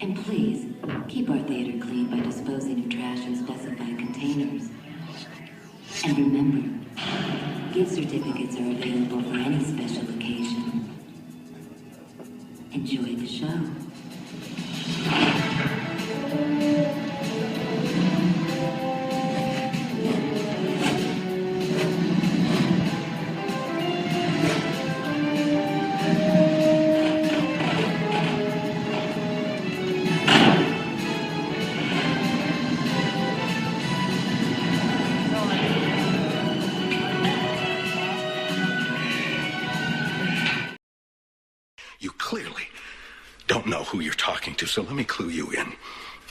And please, keep our theater clean by disposing of trash in specified containers. And remember, gift certificates are available for any special occasion. Enjoy the show. You clearly don't know who you're talking to, so let me clue you in.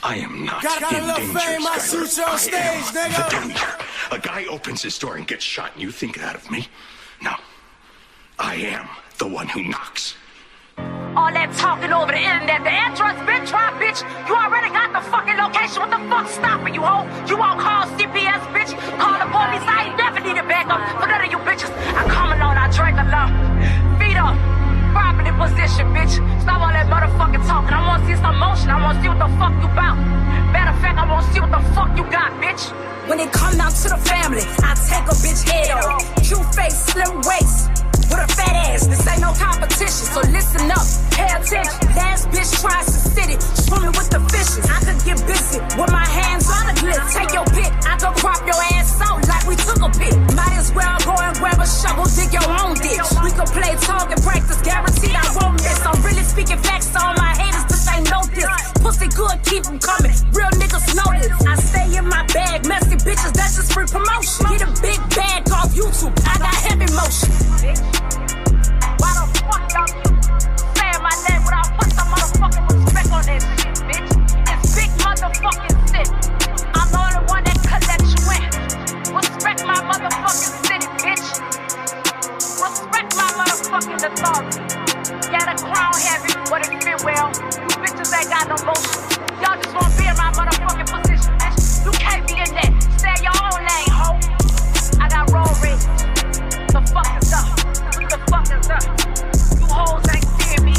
I am not in danger, Skyler. I am the danger. A guy opens his door and gets shot, and you think that of me? No. I am the one who knocks. All that talking over the internet, the address been tried, bitch. You already got the fucking location. What the fuck stopping you, ho? You won't call CPS, bitch. Call the police. I ain't never need a backup for none of you bitches. I come alone, I drink alone. Feet up. Properly position, bitch. Stop all that motherfucking talking. I wanna see some motion. I wanna see what the fuck you bout. Matter of fact, I wanna see what the fuck you got, bitch. When it come down to the family, I take a bitch head off. Cute face, slim waist, with a fat ass. This ain't no competition, so listen up, pay attention. Last bitch tries to sit it, swimming with the fishes. I could get busy with my hands on the glitz. Take your pick, I could crop your ass out like we took a pic. Might as well go and grab a shovel, dig your own ditch. We could play target practice, guaranteed I won't miss. I'm really speaking facts to all my haters, this ain't no diss. Pussy good, keep them coming, real niggas know this. I stay in my bag, messy bitches, that's just free promotion. Get a big bag off YouTube, I got heavy motion. Why the fuck y'all saying my name without putting some motherfucking respect on that shit, bitch? It's big motherfucking shit. I'm the only one that could let you in. Respect my motherfucking city, bitch. Respect my motherfucking authority. Yeah, the crown heavy, but it fit well. You bitches ain't got no motion. Y'all just wanna be in my motherfucking position, bitch. You can't be in that. Stay in your own lane, ho. I got roll rage. The fuck is up? What the fuck is up? You hoes ain't seeing me.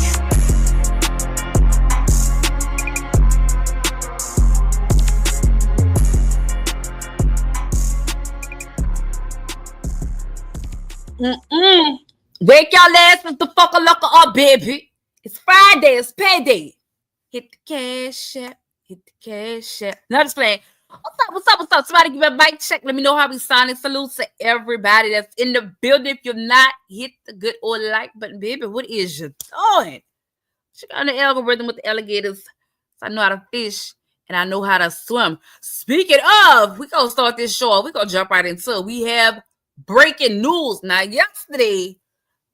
Wake y'all asses the fuck a locker up, baby. It's Friday, it's payday. Hit the cash app, hit the cash app. No, just playing. What's up? Somebody give me a mic check. Let me know how we sounding. Salute to everybody that's in the building. If you're not, hit the good old like button, baby. What is you doing? Check out the algorithm with the alligators. So I know how to fish and I know how to swim. Speaking of, we gonna start this show. We gonna jump right into it. We have breaking news. Now, yesterday,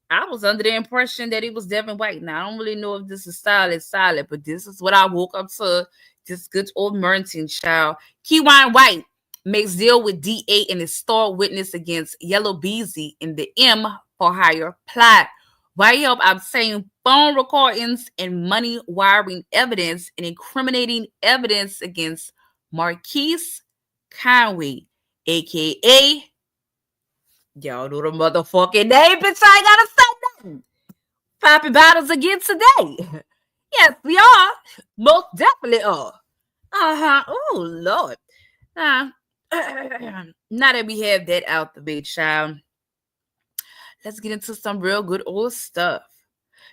I was under the impression that it was Devin White. Now, I don't really know if this is solid, but this is what I woke up to. This good old Merton child. Keywine White makes deal with DA and his star witness against yellabeezy in the M for hire plot. White helped obtain phone recordings and money wiring evidence and incriminating evidence against Marquise Conway, aka y'all know the motherfucking name, bitch. I ain't gotta say nothing. Popping bottles again today. Yes, we are. Most definitely are. Oh, Lord. Now that we have that out the way, child, let's get into some real good old stuff.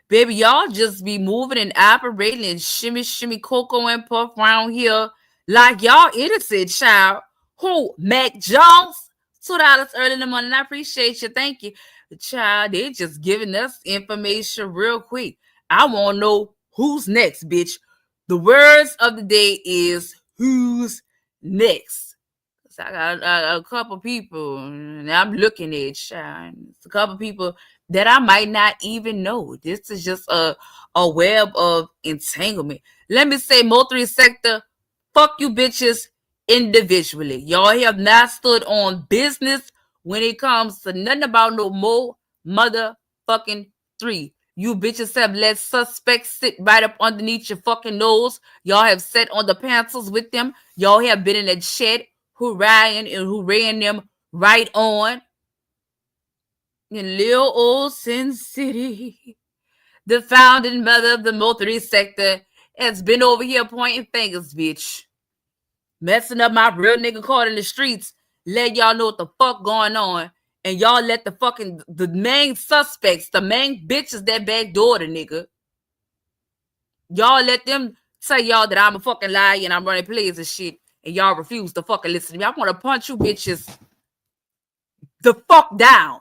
Baby, y'all just be moving and operating and shimmy, cocoa and puff around here like y'all innocent, child. Who? Mac Jones? $2 early in the morning. I appreciate you. Thank you. The child, they just giving us information real quick. I want to know who's next, bitch. The words of the day is who's next. So I got a couple people, and I'm looking at child. It's a couple people that I might not even know. This is just a web of entanglement. Let me say, M03 sector, fuck you bitches individually. Y'all have not stood on business when it comes to nothing about no more motherfucking 3. You bitches have let suspects sit right up underneath your fucking nose. Y'all have sat on the pencils with them. Y'all have been in that shed hurraying them right on. In little old Syncity, the founding mother of the M03 sector has been over here pointing fingers, bitch. Messing up my real nigga caught in the streets. Let y'all know what the fuck going on. And y'all let the main suspects, the main bitches that backdoor the nigga. Y'all let them tell y'all that I'm a fucking liar and I'm running plays and shit. And y'all refuse to fucking listen to me. I want to punch you bitches the fuck down.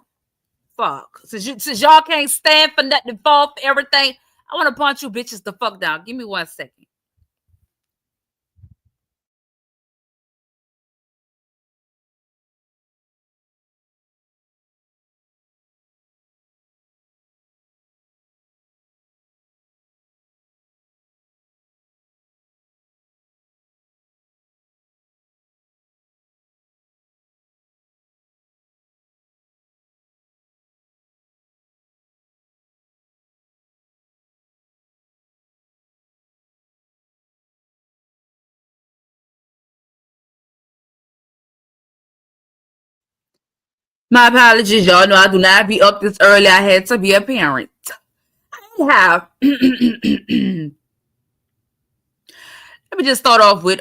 Fuck. Since y'all can't stand for nothing, fall for everything, I want to punch you bitches the fuck down. Give me 1 second. My apologies, y'all know I do not be up this early. I had to be a parent. I have. Let me just start off with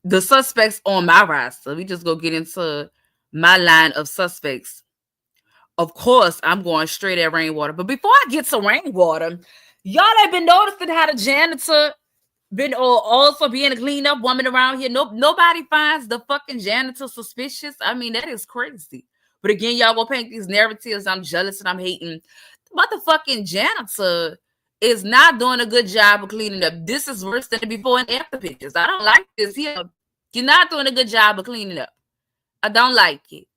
the suspects on my roster. We just go get into my line of suspects. Of course, I'm going straight at Rainwater. But before I get to Rainwater, y'all have been noticing how the janitor been also being a cleanup woman around here. Nobody finds the fucking janitor suspicious. I mean, that is crazy. But again, y'all go paint these narratives. I'm jealous and I'm hating. The motherfucking janitor is not doing a good job of cleaning up. This is worse than the before and after pictures. I don't like this here. You're not doing a good job of cleaning up. I don't like it.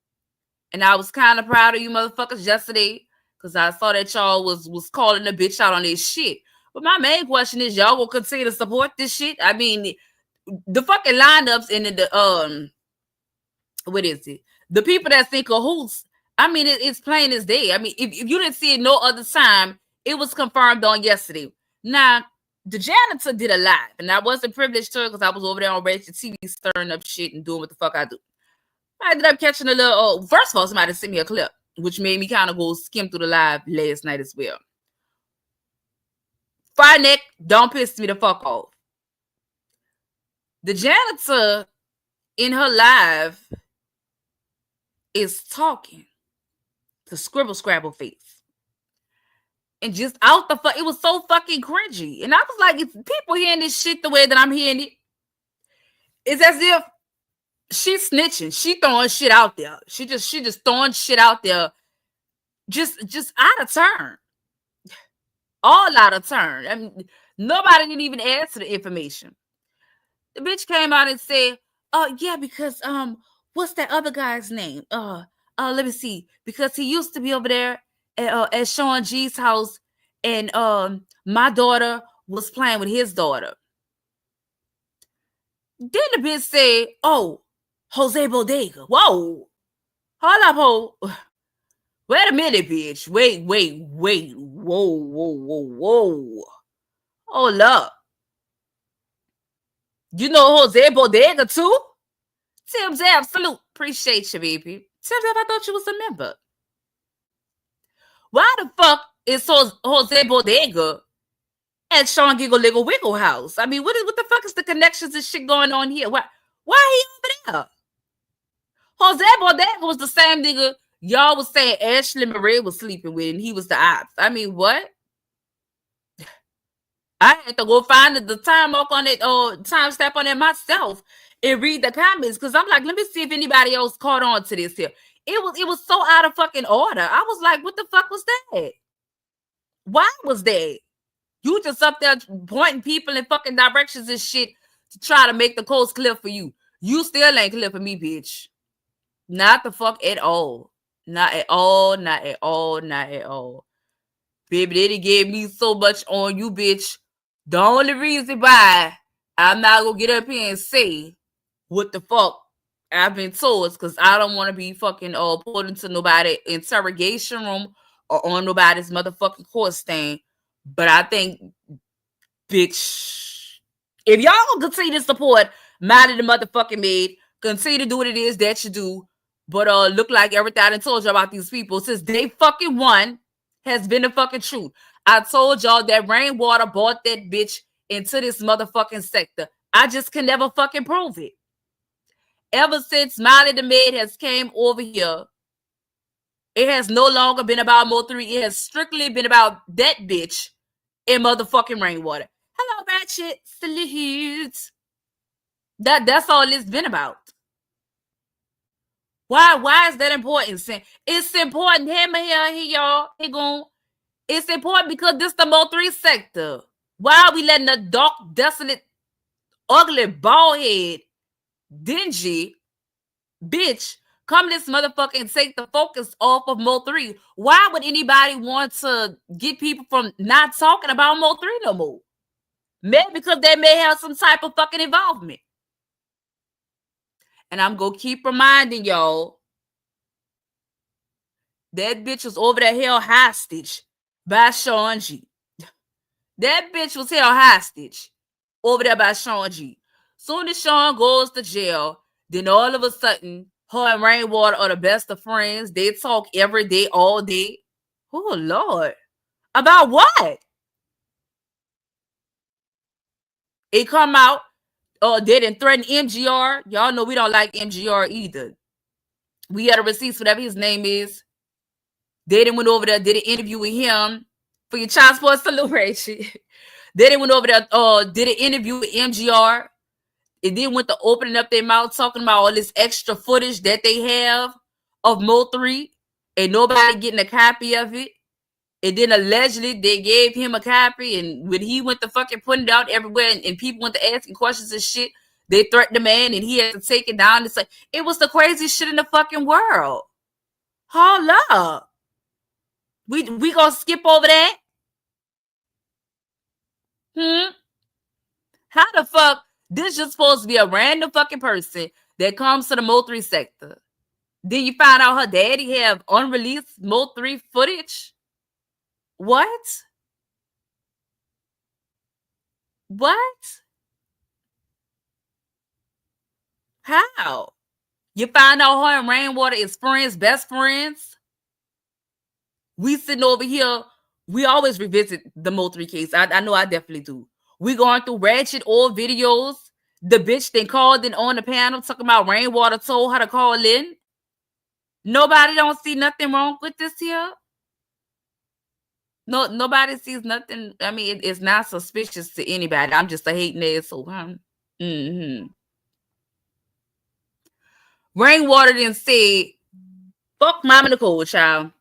And I was kind of proud of you motherfuckers yesterday because I saw that y'all was calling the bitch out on this shit. But my main question is, y'all will continue to support this shit? I mean, the fucking lineups and the what is it? The people that think cahoots. I mean, it's plain as day. I mean, if you didn't see it no other time, it was confirmed on yesterday. Now, the janitor did a live, and I wasn't privileged to it because I was over there on Rachel TV stirring up shit and doing what the fuck I do. I ended up catching a little. First of all, somebody sent me a clip, which made me kind of go skim through the live last night as well. Fire neck, don't piss me the fuck off. The janitor in her live is talking to Scribble Scrabble face. And just out the fuck, it was so fucking cringy. And I was like, if people hearing this shit the way that I'm hearing it, it's as if she's snitching. She throwing shit out there. She just throwing shit out there. Just out of turn. All out of turn. I mean, nobody didn't even answer the information. The bitch came out and said, yeah, because what's that other guy's name? Let me see. Because he used to be over there at Sean G's house, and my daughter was playing with his daughter. Then the bitch said, oh, Jose Bodega. Whoa. Hold up, ho. Wait a minute, bitch. Wait. Whoa. Hold up. You know Jose Bodega too? TEMS App, salute. Appreciate you, baby. TEMS App, I thought you was a member. Why the fuck is Jose Bodega at Sean Giggle Liggle Wiggle house? I mean, what the fuck is the connections and shit going on here? Why he over there? Jose Bodega was the same nigga y'all was saying Ashley Marie was sleeping with, and he was the ops. I mean, what? I had to go find the time mark on it or time stamp on it myself and read the comments because I'm like, let me see if anybody else caught on to this here. It was so out of fucking order. I was like, what the fuck was that? Why was that? You just up there pointing people in fucking directions and shit to try to make the coast clear for you. You still ain't clear for me, bitch. Not the fuck at all. Not at all. Baby, they done gave me so much on you, bitch. The only reason why I'm not gonna get up here and say what the fuck I've been told is because I don't want to be fucking put into nobody's interrogation room or on nobody's motherfucking court stand. But I think, bitch, if y'all gonna continue to support Mighty the motherfucking Maid, continue to do what it is that you do, but look like everything I told you about these people since day fucking one has been the fucking truth. I told y'all that rainwater brought that bitch into this motherfucking sector. I just can never fucking prove it. Ever since Miley the Maid has came over here, it has no longer been about M03. It has strictly been about that bitch and motherfucking rainwater. Hello, ratchet salutes. That's all it's been about. Why is that important? It's important. Here, y'all. It's important because this the M03 sector. Why are we letting the dark, desolate, ugly, bald head, dingy bitch come this motherfucker and take the focus off of M03? Why would anybody want to get people from not talking about M03 no more? Maybe because they may have some type of fucking involvement. And I'm gonna keep reminding y'all that bitch was over there held hostage by Sean G. That bitch was held hostage over there by Sean G. Soon as Sean goes to jail, then all of a sudden, her and Rainwater are the best of friends. They talk every day, all day. Oh, Lord. About what? It come out, they didn't threaten MGR. Y'all know we don't like MGR either. We had a receipts, whatever his name is. They didn't went over there, did an interview with him for your child support celebration. They didn't went over there, did an interview with MGR. And then went to opening up their mouth talking about all this extra footage that they have of M03 and nobody getting a copy of it. And then allegedly they gave him a copy, and when he went to fucking putting it out everywhere and people went to asking questions and shit, they threatened the man and he had to take it down. It's like, it was the craziest shit in the fucking world. Hold up. We gonna skip over that? How the fuck this just supposed to be a random fucking person that comes to the M03 sector? Then you find out her daddy have unreleased M03 footage? What? How? You find out her and Rainwater is friends, best friends? We sitting over here, we always revisit the M03 case. I know I definitely do. We going through ratchet old videos. The bitch they called in on the panel talking about Rainwater told her to call in. Nobody don't see nothing wrong with this here. No, nobody sees nothing. I mean, it's not suspicious to anybody. I'm just a hating asshole, huh? Rainwater then said, fuck Mama Nicole, child.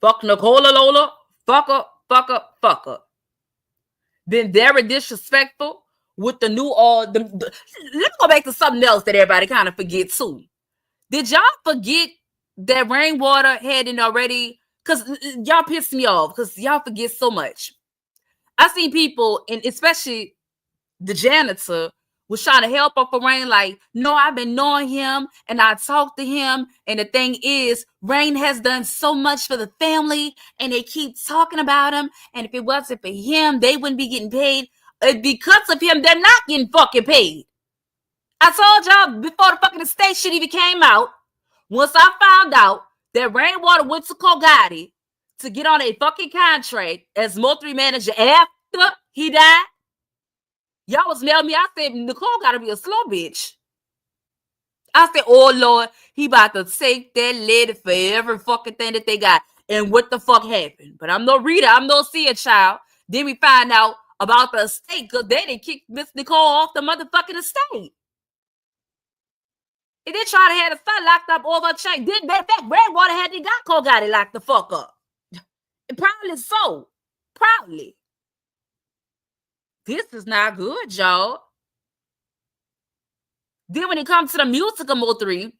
Fuck Nicola Lola. Fuck her. Been very disrespectful with the new let me go back to something else that everybody kind of forget too. Did y'all forget that Rainwater hadn't already? Because y'all pissed me off because y'all forget so much. I seen people, and especially the janitor, was trying to help her for Rain. Like, no, I've been knowing him and I talked to him. And the thing is, Rain has done so much for the family and they keep talking about him. And if it wasn't for him, they wouldn't be getting paid. Because of him, they're not getting fucking paid. I told y'all before the fucking estate shit even came out. Once I found out that Rainwater went to Kogati to get on a fucking contract as M03 manager after he died, y'all was mailing me. I said, Nicole gotta be a slow bitch. I said, oh Lord, he about to take that lady for every fucking thing that they got. And what the fuck happened? But I'm no reader, I'm no seer child. Then we find out about the estate because they didn't kick Miss Nicole off the motherfucking estate. And they try to have the son locked up over a check. Then that Rainwater had they got Kogati locked the fuck up. And probably so. Probably. This is not good, y'all. Then when it comes to the music of M03,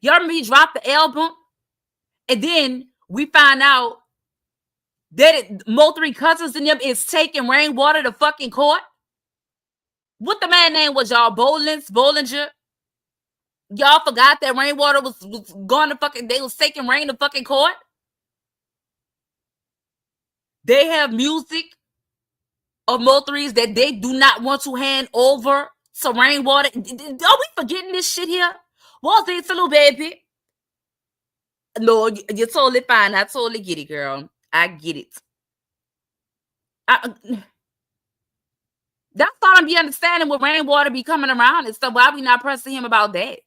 y'all remember he dropped the album? And then we find out that M03 cousins in them is taking Rainwater to fucking court. What the man name was, y'all? Bollinger? Y'all forgot that Rainwater was going to fucking, they was taking Rain to fucking court? They have music of M03s that they do not want to hand over to Rainwater. Are we forgetting this shit here? What's it, little baby? No, you're totally fine. I totally get it, girl. I get it. That's all I'm be understanding with Rainwater be coming around and stuff. Why we not pressing him about that?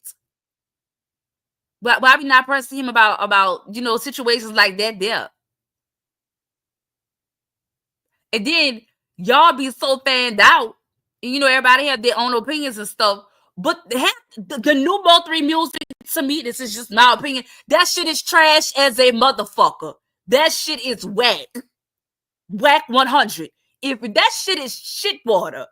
Why we not pressing him about situations like that there? And then y'all be so fanned out. And, everybody have their own opinions and stuff. But the new M03 music, to me, this is just my opinion. That shit is trash as a motherfucker. That shit is whack. Whack 100. If that shit is shit water,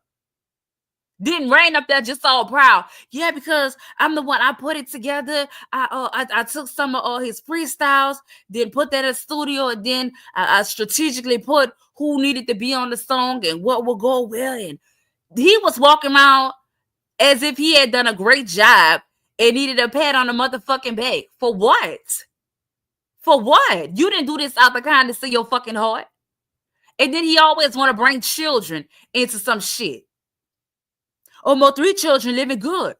didn't Rain up there just all proud. Yeah, because I'm the one. I put it together. I took some of his freestyles, then put that in the studio, and then I strategically put who needed to be on the song and what would go well. And he was walking around as if he had done a great job and needed a pat on the motherfucking back. For what? For what? You didn't do this out the kindness of your fucking heart. And then he always want to bring children into some shit. Oh, M03 children living good.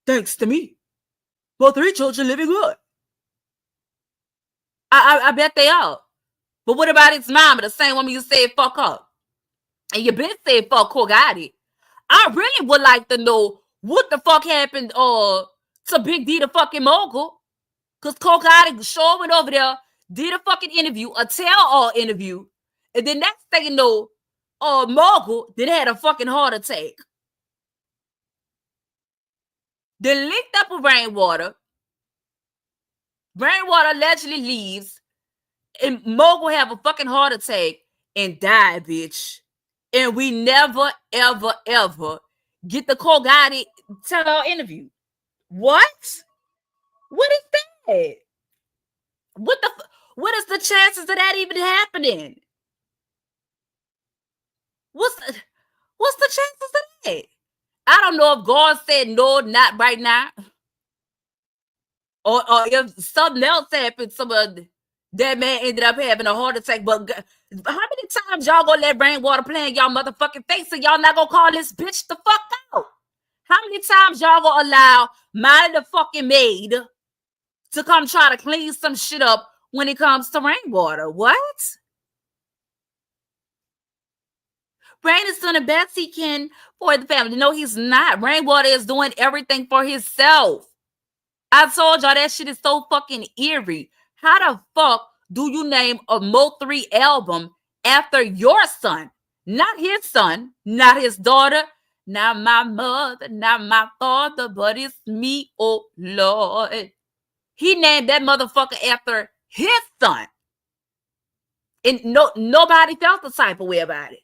Thanks to me. M03 children living good. I bet they are. But what about his mama? The same woman you said fuck up. And you been said fuck Kogati. I really would like to know what the fuck happened to Big D the fucking mogul. Because Kogati sure went over there, did a fucking interview, a tell-all interview. And then next thing you know, mogul then had a fucking heart attack. Then linked up with Rainwater. Rainwater allegedly leaves. And mogul have a fucking heart attack and die, bitch. And we never, ever, ever get the Kogati tell-all interview. What? What is that? What is the chances of that even happening? What's the chances of that? I don't know if God said no, not right now. Or if something else happened, that man ended up having a heart attack. But how many times y'all gonna let Rainwater play in y'all motherfucking face and y'all not gonna call this bitch the fuck out? How many times y'all gonna allow Molly the fucking maid to come try to clean some shit up when it comes to Rainwater? What? Rain is doing the best he can for the family. No, he's not. Rainwater is doing everything for himself. I told y'all that shit is so fucking eerie. How the fuck do you name a M03 album after your son? Not his son, not his daughter, not my mother, not my father, but it's me, oh Lord. He named that motherfucker after his son. And nobody felt the type of way about it.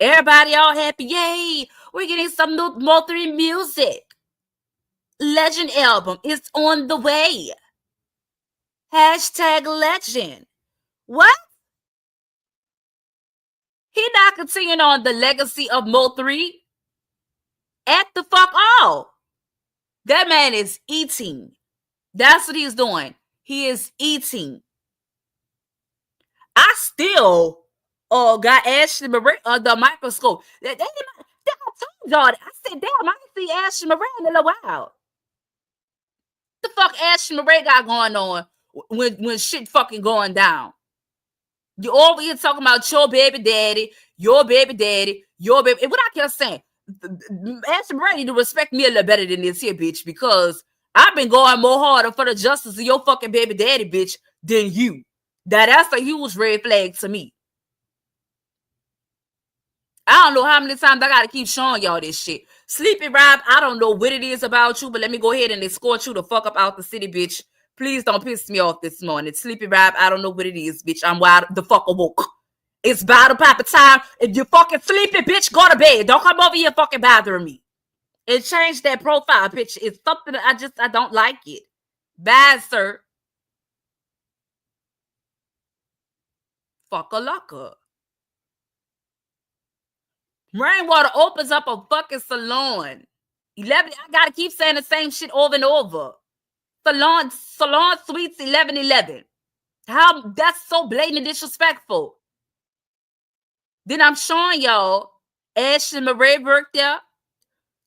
Everybody all happy. Yay, we're getting some new M03 music. Legend album is on the way. #legend. What? He not continuing on the legacy of M03 at the fuck all. That man is eating. That's what he's doing. He is eating. I still got Ashley Moran under the microscope. I told y'all, I said, damn, I didn't see Ashley Moran in a while. The fuck Ashley Moran got going on when shit fucking going down? You over here talking about your baby daddy, your baby daddy, your baby. And what I kept saying, Ashley Moran need to respect me a little better than this here, bitch, because I've been going more harder for the justice of your fucking baby daddy, bitch, than you. That's a huge red flag to me. I don't know how many times I gotta keep showing y'all this shit. Sleepy Rob, I don't know what it is about you, but let me go ahead and escort you the fuck up out the city, bitch. Please don't piss me off this morning. Sleepy Rob, I don't know what it is, bitch. I'm wide the fuck awoke. It's bottle popper time. If you fucking sleepy, bitch, go to bed. Don't come over here fucking bothering me. And change that profile picture. It's something that I don't like it. Bad, sir. Fuck a locker. Rainwater opens up a fucking salon. 11. I gotta keep saying the same shit over and over. Salon Suites 1111. How that's so blatant disrespectful. Then I'm showing y'all Ashley Moran worked there.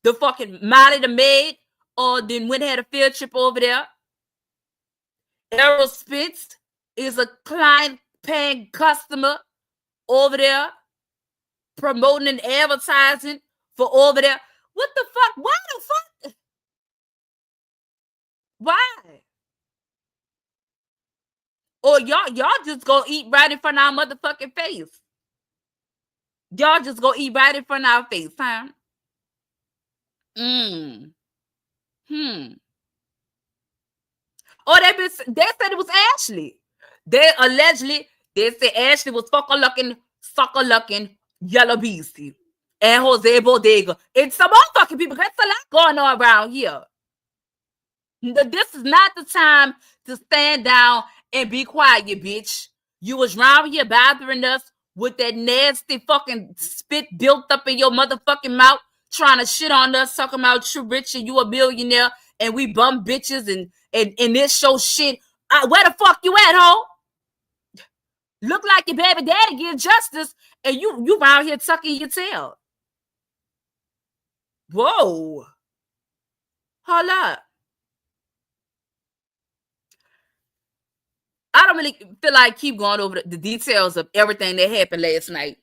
The fucking Molly the maid, then went and had a field trip over there. Errol Spence is a client paying customer over there, promoting and advertising for over there. What the fuck? Why the fuck? Why? Or y'all just gonna eat right in front of our motherfucking face. Y'all just gonna eat right in front of our face, huh? Oh, they said it was Ashley. They said Ashley was sucker lucking Yella Beezy and Jose Bodega. And some more fucking people. There's a lot going on around here. This is not the time to stand down and be quiet, you bitch. You was round here bothering us with that nasty fucking spit built up in your motherfucking mouth, trying to shit on us, talking about you rich and you a millionaire, and we bum bitches and this show shit. Where the fuck you at, ho? Look like your baby daddy getting justice, and you around here tucking your tail. Whoa. Hold up. I don't really feel like keep going over the details of everything that happened last night.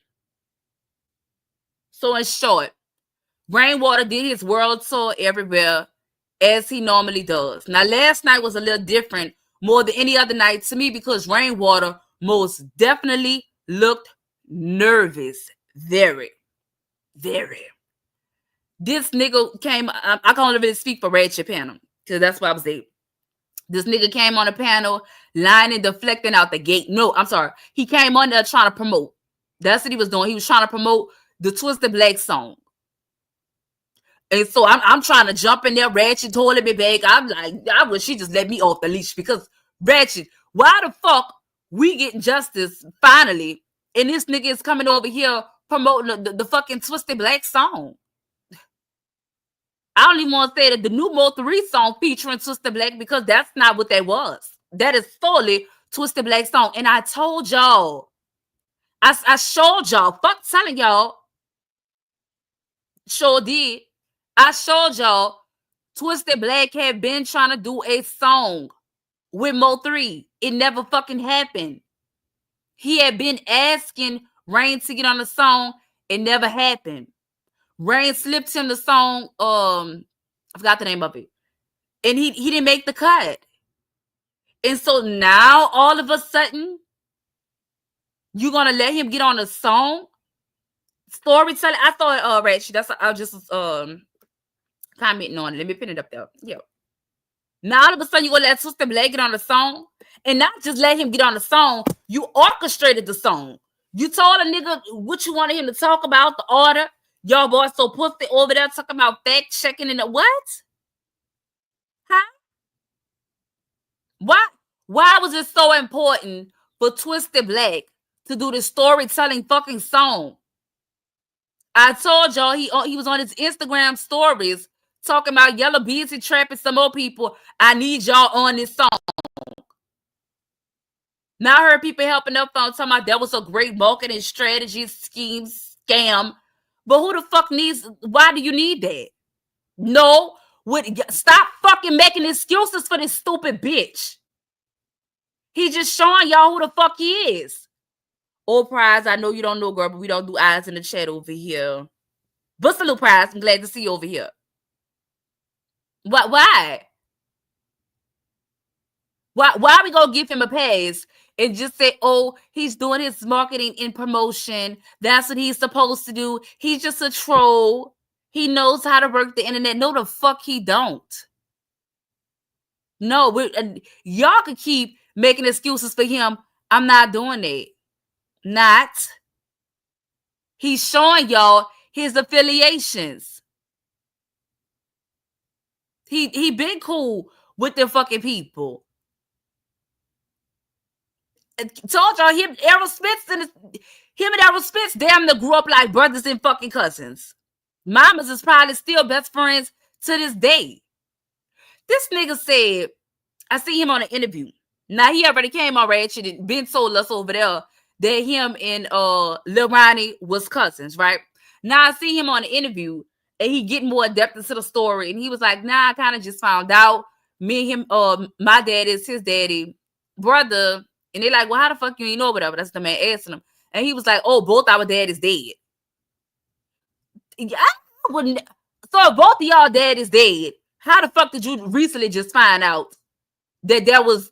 So in short, Rainwater did his world tour everywhere as he normally does. Now, last night was a little different more than any other night to me because Rainwater most definitely looked nervous. Very, very. This nigga came, I can only really speak for Ratchet Panel because that's why I was there. This nigga came on the panel, lying and deflecting out the gate. No, I'm sorry. He came on there trying to promote. That's what he was doing. He was trying to promote the Twisted Black song. And so I'm trying to jump in there. Ratchet holding me back. I'm like, I wish she just let me off the leash because Ratchet, why the fuck we getting justice finally? And this nigga is coming over here promoting the fucking Twisted Black song. I don't even want to say that the new M03 song featuring Twisted Black because that's not what that was. That is solely Twisted Black song. And I told y'all, I showed y'all, fuck telling y'all, sure did. I showed y'all Twisted Black had been trying to do a song with M03. It never fucking happened. He had been asking Rain to get on the song. It never happened. Rain slipped him the song, I forgot the name of it. And he didn't make the cut. And so now all of a sudden, you're gonna let him get on the song? Storytelling. I thought Ratchet, that's I was just commenting on it. Let me pin it up there. Yeah. Now all of a sudden you're gonna let Twisted Black get on the song and not just let him get on the song, you orchestrated the song. You told a nigga what you wanted him to talk about, the order. Y'all boys so pussy over there talking about fact checking and the what? Huh? Why was it so important for Twisted Black to do the storytelling fucking song? I told y'all he was on his Instagram stories talking about yellabeezy trapping some more people. I need y'all on this song. Now I heard people helping up on talking about that was a great marketing strategy, scheme, scam. But who the fuck needs, why do you need that? No, stop fucking making excuses for this stupid bitch. He just showing y'all who the fuck he is. Old Prize, I know you don't know, girl, but we don't do eyes in the chat over here. But salute, Prize, I'm glad to see you over here. Why? Why are we gonna give him a pass and just say, oh, he's doing his marketing and promotion. That's what he's supposed to do. He's just a troll. He knows how to work the internet. No, the fuck he don't. No, y'all could keep making excuses for him. I'm not doing that. Not. He's showing y'all his affiliations. He been cool with the fucking people. Told y'all him and Errol Spence damn near grew up like brothers and fucking cousins. Mamas is probably still best friends to this day. This nigga said, I see him on an interview. Now he already came on Ratchet and been told us over there that him and lilronnie was cousins, right? Now I see him on an interview and he getting more adept into the story. And he was like, nah, I kind of just found out. Me and him, my dad is his daddy, brother. And they like, well, how the fuck you ain't know whatever? That's the man asking him. And he was like, oh, both our dad is dead. I wouldn't. So if both of y'all dad is dead, how the fuck did you recently just find out that was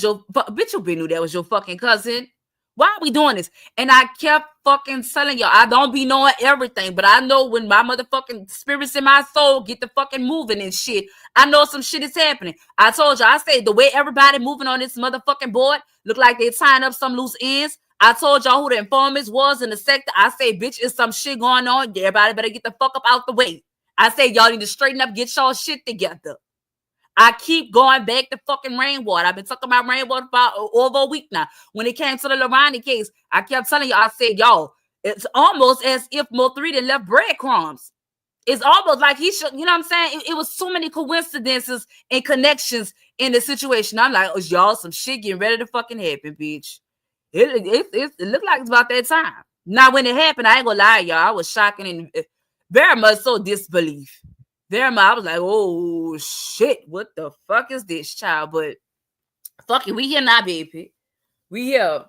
your bitch? You been knew that was your fucking cousin. Why are we doing this? And I kept fucking telling y'all, I don't be knowing everything, but I know when my motherfucking spirits in my soul get the fucking moving and shit, I know some shit is happening. I told you, I said the way everybody moving on this motherfucking board look like they tying up some loose ends. I told y'all who the informants was in the sector. I say, bitch, it's some shit going on. Everybody better get the fuck up out the way. I say, y'all need to straighten up, get y'all shit together. I keep going back to fucking rainwater. I've been talking about rainwater for over a week now. When it came to the lilronnie case, I kept telling y'all, I said, y'all, it's almost as if M03 done left breadcrumbs. It's almost like he should, you know what I'm saying? It was so many coincidences and connections in the situation. I'm like, oh, y'all, some shit getting ready to fucking happen, bitch. It looked like it's about that time. Now, when it happened, I ain't gonna lie, y'all. I was shocking and very much so disbelief. Very much, I was like, oh shit, what the fuck is this, child? But fuck it, we here now, baby. We here.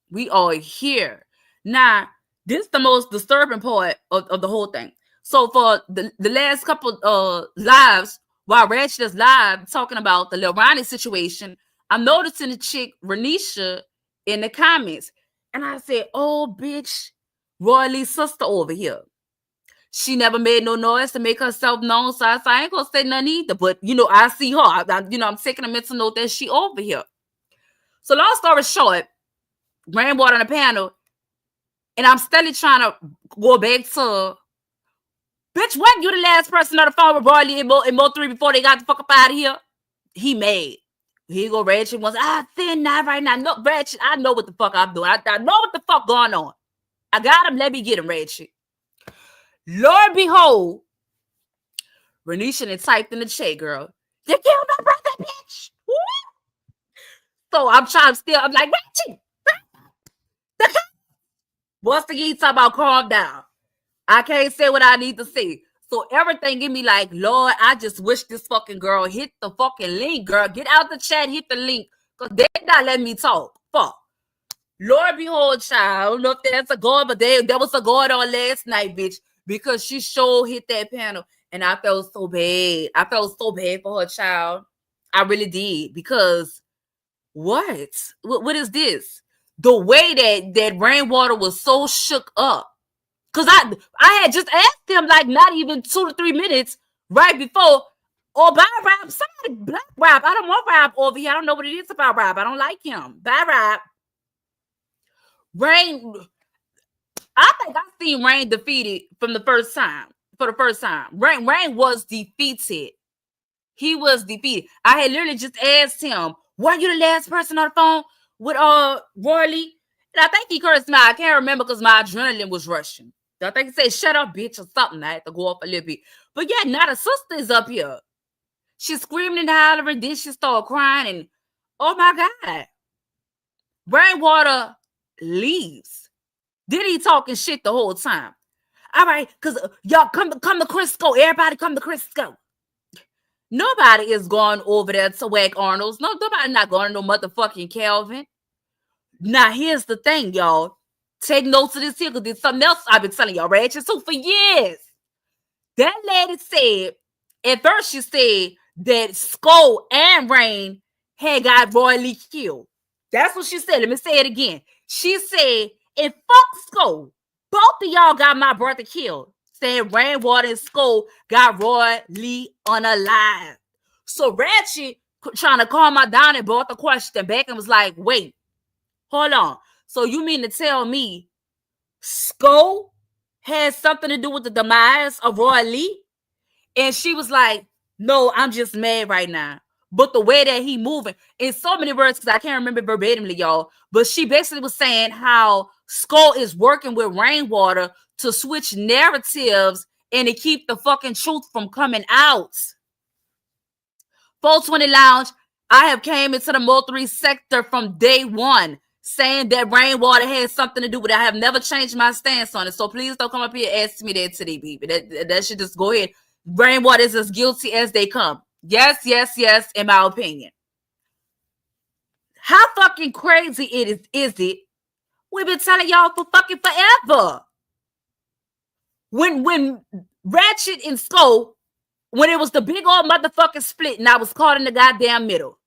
We are here. Now, this is the most disturbing part of the whole thing. So for the last couple lives, while Ratchet is live talking about the lilronnie situation, I'm noticing the chick Renisha in the comments. And I said, oh, bitch, Roy Lee's sister over here. She never made no noise to make herself known, so I ain't gonna say nothing either. But, you know, I see her. I'm taking a mental note that she over here. So long story short, rainwater on the panel, and I'm steadily trying to go back to, bitch, wasn't you the last person on the phone with Roy Lee and M03 before they got the fuck up out of here? He made. Here go Ratchet was, thin not right now. No, Ratchet, I know what the fuck I'm doing. I know what the fuck going on. I got him. Let me get him, Ratchet. Lord behold, Renisha had typed in the chat, girl. You killed my brother, bitch. Woo! So I'm like, Ratchet. Once again, talk about calm down. I can't say what I need to say. So everything in me like, Lord, I just wish this fucking girl hit the fucking link, girl. Get out the chat, hit the link. Because they not letting me talk. Fuck. Lord behold, child. I don't know if that's a God, but there was a God on last night, bitch. Because she sure hit that panel. And I felt so bad. I felt so bad for her, child. I really did. Because what? What is this? The way that rainwater was so shook up. Because I had just asked him like not even 2 to 3 minutes right before, oh, bye, Rob. Somebody black Rob. I don't want Rob over here. I don't know what it is about Rob. I don't like him. Bye, Rob. Rain, I think I seen Rain defeated from the first time. For the first time. Rain was defeated. He was defeated. I had literally just asked him, were you the last person on the phone with Roy Lee? And I think he cursed me. I can't remember because my adrenaline was rushing. I think he said, shut up, bitch, or something. I had to go off a little bit. But yeah, now the sister is up here. She's screaming and hollering. Then she started crying. And oh my God. Rainwater leaves. Then he talking shit the whole time. All right, because y'all come to Crisco. Everybody come to Crisco. Nobody is going over there to Whack Arnold's. No, nobody not going to no motherfucking Calvin. Now, here's the thing, y'all. Take notes of this here because there's something else I've been telling y'all, Ratchet. So for years, that lady said, at first she said that Skull and Rain had got Roy Lee killed. That's what she said. Let me say it again. She said, and fuck Skull, both of y'all got my brother killed. Saying Rainwater and Skull got Roy Lee unalive. So Ratchet trying to calm her down and brought the question back and was like, wait, hold on. So you mean to tell me Skull has something to do with the demise of Roy Lee? And she was like, no, I'm just mad right now. But the way that he moving, in so many words, because I can't remember verbatimly, y'all, but she basically was saying how Skull is working with Rainwater to switch narratives and to keep the fucking truth from coming out. 420 Lounge, I have came into the M03 sector from day one, saying that Rainwater has something to do with it. I have never changed my stance on it. So please don't come up here and ask me that today, baby. That should just go ahead. Rainwater is as guilty as they come. Yes, in my opinion. How fucking crazy is it? We've been telling y'all for fucking forever. When Ratchet and Skull, when it was the big old motherfucking split and I was caught in the goddamn middle.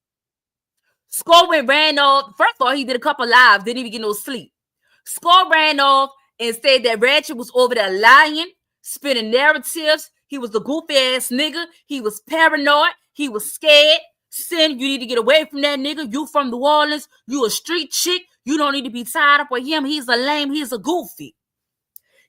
Skull ran off. First of all, he did a couple lives, didn't even get no sleep. Skull ran off and said that Ratchet was over there lying, spinning narratives. He was the goofy ass nigga. He was paranoid. He was scared. Sin, you need to get away from that nigga. You from New Orleans. You a street chick. You don't need to be tied up with him. He's a lame. He's a goofy.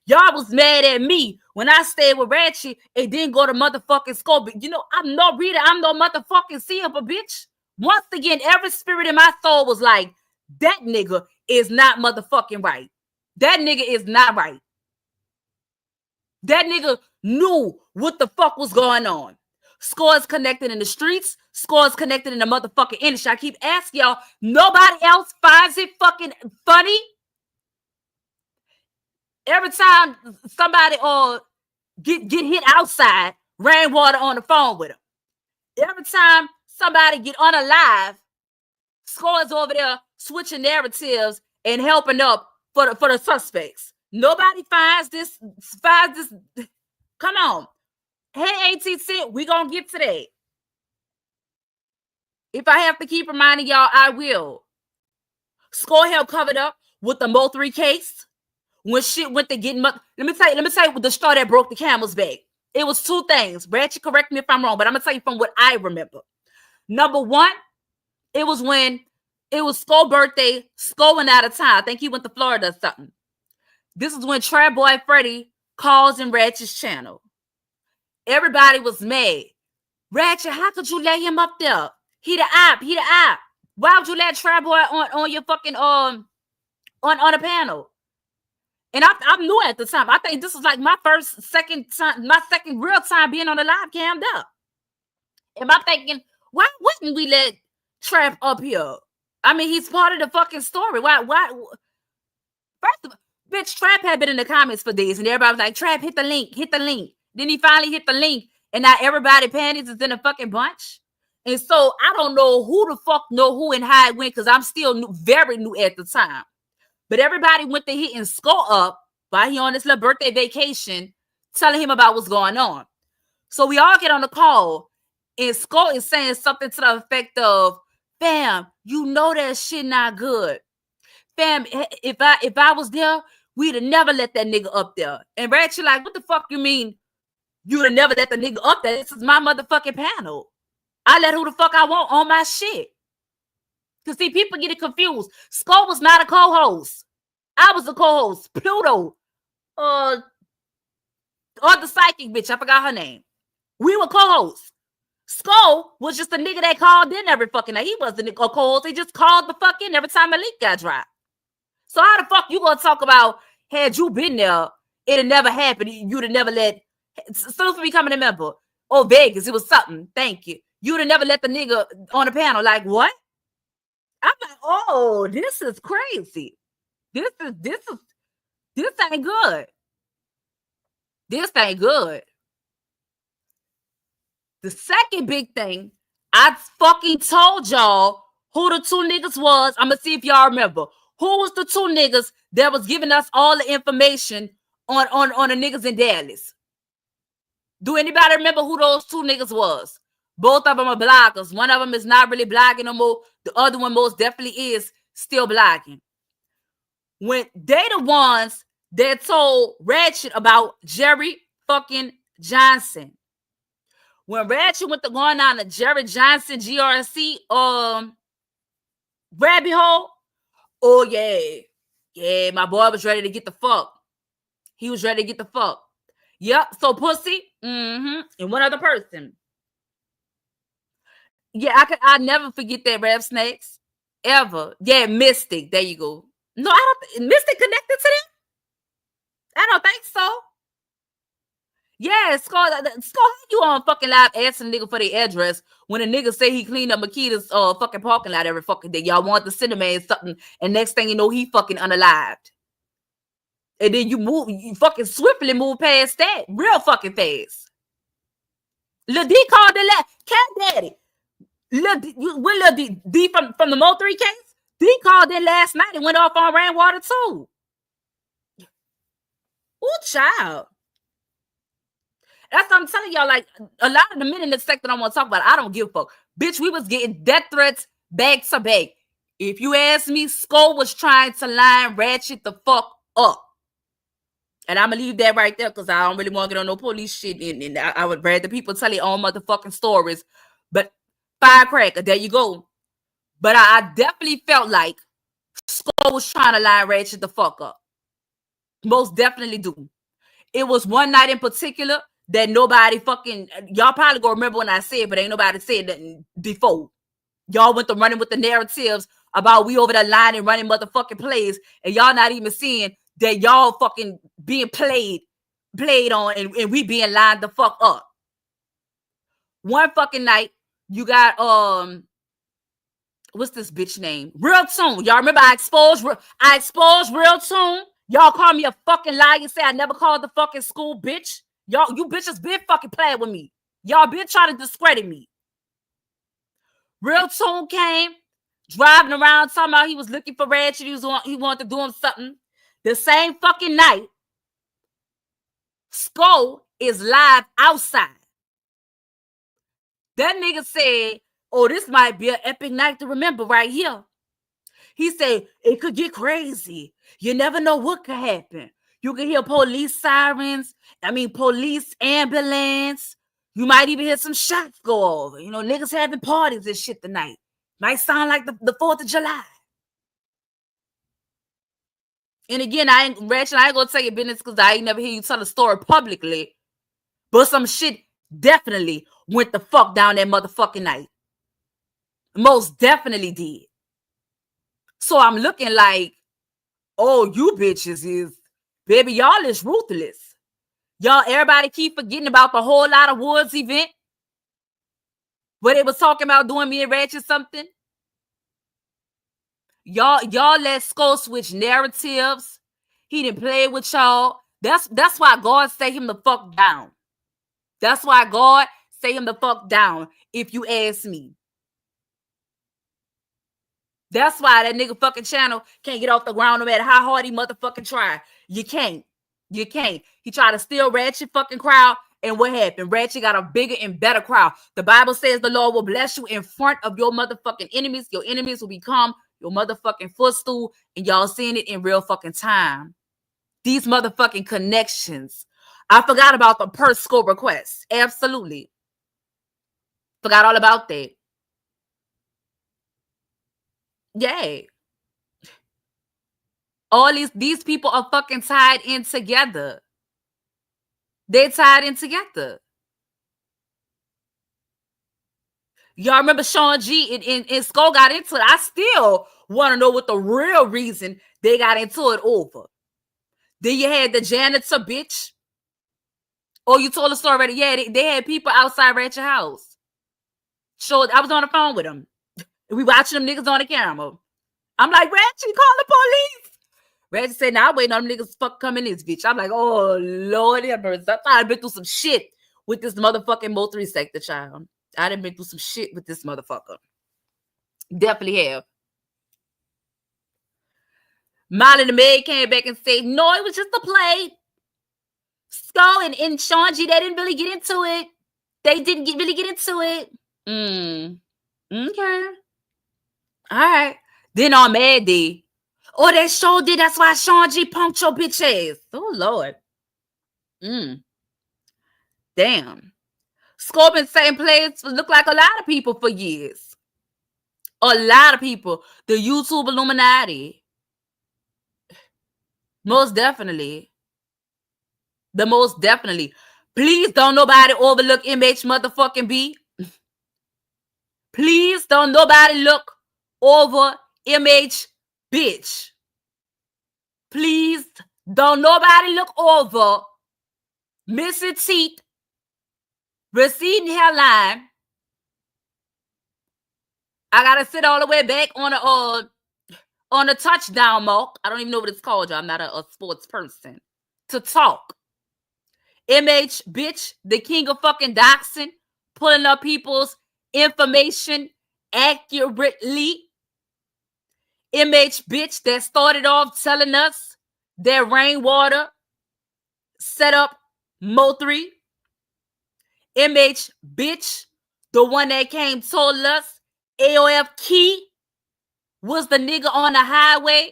Y'all was mad at me when I stayed with Ratchet and didn't go to motherfucking Skull. But you know, I'm no reader. I'm no motherfucking seer, but bitch. Once again, every spirit in my soul was like, that nigga is not motherfucking right. That nigga is not right. That nigga knew what the fuck was going on. Scores connected in the streets. Scores connected in the motherfucking industry. I keep asking y'all, nobody else finds it fucking funny? Every time somebody get hit outside, rainwater on the phone with him. Every time somebody get unalive, Scores over there switching narratives and helping up for the suspects. Nobody finds this. Come on. Hey, ATC, we gonna get to that. If I have to keep reminding y'all, I will. Score helped covered up with the M03 case. When shit went to getting let me tell you the straw that broke the camel's back. It was two things. Ratchet, correct me if I'm wrong, but I'm gonna tell you from what I remember. Number one, it was when it was Skull's birthday. Skull went out of town. I think he went to Florida or something. This is when Trap Boy Freddy calls in Ratchet's channel. Everybody was mad. Ratchet, how could you let him up there? He the op. Why would you let Trap Boy on your fucking on a panel? And I knew at the time. I think this was like my second real time being on the live cammed up. And I'm thinking, why wouldn't we let Trap up here? I mean, he's part of the fucking story. Why? First of all, bitch, Trap had been in the comments for days, and everybody was like, Trap, hit the link. Then he finally hit the link, and now everybody panties is in a fucking bunch. And so I don't know who the fuck know who and how it went, because I'm still very new at the time. But everybody went to hitting Skull up while he on this little birthday vacation, telling him about what's going on. So we all get on the call, and Skull is saying something to the effect of, fam, you know that shit not good. Fam, if I was there, we'd have never let that nigga up there. And Ratchet like, what the fuck you mean you would have never let the nigga up there? This is my motherfucking panel. I let who the fuck I want on my shit. Because see, people get it confused. Skull was not a co-host. I was a co-host. Pluto. Or the psychic bitch. I forgot her name. We were co-hosts. Skull was just a nigga that called in every fucking night. He wasn't a co-host. He just called the fuck in every time a leak got dropped. So how the fuck you gonna talk about, had you been there, it'd never happened. You'd have never let, soon for becoming a member. Oh, Vegas, it was something. Thank you. You'd have never let the nigga on the panel. Like, what? I'm like, oh, this is crazy. This ain't good. This ain't good. The second big thing, I fucking told y'all who the two niggas was. I'm gonna see if y'all remember. Who was the two niggas that was giving us all the information on the niggas in Dallas? Do anybody remember who those two niggas was? Both of them are bloggers. One of them is not really blogging no more. The other one most definitely is still blogging. When they the ones that told Ratchet about Jerry fucking Johnson. When Ratchet went to going on the Jerry Johnson GRC rabbit hole, oh yeah, my boy was ready to get the fuck. He was ready to get the fuck. Yep. So Pussy, and one other person. Yeah, I never forget that, Rap Snakes, ever. Yeah, Mystic. There you go. No, I don't. Mystic connected to them? I don't think so. Yeah, Skull, you on fucking live asking nigga for the address when a nigga say he cleaned up Makita's fucking parking lot every fucking day. Y'all want the cinnamon something, and next thing you know, he fucking unalived. And then you fucking swiftly move past that, real fucking fast. Lil D called the Cat Daddy. Lil D from the M03 case? D called in last night and went off on Rainwater too. Ooh, child. That's what I'm telling y'all. Like, a lot of the men in the sector don't want to talk about it. I don't give a fuck. Bitch, we was getting death threats back to back. If you ask me, Skull was trying to line Ratchet the fuck up. And I'm going to leave that right there because I don't really want to get on no police shit. And I would rather people tell their own motherfucking stories. But firecracker, there you go. But I definitely felt like Skull was trying to line Ratchet the fuck up. Most definitely do. It was one night in particular that nobody fucking, y'all probably gonna remember when I said, but ain't nobody said that before. Y'all went to running with the narratives about we over the line and running motherfucking plays, and y'all not even seeing that y'all fucking being played on, and we being lined the fuck up. One fucking night, you got what's this bitch name? Real Tune. Y'all remember I exposed Real Tune? Y'all call me a fucking liar and say I never called the fucking school bitch. Y'all, you bitches been fucking playing with me. Y'all been trying to discredit me. Real Tune came, driving around talking about he was looking for Ratchet. He wanted to do him something. The same fucking night, Skull is live outside. That nigga said, oh, this might be an epic night to remember right here. He said, it could get crazy. You never know what could happen. You can hear police sirens. Police ambulance. You might even hear some shots go over. You know, niggas having parties and shit tonight. Might sound like the 4th of July. And again, I ain't gonna tell you business because I ain't never hear you tell a story publicly. But some shit definitely went the fuck down that motherfucking night. Most definitely did. So I'm looking like, oh, you bitches is, baby, y'all is ruthless. Y'all, everybody keep forgetting about the Whole Lot of Woods event where they was talking about doing me and Ratchet something. Y'all let Skull switch narratives. He didn't play with y'all. That's why God say him the fuck down. That's why God say him the fuck down, if you ask me. That's why that nigga fucking channel can't get off the ground no matter how hard he motherfucking try. You can't. You can't. He tried to steal Ratchet fucking crowd, and what happened? Ratchet got a bigger and better crowd. The Bible says the Lord will bless you in front of your motherfucking enemies. Your enemies will become your motherfucking footstool, and y'all seeing it in real fucking time. These motherfucking connections. I forgot about the per score requests. Absolutely. Forgot all about that. Yay. All these people are fucking tied in together. They're tied in together. Y'all remember Sean G and Skull got into it. I still want to know what the real reason they got into it over. Then you had the janitor bitch. Oh, you told the story already. Yeah, they had people outside Ratchet house. So I was on the phone with them. We watching them niggas on the camera. I'm like, Ratchet, call the police. Ratchet said, nah, I'm waiting on them niggas to fuck come in this bitch. I'm like, oh, Lord have mercy. I thought I'd been through some shit with this motherfucking M03 sector, child. I done been through some shit with this motherfucker. Definitely have. Molly the maid came back and said, no, it was just a play. Skull and Sean G, they didn't really get into it. They didn't really get into it. Okay. All right. Then on Mad Day, oh, they sure did. That's why Sean G punked your bitch ass. Oh, Lord. Damn. Skull been saying plays look like a lot of people for years. A lot of people. The YouTube Illuminati. Most definitely. The most definitely. Please don't nobody overlook MH motherfucking B. Please don't nobody look over MH bitch. Please don't nobody look over missing teeth, receding hairline. I gotta sit all the way back on a touchdown mark. I don't even know what it's called, y'all. I'm not a sports person. To talk. MH bitch, the king of fucking doxing, pulling up people's information accurately. MH bitch that started off telling us that Rainwater set up M03. MH bitch, the one that came told us AOF Key was the nigga on the highway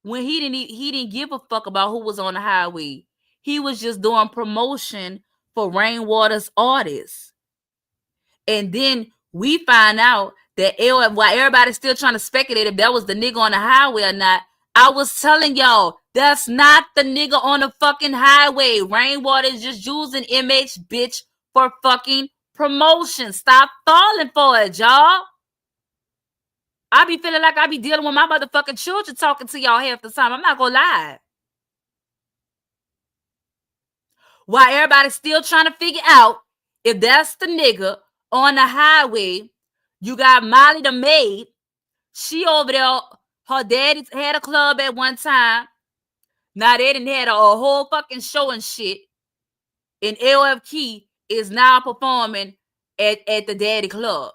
when he didn't give a fuck about who was on the highway. He was just doing promotion for Rainwater's artists. And then we find out that AOF, while everybody's still trying to speculate if that was the nigga on the highway or not, I was telling y'all, that's not the nigga on the fucking highway. Rainwater is just using MH bitch for fucking promotion. Stop falling for it, y'all. I be feeling like I be dealing with my motherfucking children talking to y'all half the time. I'm not gonna lie. While everybody's still trying to figure out if that's the nigga on the highway, you got Molly the maid. She over there, her daddy had a club at one time. Now they didn't had a whole fucking show and shit. And AOF Key is now performing at the daddy club.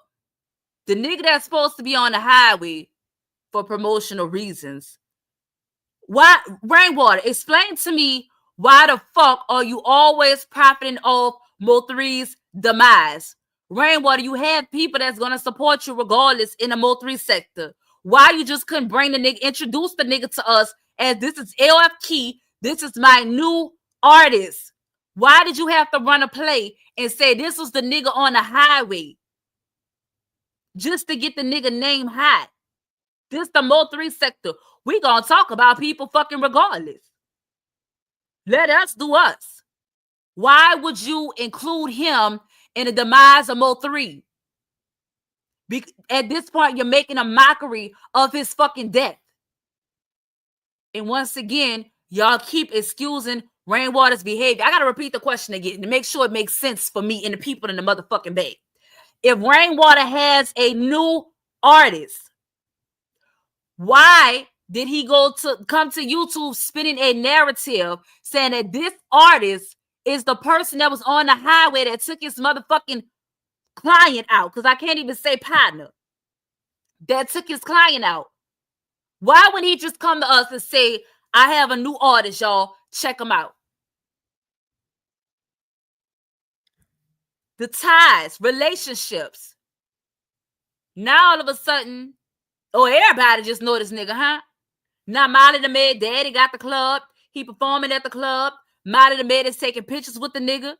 The nigga that's supposed to be on the highway for promotional reasons. Why, Rainwater, explain to me why the fuck are you always profiting off Mo3's demise? Rainwater, you have people that's gonna support you regardless in the Mo3 sector. Why you just couldn't bring the nigga, introduce the nigga to us as this is AOF Key, this is my new artist. Why did you have to run a play and say this was the nigga on the highway? Just to get the nigga name hot. This the Mo3 sector. We gonna talk about people fucking regardless. Let us do us. Why would you include him in the demise of Mo3? At this point, you're making a mockery of his fucking death. And once again, y'all keep excusing Rainwater's behavior. I gotta repeat the question again to make sure it makes sense for me and the people in the motherfucking bay. If Rainwater has a new artist, why did he come to YouTube spinning a narrative saying that this artist is the person that was on the highway that took his motherfucking client out? Because I can't even say partner. That took his client out. Why would he just come to us and say, I have a new artist, y'all, check him out? The ties, relationships. Now all of a sudden, everybody just know this nigga, huh? Now Molly the maid, daddy got the club. He performing at the club. Molly the maid is taking pictures with the nigga.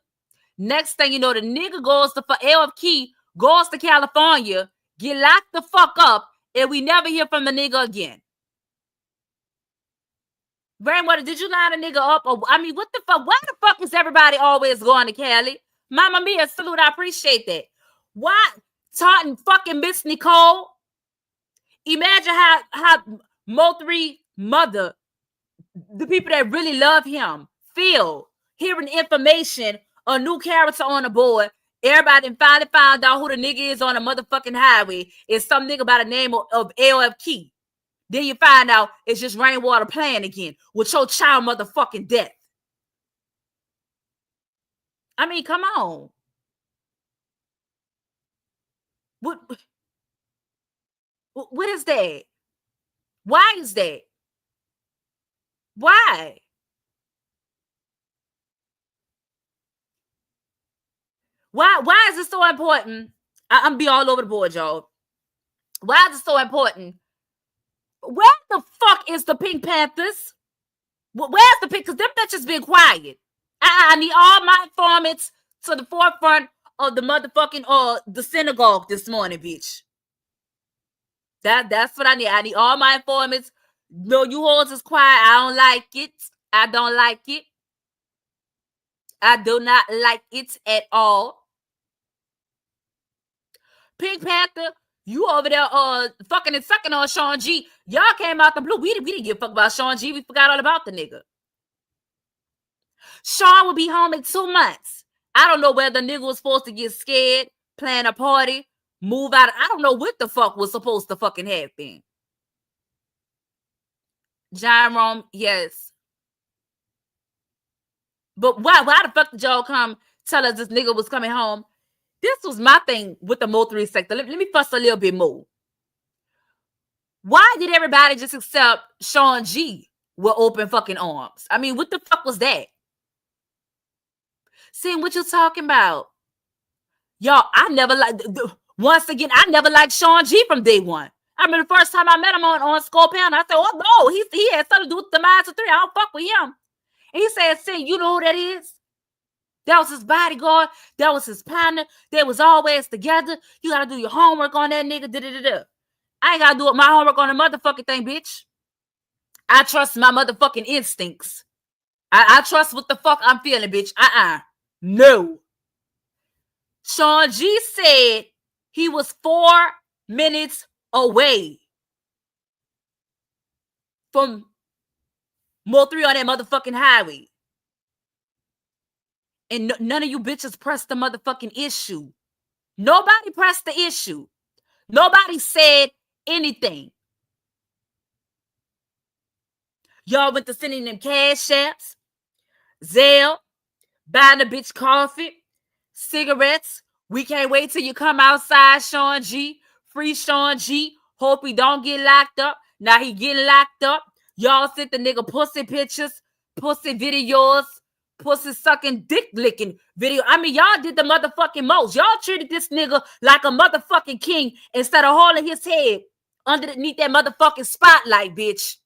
Next thing you know, the nigga goes to AOF Key, goes to California, get locked the fuck up, and we never hear from the nigga again. Rainwater, did you line a nigga up? Or, I mean, what the fuck? Why the fuck is everybody always going to Cali? Mama Mia, salute, I appreciate that. Why? Taunting fucking Miss Nicole? Imagine how Mo3 mother, the people that really love him, feel hearing information, a new character on the board. Everybody finally found out who the nigga is on the motherfucking highway. It's some nigga by the name of AOF Key. Then you find out it's just Rainwater playing again with your child motherfucking death. I mean, come on. What is that? Why is that? Why? Why is it so important? I'm be all over the board, y'all. Why is it so important? Where the fuck is the Pink Panthers? Where's the Pink? Because them bitches been quiet. I need all my informants to the forefront of the motherfucking the synagogue this morning, bitch. That's what I need. I need all my informants. No, you hoes is quiet. I don't like it. I don't like it. I do not like it at all. Pink Panther, you over there fucking and sucking on Sean G. Y'all came out the blue. We didn't give a fuck about Sean G. We forgot all about the nigga. Sean will be home in 2 months. I don't know whether the nigga was supposed to get scared, plan a party, move out. I don't know what the fuck was supposed to fucking happen. John Rome, yes. But why the fuck did y'all come tell us this nigga was coming home? This was my thing with the Mo3 sector. Let me fuss a little bit more. Why did everybody just accept Sean G with open fucking arms? I mean, what the fuck was that? See what you talking about? Y'all, I never liked, once again, I never liked Sean G from day one. I remember the first time I met him on Scorpion, I said, oh no, he had something to do with the M03. I don't fuck with him. And he said, Sin, you know who that is? That was his bodyguard. That was his partner. They was always together. You gotta do your homework on that nigga. Da-da-da-da. I ain't gotta do my homework on the motherfucking thing, bitch. I trust my motherfucking instincts. I trust what the fuck I'm feeling, bitch. No. Sean G said he was 4 minutes away from M03 on that motherfucking highway. And none of you bitches pressed the motherfucking issue. Nobody pressed the issue. Nobody said anything. Y'all went to sending them cash apps, Zelle, buying the bitch coffee, cigarettes. We can't wait till you come outside, Sean G. Free Sean G. Hope he don't get locked up. Now he getting locked up. Y'all sent the nigga pussy pictures, pussy videos, pussy sucking, dick licking video. I mean, y'all did the motherfucking most. Y'all treated this nigga like a motherfucking king instead of holding his head underneath that motherfucking spotlight, bitch,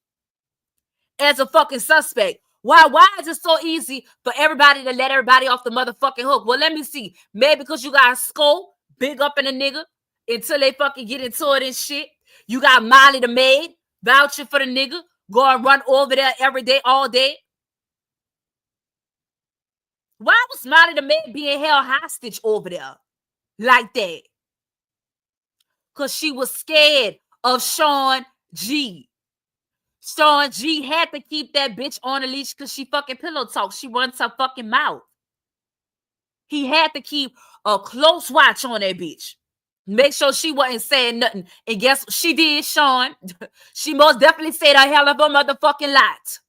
as a fucking suspect. Why is it so easy for everybody to let everybody off the motherfucking hook? Well, let me see. Maybe because you got Skull big up in a nigga until they fucking get into it and shit. You got Molly the maid vouching for the nigga, go and run over there every day, all day. Why was Molly the maid being held hostage over there like that? Because she was scared of Sean G. Sean G had to keep that bitch on a leash because she fucking pillow talks. She runs her fucking mouth. He had to keep a close watch on that bitch. Make sure she wasn't saying nothing. And guess what she did, Sean? She most definitely said a hell of a motherfucking lot.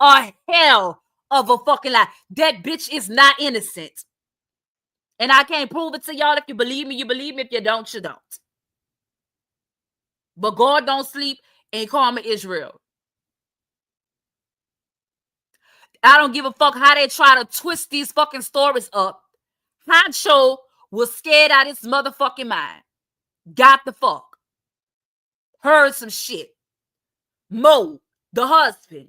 A hell of a fucking lot. That bitch is not innocent. And I can't prove it to y'all. If you believe me, you believe me. If you don't, you don't. But God don't sleep and karma Israel. I don't give a fuck how they try to twist these fucking stories up. Honcho was scared out of his motherfucking mind. Got the fuck. Heard some shit. Mo, the husband,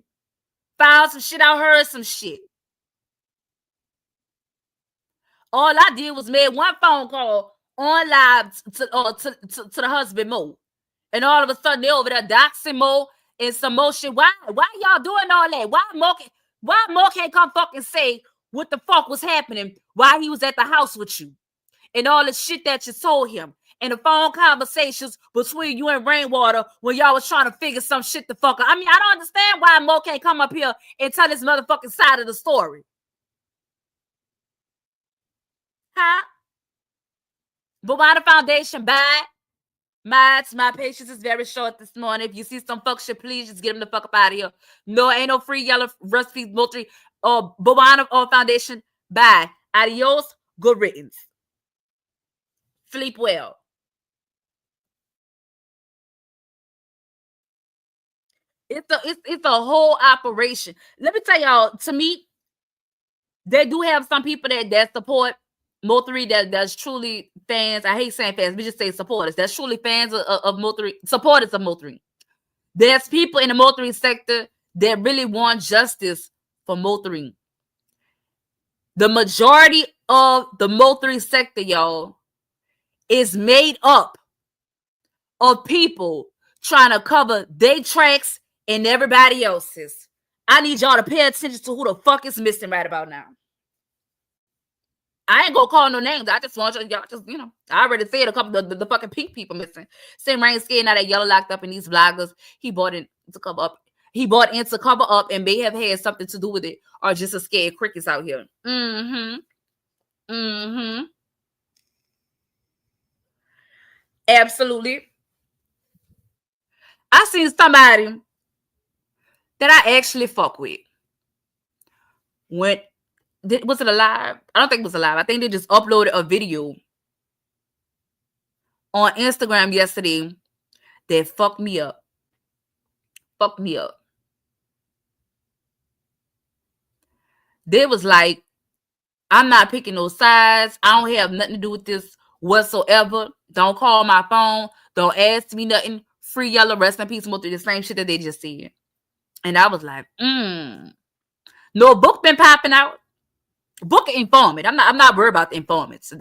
found some shit out, heard some shit. All I did was made one phone call on live to the husband, Mo. And all of a sudden, they over there doxing Mo and some more shit. Why y'all doing all that? Why Mo can't come fucking say what the fuck was happening while he was at the house with you? And all the shit that you told him. And the phone conversations between you and Rainwater when y'all was trying to figure some shit the fuck out. I mean, I don't understand why Mo can't come up here and tell his motherfucking side of the story. Huh? But why the foundation bad? My patience is very short this morning. If you see some fuck shit, please just get them the fuck up out of here. No, ain't no free Yella recipe multi or Bobana or foundation. Bye. Adios. Good riddance. Sleep well. It's a whole operation. Let me tell y'all, to me, they do have some people that support M03 that's truly fans. I hate saying fans, we just say supporters. That's truly fans of M03, supporters of M03. There's people in the M03 sector that really want justice for M03. The majority of the M03 sector, y'all, is made up of people trying to cover their tracks and everybody else's. I need y'all to pay attention to who the fuck is missing right about now. I ain't gonna call no names. I just want y'all just, I already said a couple of the fucking pink people missing. Same Rain scared now that Yella locked up in these vloggers. He bought in to cover up. He bought in to cover up and may have had something to do with it or just a scared crickets out here. Absolutely. I seen somebody that I actually fuck with. Was it alive? I don't think it was alive. I think they just uploaded a video on Instagram yesterday that fucked me up. Fucked me up. They was like, I'm not picking no sides. I don't have nothing to do with this whatsoever. Don't call my phone. Don't ask me nothing. Free Yella, rest in peace, M03, the same shit that they just said. And I was like, No book been popping out. Book an informant. I'm not worried about the informants. So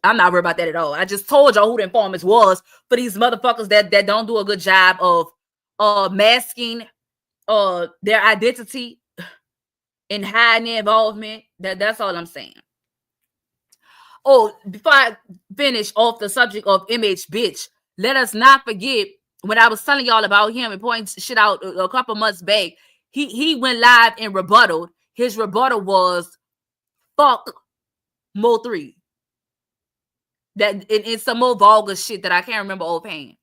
I'm not worried about that at all. I just told y'all who the informants was for these motherfuckers that don't do a good job of masking their identity and hiding their involvement. That's all I'm saying. Oh, before I finish off the subject of MH bitch, let us not forget when I was telling y'all about him and pointing shit out a couple months back, he went live and rebutted. His rebuttal was fuck M03. That in some more vulgar shit that I can't remember offhand.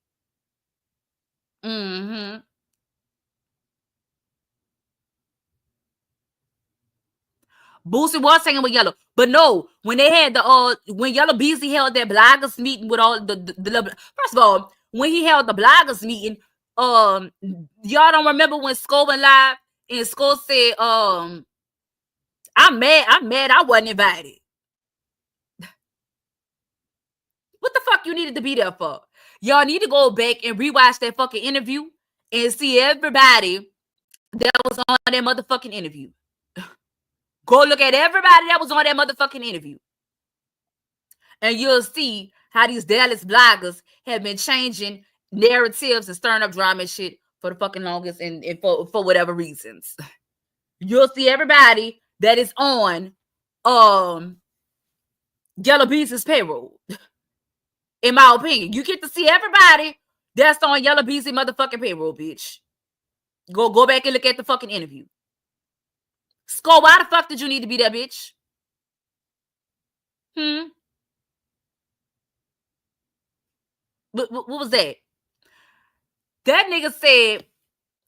Boosie was singing with Yella, but no, when they had the when yellabeezy held their bloggers meeting with all the first of all, when he held the bloggers meeting, y'all don't remember when Sko went live and Sko said, I'm mad I wasn't invited. What the fuck you needed to be there for? Y'all need to go back and rewatch that fucking interview and see everybody that was on that motherfucking interview. Go look at everybody that was on that motherfucking interview. And you'll see how these Dallas bloggers have been changing narratives and stirring up drama and shit for the fucking longest and for whatever reasons. You'll see everybody that is on yellabeezy's payroll. In my opinion, you get to see everybody that's on yellabeezy motherfucking payroll, bitch. Go back and look at the fucking interview. Sko, why the fuck did you need to be there, bitch? What was that? That nigga said,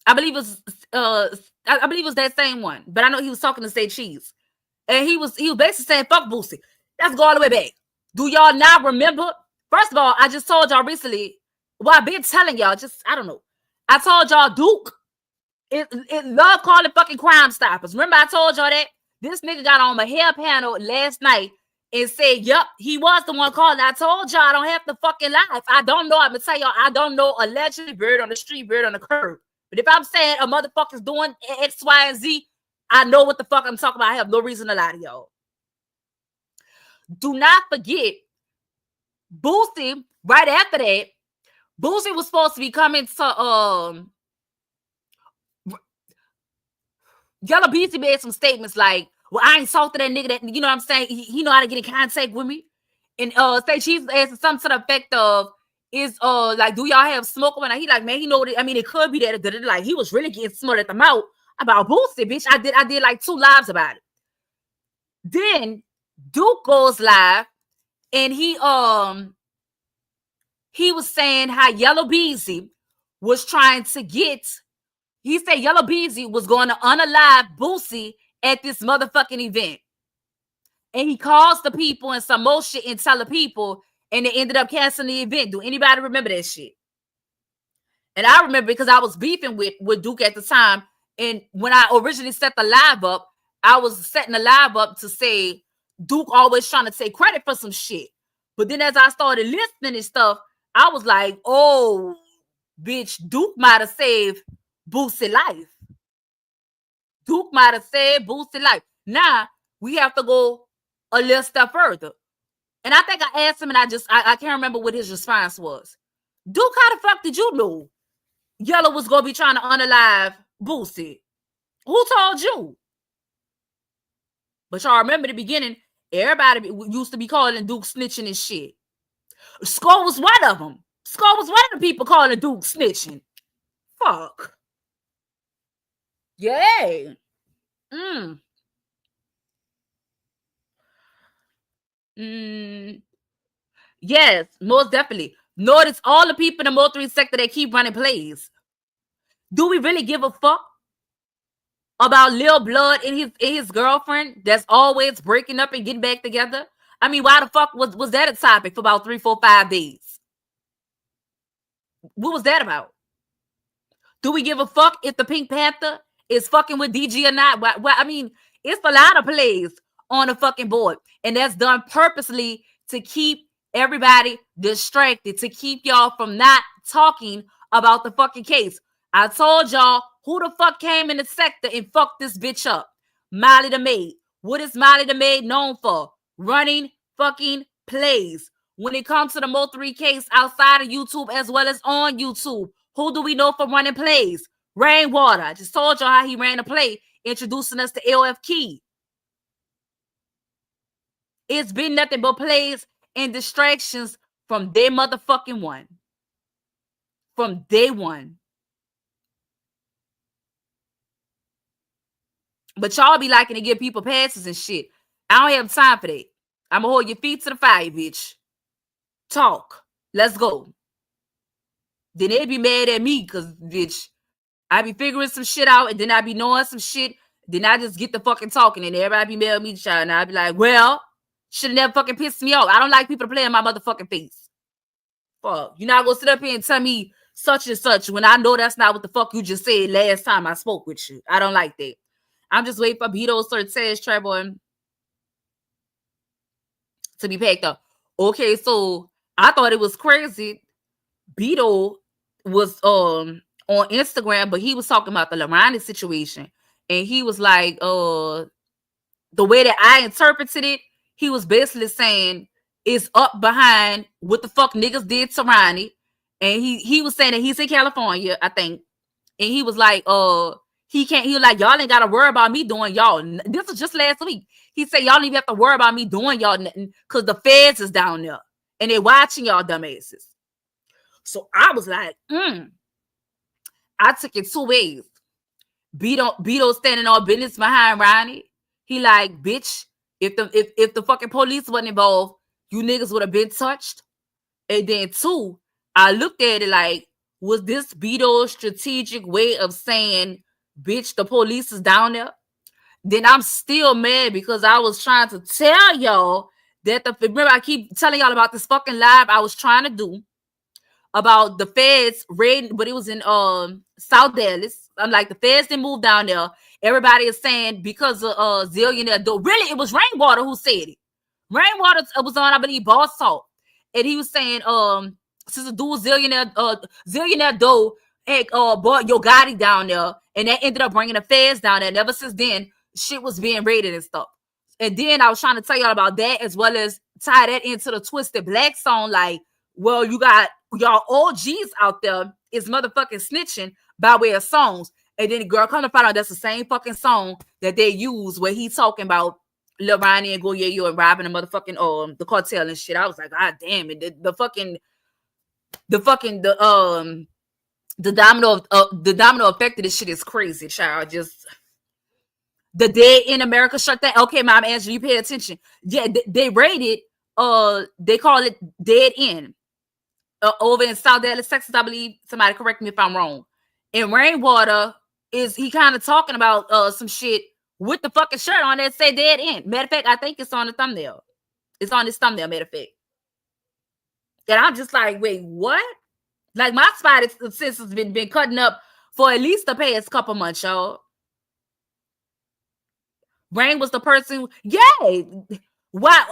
I believe it was that same one, but I know he was talking to Say Cheese. And he was basically saying, fuck Boosie. Let's go all the way back. Do y'all not remember? First of all, I just told y'all recently, well, I've been telling y'all, I don't know. I told y'all Duke, it love calling fucking Crime Stoppers. Remember I told y'all that? This nigga got on my hair panel last night and said, yup, he was the one calling. I told y'all I don't have to fucking lie. If I don't know, I'm going to tell y'all, I don't know allegedly bird on the street, bird on the curb. But if I'm saying a motherfucker's doing X, Y, and Z, I know what the fuck I'm talking about. I have no reason to lie to y'all. Do not forget, Boosie, right after that, Boosie was supposed to be coming to yellabeezy made some statements like, well, I ain't talked to that nigga that, you know what I'm saying? He know how to get in contact with me. And Say she's asking something to the effect of, is like, do y'all have smoke when he like, man, he know what it could be that like he was really getting smart at the mouth about Boosie, bitch. I did like 2 lives about it. Then Duke goes live and he was saying how yellabeezy was trying to get, he said yellabeezy was going to unalive Boosie at this motherfucking event. And he calls the people and some more shit and tell the people, and they ended up canceling the event. Do anybody remember that shit? And I remember because I was beefing with Duke at the time. And when I originally set the live up, I was setting the live up to say Duke always trying to take credit for some shit. But then as I started listening and stuff, I was like, oh, bitch, Duke might have saved Boosie life. Duke might have saved Boosie life. Now, we have to go a little step further. And I think I asked him, and I can't remember what his response was. Duke, how the fuck did you know Yella was going to be trying to unalive Boosie? Who told you? But y'all remember the beginning, everybody used to be calling Duke snitching and shit. Sko was one of them. Sko was one of the people calling Duke snitching. Fuck. Yay. Yes, most definitely. Notice all the people in the M03 sector that keep running plays. Do we really give a fuck about Lil Blood and his girlfriend that's always breaking up and getting back together? I mean, why the fuck was that a topic for about 3, 4, 5 days? What was that about? Do we give a fuck if the Pink Panther is fucking with DG or not? Well, I mean, it's a lot of plays on the fucking board, and that's done purposely to keep everybody distracted, to keep y'all from not talking about the fucking case. I told y'all who the fuck came in the sector and fucked this bitch up. Molly the Maid. What is Molly the Maid known for? Running fucking plays. When it comes to the M03 case outside of YouTube as well as on YouTube, who do we know for running plays? Rainwater. I just told y'all how he ran a play, introducing us to LF Key. It's been nothing but plays and distractions from day motherfucking one. From day one. But y'all be liking to give people passes and shit. I don't have time for that. I'm gonna hold your feet to the fire, bitch. Talk. Let's go. Then they be mad at me because, bitch, I be figuring some shit out and then I be knowing some shit. Then I just get the fucking talking and everybody be mad at me, child. And I be like, well, should have never fucking pissed me off. I don't like people to play in my motherfucking face. Fuck. You're not gonna sit up here and tell me such and such when I know that's not what the fuck you just said last time I spoke with you. I don't like that. I'm just waiting for Beto Certez Trayvon to be packed up. Okay, so I thought it was crazy. Beto was on Instagram, but he was talking about the lilronnie situation. And he was like, the way that I interpreted it, he was basically saying it's up behind what the fuck niggas did to Ronnie. And he was saying that he's in California, I think. And he was like, he was like, y'all ain't gotta worry about me doing y'all. This was just last week. He said, y'all don't even have to worry about me doing y'all nothing because the feds is down there and they're watching y'all dumbasses. So I was like, I took it 2 ways. Beto standing on business behind Ronnie. He like, bitch, if the fucking police wasn't involved, you niggas would have been touched. And then 2, I looked at it like, was this Beto's strategic way of saying, bitch, the police is down there? Then I'm still mad because I was trying to tell y'all that remember I keep telling y'all about this fucking live I was trying to do about the feds raiding, but it was in South Dallas. I'm like, the feds didn't move down there. Everybody is saying because of Zillionaire Doe. Really, it was Rainwater who said it. Rainwater was on, I believe, Boss Talk. And he was saying, since the dude Zillionaire Doe had bought Yo Gotti down there, and that ended up bringing the feds down there. And ever since then, shit was being raided and stuff. And then I was trying to tell y'all about that as well as tie that into the Twisted Black song. Like, well, you got y'all OGs out there is motherfucking snitching by way of songs. And then the girl come to find out that's the same fucking song that they use where he's talking about lilronnie and Goyeyo and robbing the motherfucking the cartel and shit. I was like, God damn it. The domino effect of this shit is crazy, child. Just the Dead in America shut that. Okay, Mom Angela, you pay attention. Yeah, they rated they call it Dead End over in South Dallas, Texas, I believe. Somebody correct me if I'm wrong. And Rainwater he kind of talking about some shit with the fucking shirt on that say Dead End. Matter of fact, I think it's on the thumbnail. It's on his thumbnail, matter of fact. And I'm just like, wait, what? Like, my spot since has been cutting up for at least the past couple months, y'all. Rain was the person. Yeah. Why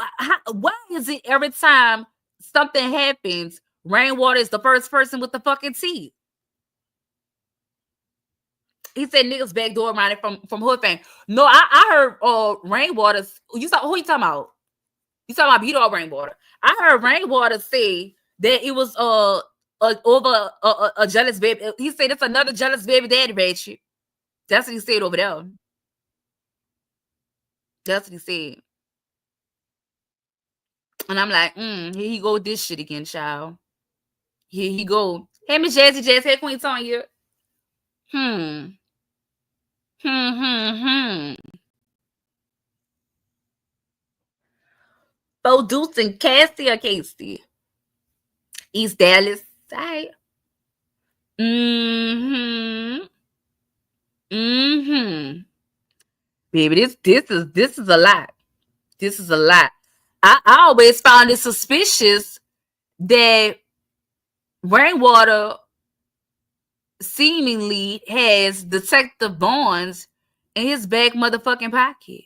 is it every time something happens, Rainwater is the first person with the fucking tea? He said niggas backdoor Ronnie from Hood Fame. No, I heard Rainwater. Who you talking about? You talking about Beto or Rainwater? I heard Rainwater say that it was over a jealous baby. He said it's another jealous baby daddy ratchet. That's what he said over there. That's what he said. And I'm like, here he go with this shit again, child. Here he go. Hey, Miss Jazzy Jazz. Hey, Queen Tonya. Bo Deuce and Cassie or Casey? East Dallas. Right. Baby, this is a lot. This is a lot. I always found it suspicious that Rainwater seemingly has Detective Barnes in his back motherfucking pocket.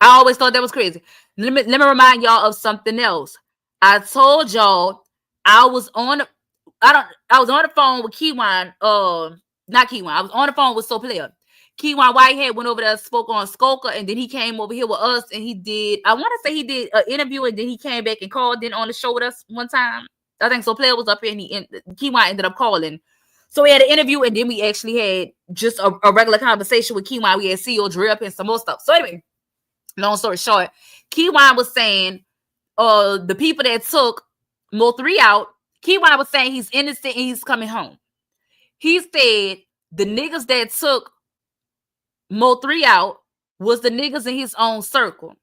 I always thought that was crazy. Let me remind y'all of something else. I told y'all I was on the phone with Keywine. Not Keywine. I was on the phone with So Player. Keywine Whitehead went over there, spoke on Skulker, and then he came over here with us, and he did. I want to say he did an interview, and then he came back and called in on the show with us one time. I think So Player was up here, and Keywine ended up calling. So we had an interview, and then we actually had just a regular conversation with Keywine. We had CEO Drip and some more stuff. So anyway, long story short, Keywine was saying, the people that took M03 out, Keywine was saying he's innocent and he's coming home. He said the niggas that took M03 out was the niggas in his own circle.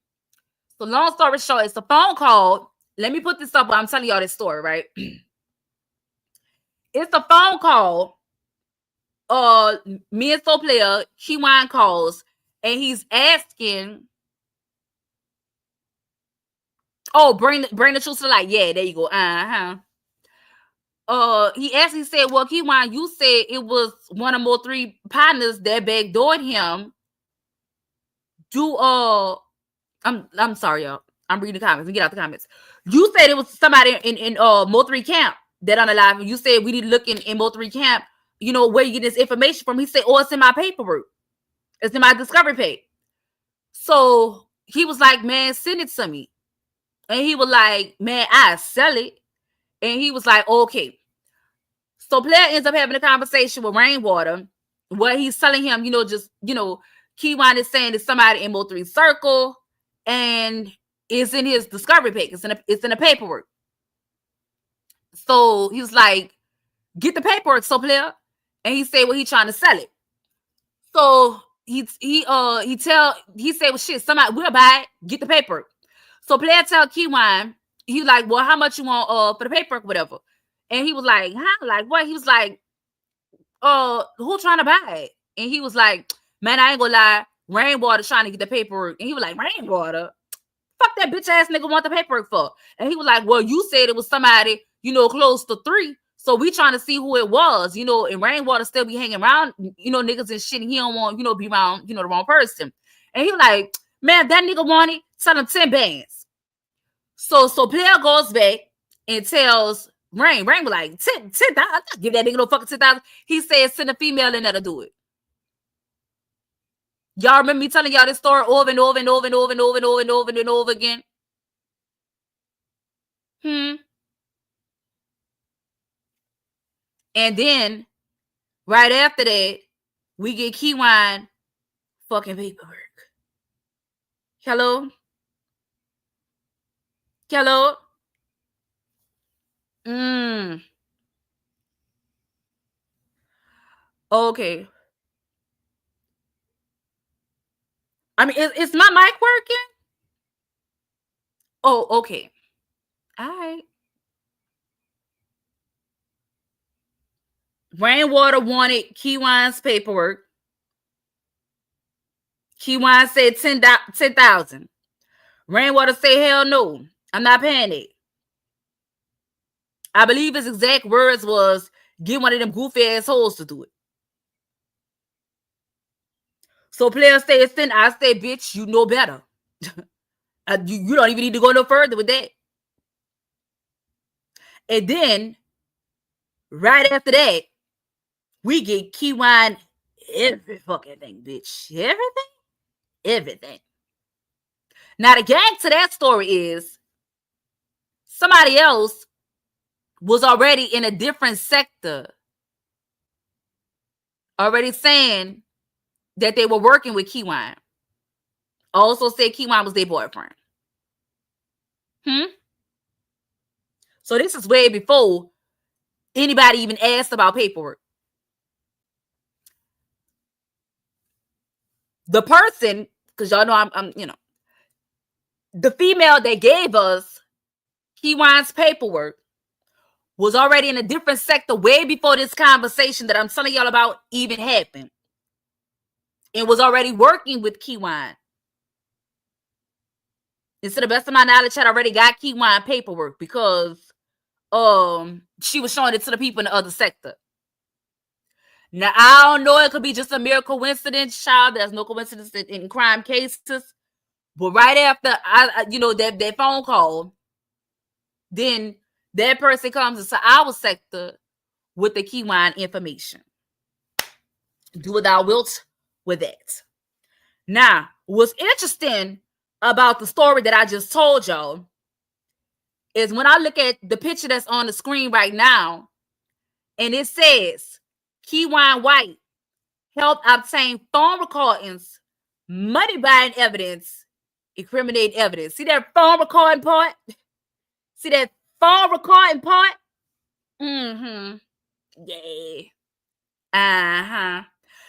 So long story short, it's a phone call. Let me put this up. I'm telling y'all this story, right? It's a phone call. Me and So Player, Keywine calls, and he's asking, oh, bring the truth to the light. Yeah, there you go. He said, well, Keywine, you said it was one of M03 partners that backdoored him. I'm sorry, y'all. I'm reading the comments. We get out the comments. You said it was somebody in M03 camp that unalive. You said we need to look in M03 camp, you know, where you get this information from. He said, oh, it's in my paperwork. It's in my discovery page. So he was like, man, send it to me. And he was like, man, I sell it. And he was like, okay. So Player ends up having a conversation with Rainwater where he's telling him, Keywine is saying it's somebody in M03 circle and it's in his discovery page. It's in the paperwork. So he was like, get the paperwork, So Player. And he said, well, he's trying to sell it. So he said, well, shit, somebody will buy it, get the paperwork. So Player tell Keywine, he like, well, how much you want for the paperwork, whatever. And he was like, huh? Like what? He was like, who trying to buy it? And he was like, man, I ain't gonna lie, Rainwater trying to get the paperwork. And he was like, Rainwater? Fuck that bitch ass nigga want the paperwork for. And he was like, well, you said it was somebody, close to 3. So we trying to see who it was, and Rainwater still be hanging around, niggas and shit. And he don't want, be around, the wrong person. And he was like, man, that nigga want it, sell him 10 bands. So Player goes back and tells Rain was like, 10,000, give that nigga no fucking 10,000. He said, send a female in there to do it. Y'all remember me telling y'all this story over and over and over and over and over and over and over and over again? And then, right after that, we get Keywine fucking paperwork. Hello? Okay. I mean, is my mic working? Oh, okay. All right. Rainwater wanted Keywine's paperwork. Keywine said 10,000. Rainwater say, hell no, I'm not paying it. I believe his exact words was, get one of them goofy assholes to do it. So Player said, I said, bitch, you know better. You don't even need to go no further with that. And then, right after that, we get Keywine every fucking thing, bitch. Everything. Now, the gang to that story is somebody else was already in a different sector, already saying that they were working with Keywine. Also said Keywine was their boyfriend. So this is way before anybody even asked about paperwork. The person, because y'all know I'm the female that gave us Keywine's paperwork was already in a different sector way before this conversation that I'm telling y'all about even happened. And was already working with Keywine. And to the best of my knowledge, had already got Keywine paperwork because she was showing it to the people in the other sector. Now, I don't know, it could be just a mere coincidence, child. There's no coincidence in crime cases. But right after that phone call, then that person comes into our sector with the Keyline information. Do what thou wilt with that. Now, what's interesting about the story that I just told y'all is when I look at the picture that's on the screen right now, and it says Keyline White helped obtain phone recordings, money buying evidence, incriminating evidence. See that phone recording part? See that phone recording part? Mm-hmm. Yeah. Uh-huh.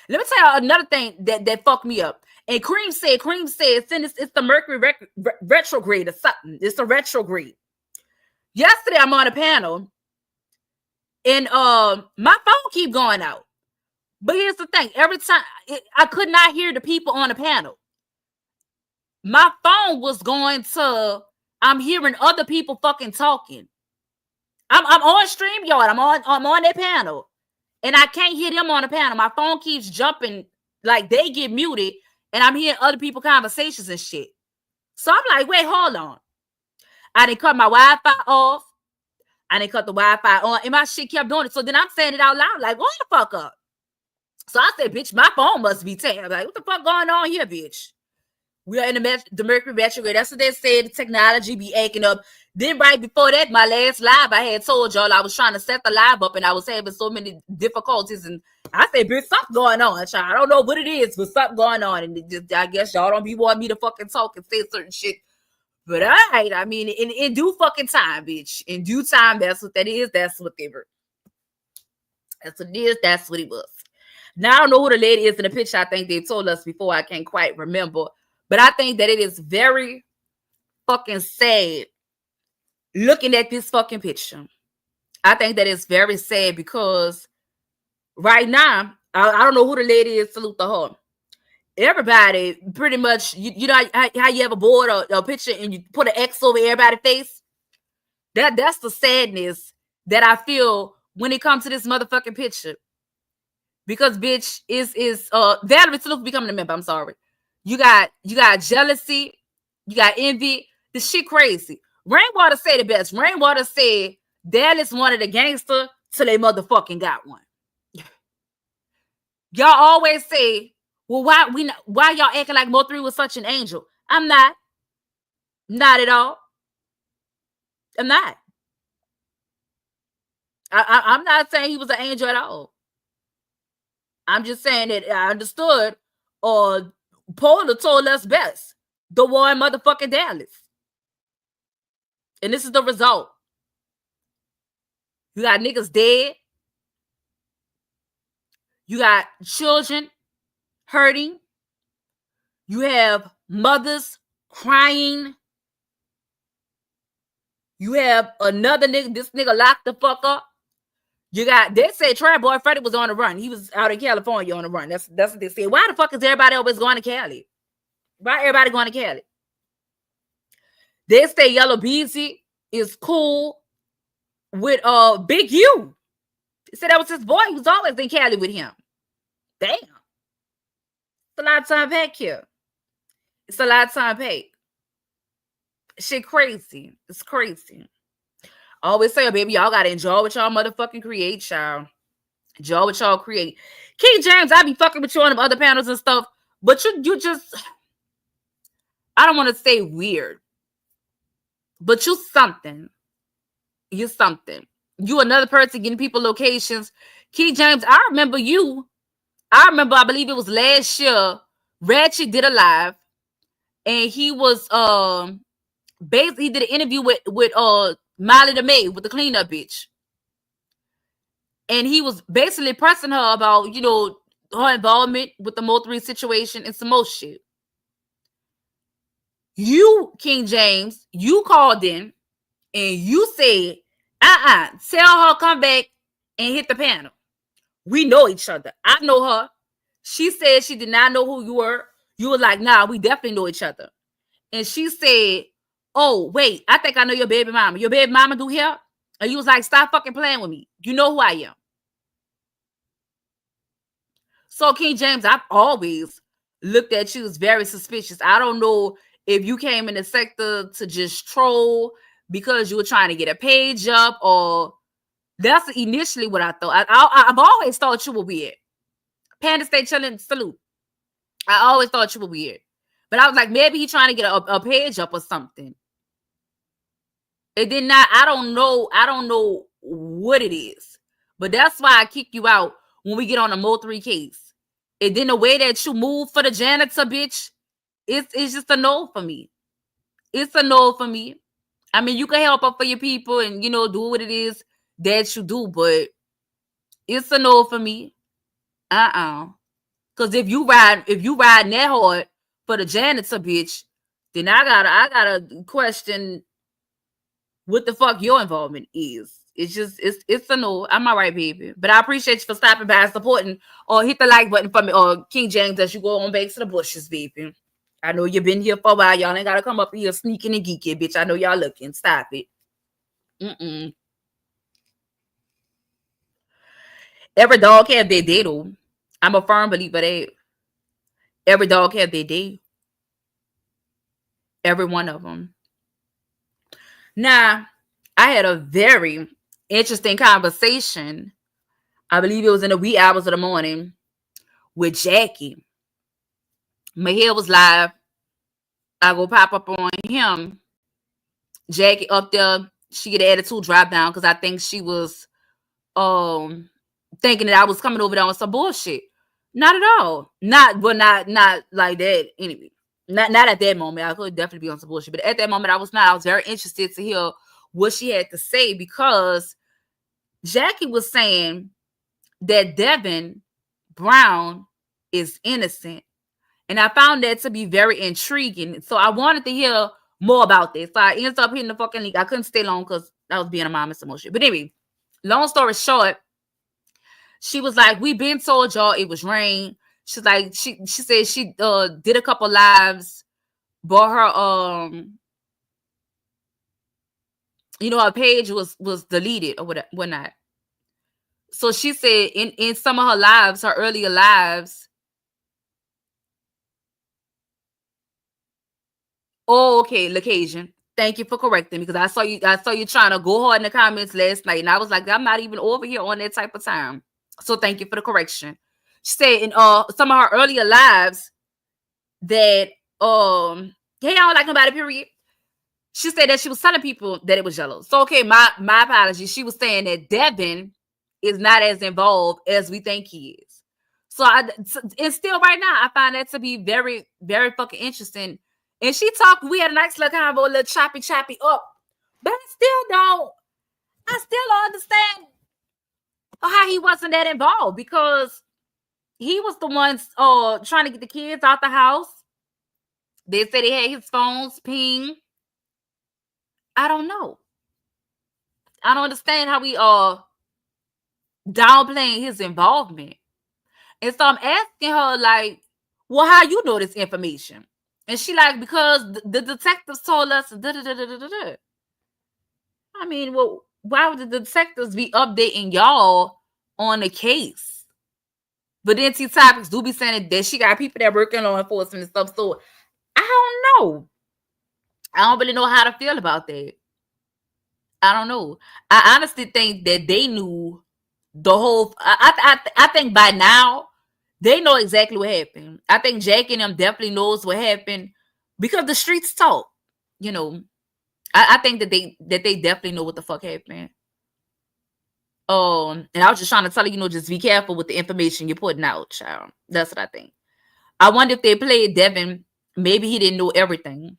Let me tell you another thing that fucked me up. And Cream said, it's the Mercury retrograde or something. It's a retrograde. Yesterday, I'm on a panel, and my phone keep going out. But here's the thing. Every time, I could not hear the people on the panel. My phone was going to, I'm hearing other people fucking talking. I'm on StreamYard. I'm on that panel. And I can't hear them on the panel. My phone keeps jumping, like they get muted, and I'm hearing other people's conversations and shit. So I'm like, wait, hold on. I didn't cut my Wi-Fi off. I didn't cut the Wi-Fi on, and my shit kept doing it. So then I'm saying it out loud, like, hold the fuck up. So I said, bitch, my phone must be tapped. Like, what the fuck going on here, bitch? We are in the Mercury retrograde. That's what they said. The technology be aching up. Then right before that, my last live, I had told y'all I was trying to set the live up, and I was having so many difficulties. And I said, bitch, something going on, child. I don't know what it is, but something going on. And I guess y'all don't be wanting me to fucking talk and say certain shit. But all right, I mean, in due fucking time, bitch. In due time, that's what that is. That's what they were. That's what it is. That's what it was. Now, I don't know who the lady is in the picture. I think they told us before. I can't quite remember. But I think that it is very fucking sad looking at this fucking picture. I think that it's very sad because right now, I don't know who the lady is. Salute to her. Everybody pretty much, you know how you have a board or a picture and you put an X over everybody's face? That's the sadness that I feel when it comes to this motherfucking picture. Because, bitch, Valdez is becoming a member. I'm sorry. You got jealousy. You got envy. This shit crazy. Rainwater said it best. Rainwater said Dallas wanted a gangster till they motherfucking got one. Y'all always say, well, why y'all acting like M03 was such an angel? I'm not. Not at all. I'm not. I'm not saying he was an angel at all. I'm just saying that I understood, or Polar told us best, the war in motherfucking Dallas. And this is the result. You got niggas dead. You got children hurting. You have mothers crying. You have another nigga, this nigga locked the fuck up. You got, they say Trap Boy Freddy was on the run. He was out in California on the run. That's what they say. Why the fuck is everybody always going to Cali? Why everybody going to Cali? They say yellabeezy is cool with Big U. They said that was his boy. He was always in Cali with him. Damn. It's a lot of time back here. It's a lot of time back. Shit crazy. It's crazy. I always say, baby, y'all gotta enjoy what y'all motherfucking create, y'all. Enjoy what y'all create. King James, I be fucking with you on them other panels and stuff, but you just, I don't want to say weird, but you something. You something. You another person getting people locations. King James, I remember, I believe it was last year, Ratchet did a live, and he was, basically, he did an interview with Molly the Maid, with the cleanup bitch. And he was basically pressing her about, her involvement with the M03 situation and some more shit. You, King James, you called in and you said, tell her come back and hit the panel. We know each other. I know her. She said she did not know who you were. You were like, nah, we definitely know each other. And she said, oh, wait, I think I know your baby mama. Your baby mama do hair? And he was like, stop fucking playing with me. You know who I am. So, King James, I've always looked at you as very suspicious. I don't know if you came in the sector to just troll because you were trying to get a page up, or that's initially what I thought. I've always thought you were weird. Panda State Chilling, salute. I always thought you were weird. But I was like, maybe he's trying to get a page up or something. It did not. I don't know what it is. But that's why I kick you out when we get on the M03 case. And then the way that you move for the janitor, bitch, it's just a no for me. It's a no for me. I mean, you can help up for your people and, you know, do what it is that you do, but it's a no for me. Because if you ride that hard for the janitor, bitch, then I gotta question what the fuck your involvement is. It's a no. I'm all right, baby. But I appreciate you for stopping by and supporting, or hit the like button for me, or King James, as you go on back to the bushes, baby. I know you've been here for a while. Y'all ain't gotta come up here sneaking and geeking, bitch. I know y'all looking. Stop it. Every dog have their day, though. I'm a firm believer that every dog have their day. Every one of them. Now, I had a very interesting conversation. I believe it was in the wee hours of the morning with Jackie. My hair was live. I go pop up on him. Jackie up there, she get an attitude drop down because I think she was thinking that I was coming over there on some bullshit. Not at all. Not like that anyway. Not at that moment. I could definitely be on some bullshit. But at that moment, I was not. I was very interested to hear what she had to say, because Jackie was saying that Devin Brown is innocent. And I found that to be very intriguing. So I wanted to hear more about this. So I ended up hitting the fucking link. I couldn't stay long because I was being a mom and some more shit. But anyway, long story short, she was like, we been told y'all it was rain. She's like, she said she did a couple lives, but her her page was deleted or whatnot. So she said in some of her lives, her earlier lives. Oh, okay, Lacasian. Thank you for correcting me, because I saw you trying to go hard in the comments last night, and I was like, I'm not even over here on that type of time. So thank you for the correction. She said in some of her earlier lives that hey, I don't like nobody, period. She said that she was telling people that it was Yella. So okay, my apologies. She was saying that Devin is not as involved as we think he is. So and still right now, I find that to be very, very fucking interesting. And she talked, we had a nice little convo, a little choppy up. But I still don't understand how he wasn't that involved, because he was the ones trying to get the kids out the house. They said he had his phones ping. I don't know. I don't understand how we downplaying his involvement. And so I'm asking her, like, well, how you know this information? And she like, because the detectives told us. I mean, well, why would the detectives be updating y'all on the case? But then T-Topics do be saying that she got people that work in law enforcement and stuff. So I don't know. I don't really know how to feel about that. I don't know. I honestly think that they knew the whole. I think by now they know exactly what happened. I think Jackie and them definitely knows what happened, because the streets talk. You know, I think that they definitely know what the fuck happened. And I was just trying to tell you, just be careful with the information you're putting out, child. That's what I think. I wonder if they played Devin. Maybe he didn't know everything.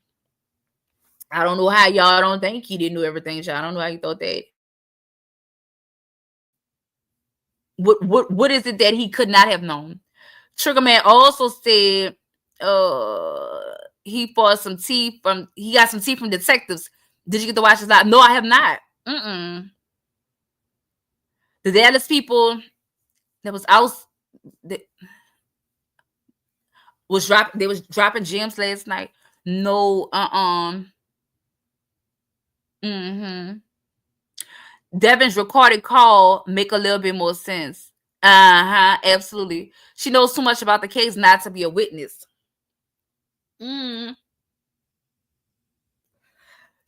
I don't know how y'all don't think he didn't know everything, child. I don't know how you thought that. What is it that he could not have known? Triggerman also said he got some tea from detectives. Did you get to watch this live? No, I have not. The Dallas people that was out they was dropping gems last night. No, Devin's recorded call make a little bit more sense. Absolutely. She knows too much about the case not to be a witness.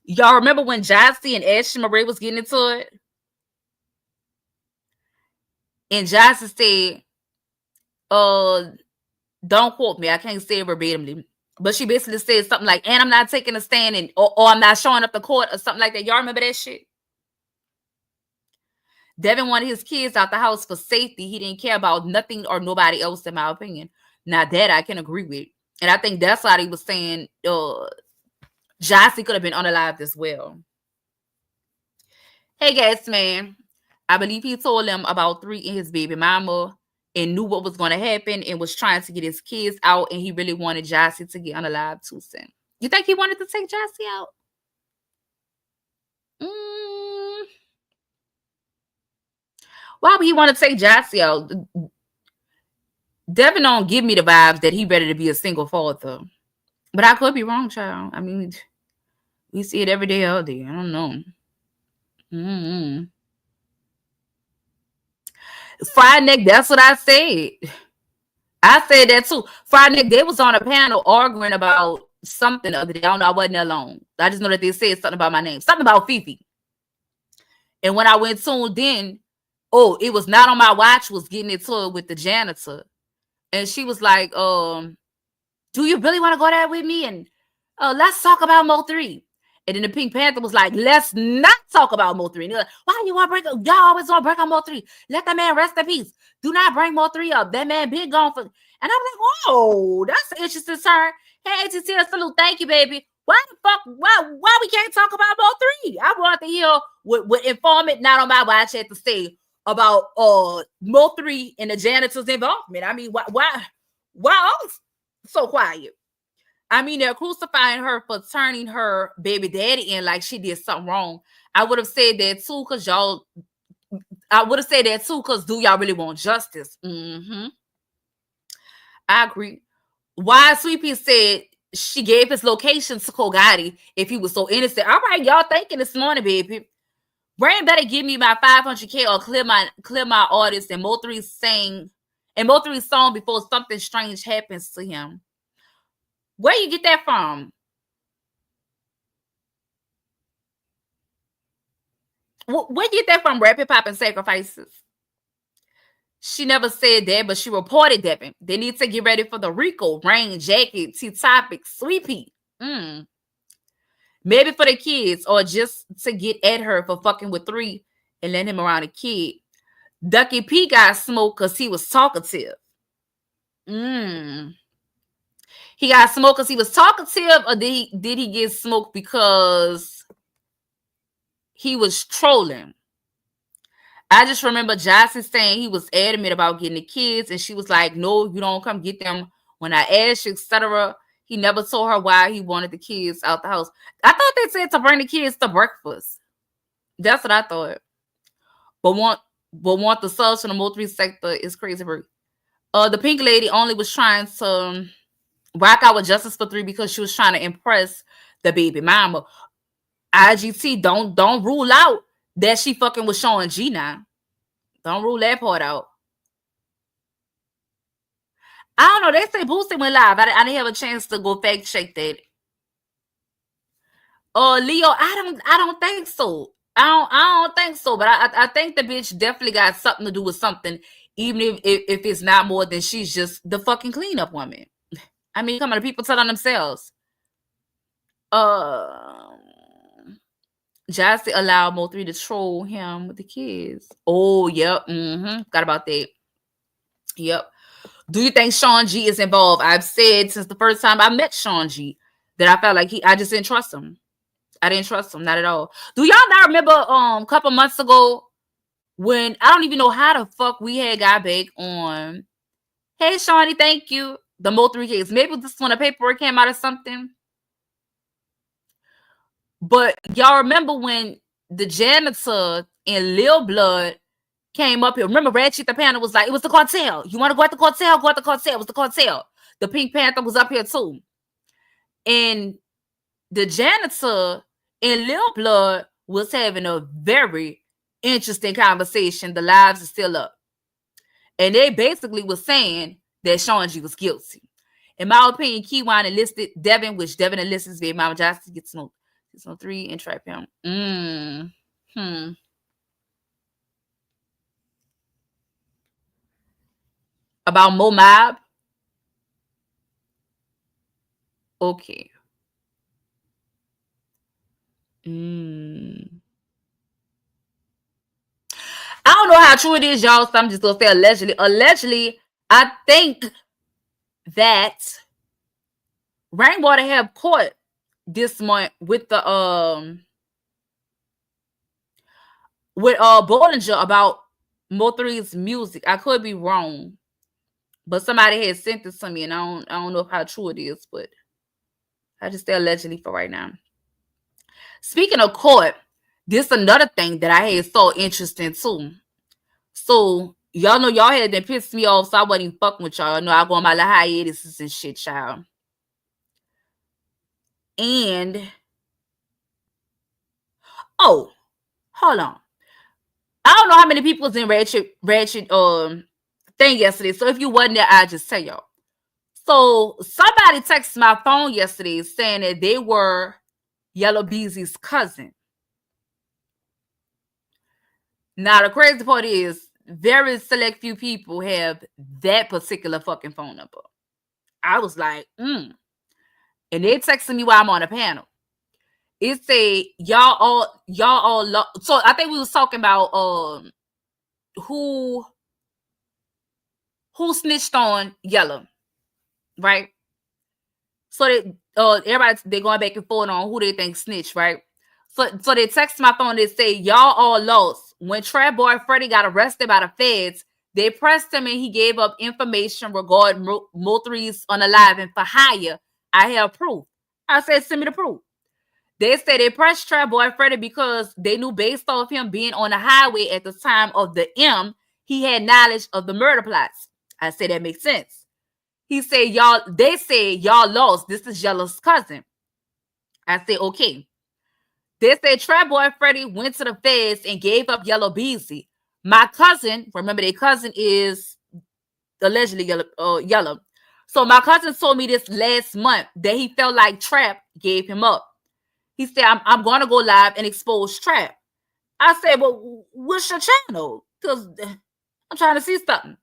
Y'all remember when Jossie and Ashley Marie was getting into it? And Jossie said, don't quote me, I can't say it verbatimly, but she basically said something like, and I'm not taking a stand, and or I'm not showing up to court or something like that. Y'all remember that shit? Devin wanted his kids out the house for safety. He didn't care about nothing or nobody else, in my opinion. Now that I can agree with. And I think that's why he was saying Jossie could have been unalived as well. Hey, guys, man. I believe he told them about 3 and his baby mama and knew what was going to happen and was trying to get his kids out, and he really wanted Jossie to get unalived too soon. You think he wanted to take Jossie out? Why would he want to take Jossie out? Devin don't give me the vibes that he ready to be a single father. But I could be wrong, child. I mean, we see it every day, all day. I don't know. Fried neck, that's what I said. I said that too. Fried neck, they was on a panel arguing about something the other day. I don't know, I wasn't alone. I just know that they said something about my name. Something about Fifi. And when I went tuned in, it was not on my watch, was getting into it with the janitor. And she was like, do you really want to go there with me? And let's talk about M03. And then the Pink Panther was like, let's not talk about M03. And they're like, why you want to break up? Y'all always want to break up M03. Let that man rest in peace. Do not bring M03 up. That man been gone for... And I'm like, whoa, that's an interesting turn. Hey, ATT, salute. Thank you, baby. Why the fuck? Why we can't talk about M03? I want to hear what informant not on my watch had to say about M03 and the janitor's involvement. I mean, why all so quiet? I mean, they're crucifying her for turning her baby daddy in like she did something wrong. I would have said that too, because do y'all really want justice? I agree. Why Sweet Pea said she gave his location to Kogati if he was so innocent. All right, y'all thinking this morning, baby. Brain better give me my 500K or clear my artist and Mo3's song before something strange happens to him. Where you get that from? Where you get that from? Rapid Pop and Sacrifices. She never said that, but she reported that. They need to get ready for the Rico, Rain, Jacket, T-Topic, Sweet Pea. Maybe for the kids or just to get at her for fucking with 3 and let him around a kid. Ducky P got smoked because he was talkative. He got smoked because he was talkative, or did he get smoked because he was trolling? I just remember Jossie saying he was adamant about getting the kids, and she was like, no, you don't come get them. When I asked you, etc., he never told her why he wanted the kids out the house. I thought they said to bring the kids to breakfast. That's what I thought. But want the subs from the M03 sector is crazy. The pink lady only was trying to rock out with justice for 3 because she was trying to impress the baby mama. IGT, don't rule out that she fucking was showing G now. Don't rule that part out. I don't know. They say Boosie went live. I didn't have a chance to go fact check that. Leo, I don't think so. I don't think so. But I think the bitch definitely got something to do with something, even if it's not more than she's just the fucking cleanup woman. I mean, come on, the people tell on themselves. Jossie allowed Mo3 to troll him with the kids. Oh, yep. Forgot about that. Yep. Do you think Sean G is involved? I've said since the first time I met Sean G that I felt like I just didn't trust him. I didn't trust him, not at all. Do y'all not remember a couple months ago when I don't even know how the fuck we had got back on? Hey, Shawnee, thank you. The Mo3 case. Maybe this when the paperwork came out or something. But y'all remember when the janitor in Lil Blood came up here? Remember Ratchet the Panther was like, it was the cartel. You want to go at the cartel? Go at the cartel. It was the cartel. The Pink Panther was up here too. And the janitor in Lil Blood was having a very interesting conversation. The lives are still up. And they basically was saying that Sean G was guilty. In my opinion, Keywan enlisted Devin, which Devin enlisted his baby mama Johnson gets no 603 and trap him. About Momma. Okay. I don't know how true it is, y'all, so I'm just gonna say allegedly. Allegedly, I think that Rainwater have caught this month with the Bollinger about M03's music. I could be wrong, but somebody had sent this to me, and I don't know how true it is, but I just say allegedly for right now. Speaking of court, this is another thing that I had so interesting too. So y'all know y'all had been pissed me off, so I wasn't even fucking with y'all. I know I go on my little hiatuses and shit, y'all. And oh, hold on. I don't know how many people was in Ratchet thing yesterday. So if you wasn't there, I'll just tell y'all. So somebody texted my phone yesterday saying that they were yellabeezy's cousin. Now the crazy part is very select few people have that particular fucking phone number. I was like, And they texted me while I'm on a panel. It said y'all all so I think we was talking about who snitched on Yella, right? So that everybody they going back and forth on who they think snitched, right? So they text my phone. They say y'all all lost. When Trap Boy Freddy got arrested by the feds, they pressed him and he gave up information regarding M03's unaliving for hire. I have proof. I said, send me the proof. They said they pressed Trap Boy Freddy because they knew based off him being on the highway at the time of the M, he had knowledge of the murder plots. I said that makes sense. He said, they said y'all lost. This is Yella's cousin. I said, okay. They said Trap Boy Freddy went to the feds and gave up yellabeezy. My cousin, remember their cousin is allegedly Yella. So my cousin told me this last month that he felt like Trap gave him up. He said, I'm going to go live and expose Trap. I said, well, what's your channel? Because I'm trying to see something.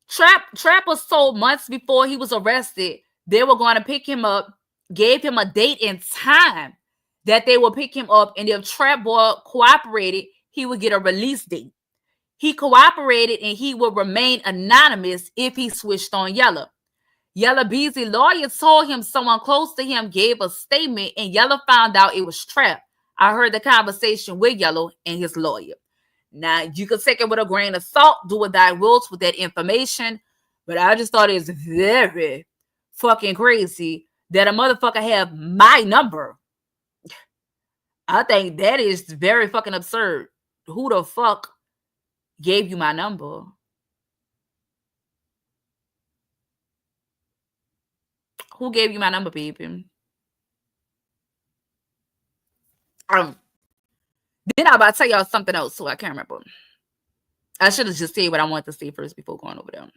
Trap was told months before he was arrested, they were going to pick him up, gave him a date and time that they would pick him up, and if Trap Boy cooperated, he would get a release date. He cooperated and he would remain anonymous if he switched on Yella. Yellabeezy lawyer told him someone close to him gave a statement, and Yella found out it was Trap. I heard the conversation with Yella and his lawyer. Now, you can take it with a grain of salt, do what thy wilt with that information, but I just thought it was very fucking crazy that a motherfucker have my number. I think that is very fucking absurd. Who the fuck gave you my number? Who gave you my number, baby? Then I'm about to tell y'all something else, so I can't remember. I should have just said what I wanted to say first before going over there.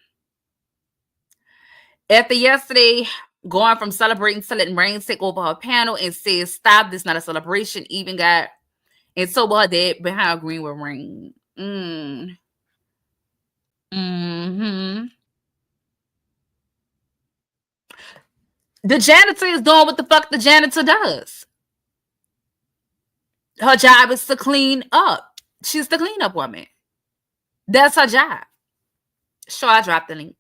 After yesterday, going from celebrating to letting Rain take over her panel and says, stop, this is not a celebration, even got and so her dad behind agreeing with Rain. The janitor is doing what the fuck the janitor does. Her job is to clean up. She's the cleanup woman. That's her job. Sure, I dropped the link.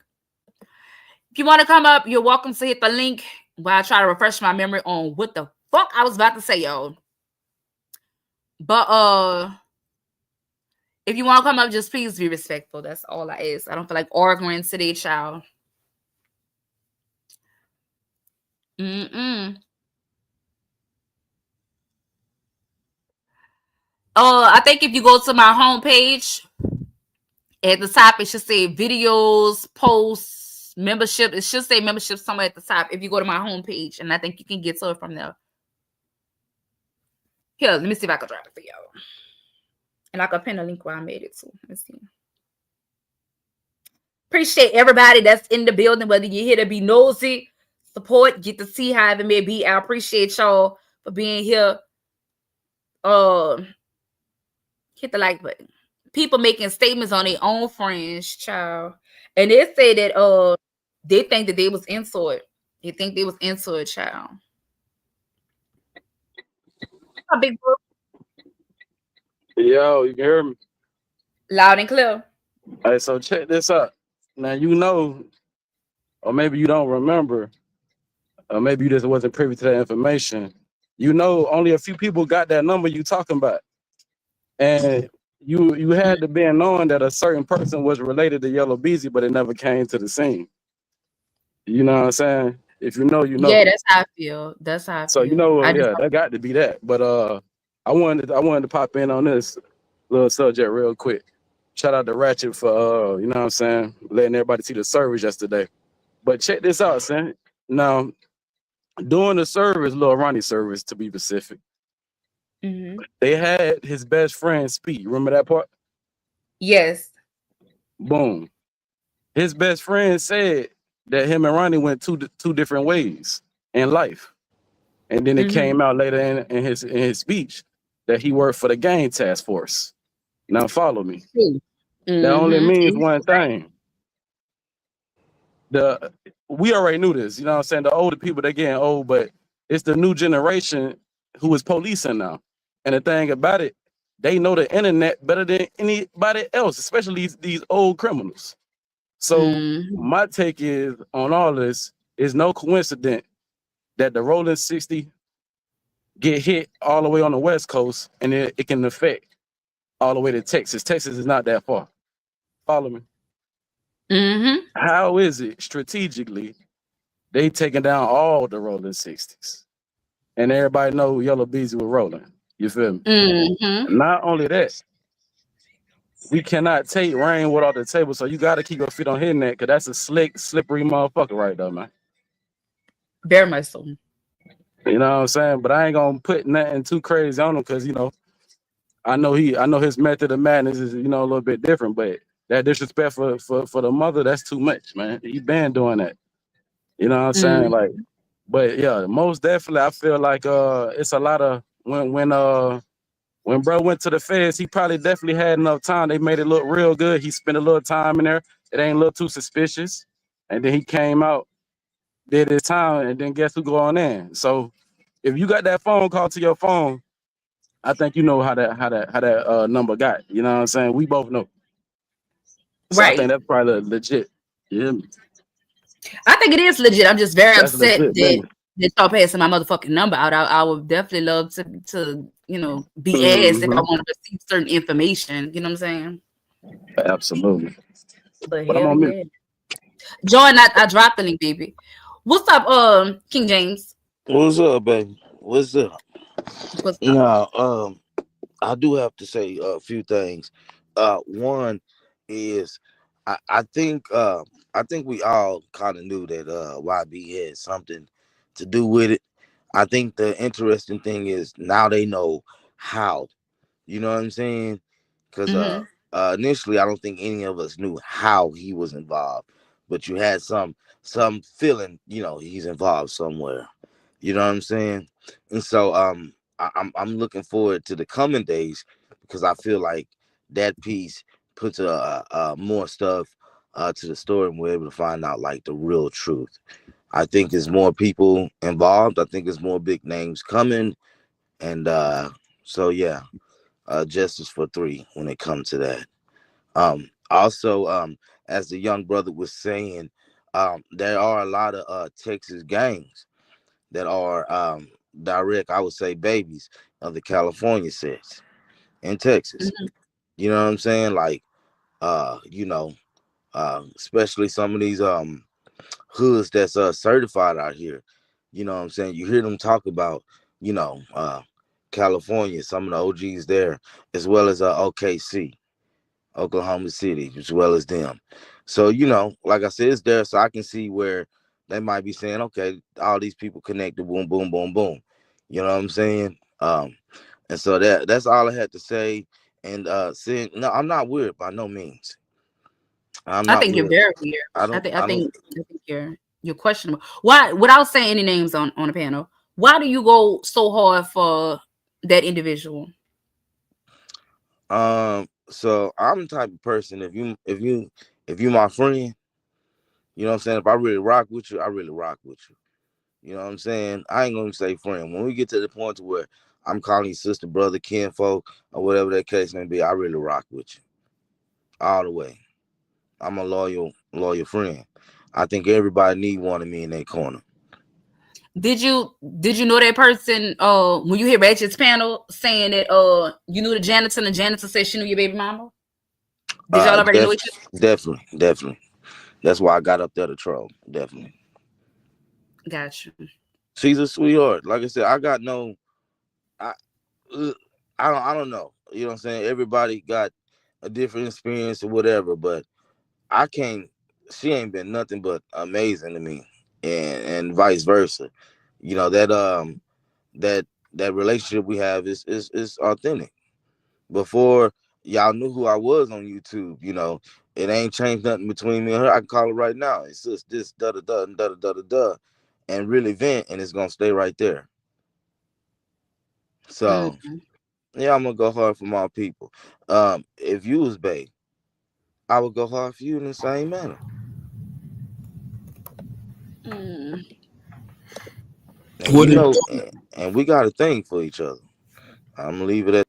If you want to come up, you're welcome to hit the link while I try to refresh my memory on what the fuck I was about to say, y'all. But if you want to come up, just please be respectful. That's all I ask. I don't feel like arguing today, child. I think if you go to my homepage, at the top, it should say videos, posts, membership. It should say membership somewhere at the top if you go to my homepage, and I think you can get to it from there. Here, let me see if I can drop it for y'all. And I can pin a link where I made it too. Let's see. Appreciate everybody that's in the building, whether you're here to be nosy, support, get to see how it may be. I appreciate y'all for being here. Hit the like button. People making statements on their own friends, child. And they say that they think that they was into it. They think they was into it, child. A big book. Yo, you can hear me? Loud and clear. All right, so check this out. Now, you know, or maybe you don't remember, or maybe you just wasn't privy to that information. You know, only a few people got that number you talking about. And you had to be knowing that a certain person was related to yellabeezy, but it never came to the scene. You know what I'm saying? If you know, you know. Yeah, that's how I feel. That's how I So feel. you know, yeah, that got to be that. But I wanted to pop in on this little subject real quick. Shout out to Ratchet for you know what I'm saying, letting everybody see the service yesterday. But check this out, son. Now, during the service, lilronnie service to be specific, they had his best friend speak. Remember that part? Yes. Boom. His best friend said that him and Ronnie went two different ways in life. And then it came out later in his speech that he worked for the gang task force. Now follow me. That only means one thing. We already knew this, you know what I'm saying? The older people, they're getting old, but it's the new generation who is policing now. And the thing about it, they know the internet better than anybody else, especially these old criminals. So my take is on all this is no coincidence that the rolling 60 get hit all the way on the West Coast and it can affect all the way to Texas. Texas is not that far. Follow me. How is it strategically they taking down all the rolling 60s? And everybody know yellabeezy was rolling. You feel me? Not only that, we cannot take rainwater off the table, so you got to keep your feet on hitting that, because that's a slick, slippery motherfucker right there, man. Very much so. You know what I'm saying? But I ain't gonna put nothing too crazy on him, because, you know, I know his method of madness is, you know, a little bit different, but that disrespect for the mother, that's too much, man. He been doing that. You know what I'm saying? Like, but yeah, most definitely I feel like it's a lot of when bro went to the feds, he probably definitely had enough time. They made it look real good. He spent a little time in there. It ain't look too suspicious. And then he came out, did his time, and then guess who going in? So if you got that phone call to your phone, I think you know how that number got. You know what I'm saying? We both know. So I think that's probably legit. Yeah. I think it is legit. I'm just very upset legit, that they start passing my motherfucking number out. I would definitely love to you know, be asked if I want to receive certain information. You know what I'm saying? Absolutely. But hell yeah. Join, I dropped the link, baby. What's up, King James? What's up, baby? What's up? Now, I do have to say a few things. One is I think we all kind of knew that YB had something to do with it. I think the interesting thing is now they know how. You know what I'm saying? Because initially I don't think any of us knew how he was involved, but you had some feeling, you know, he's involved somewhere. You know what I'm saying? And so I'm looking forward to the coming days, because I feel like that piece puts more stuff to the story, and we're able to find out like the real truth. I think there's more people involved. I think there's more big names coming, and so yeah, justice for 3 when it comes to that. Also, as the young brother was saying, there are a lot of Texas gangs that are direct, I would say, babies of the California sets in Texas. You know what I'm saying? Like, you know, especially some of these hoods that's certified out here. You know what I'm saying? You hear them talk about, you know, California, some of the OGs there, as well as OKC, Oklahoma City, as well as them. So, you know, like I said, it's there, so I can see where they might be saying, okay, all these people connected, boom, boom, boom, boom. You know what I'm saying? And so that's all I had to say. And saying, no, I'm not weird by no means. I'm I not think you're weird. very weird. I think you're questionable. Why, without saying any names on the panel, why do you go so hard for that individual? So I'm the type of person, if you my friend, you know what I'm saying? If I really rock with you, I really rock with you. You know what I'm saying? I ain't gonna say friend. When we get to the point where I'm calling you sister, brother, kinfolk, or whatever that case may be, I really rock with you. All the way. I'm a loyal friend. I think everybody need one of me in their corner. Did you know that person when you hear Ratchet's panel saying that you knew the janitor and the janitor said she knew your baby mama? Did y'all already know each other? Definitely. That's why I got up there to troll. Definitely. Got you. She's a sweetheart. Like I said, I got no I don't know. You know what I'm saying? Everybody got a different experience or whatever, but she ain't been nothing but amazing to me. And vice versa. You know, that relationship we have is authentic. Before y'all knew who I was on YouTube, you know, it ain't changed nothing between me and her. I can call her right now. It's just this da da da da da da da, and really vent, and it's gonna stay right there. So yeah, I'm gonna go hard for my people. If you was bae, I would go hard for you in the same manner. And you know, and we got a thing for each other. I'm gonna leave it at.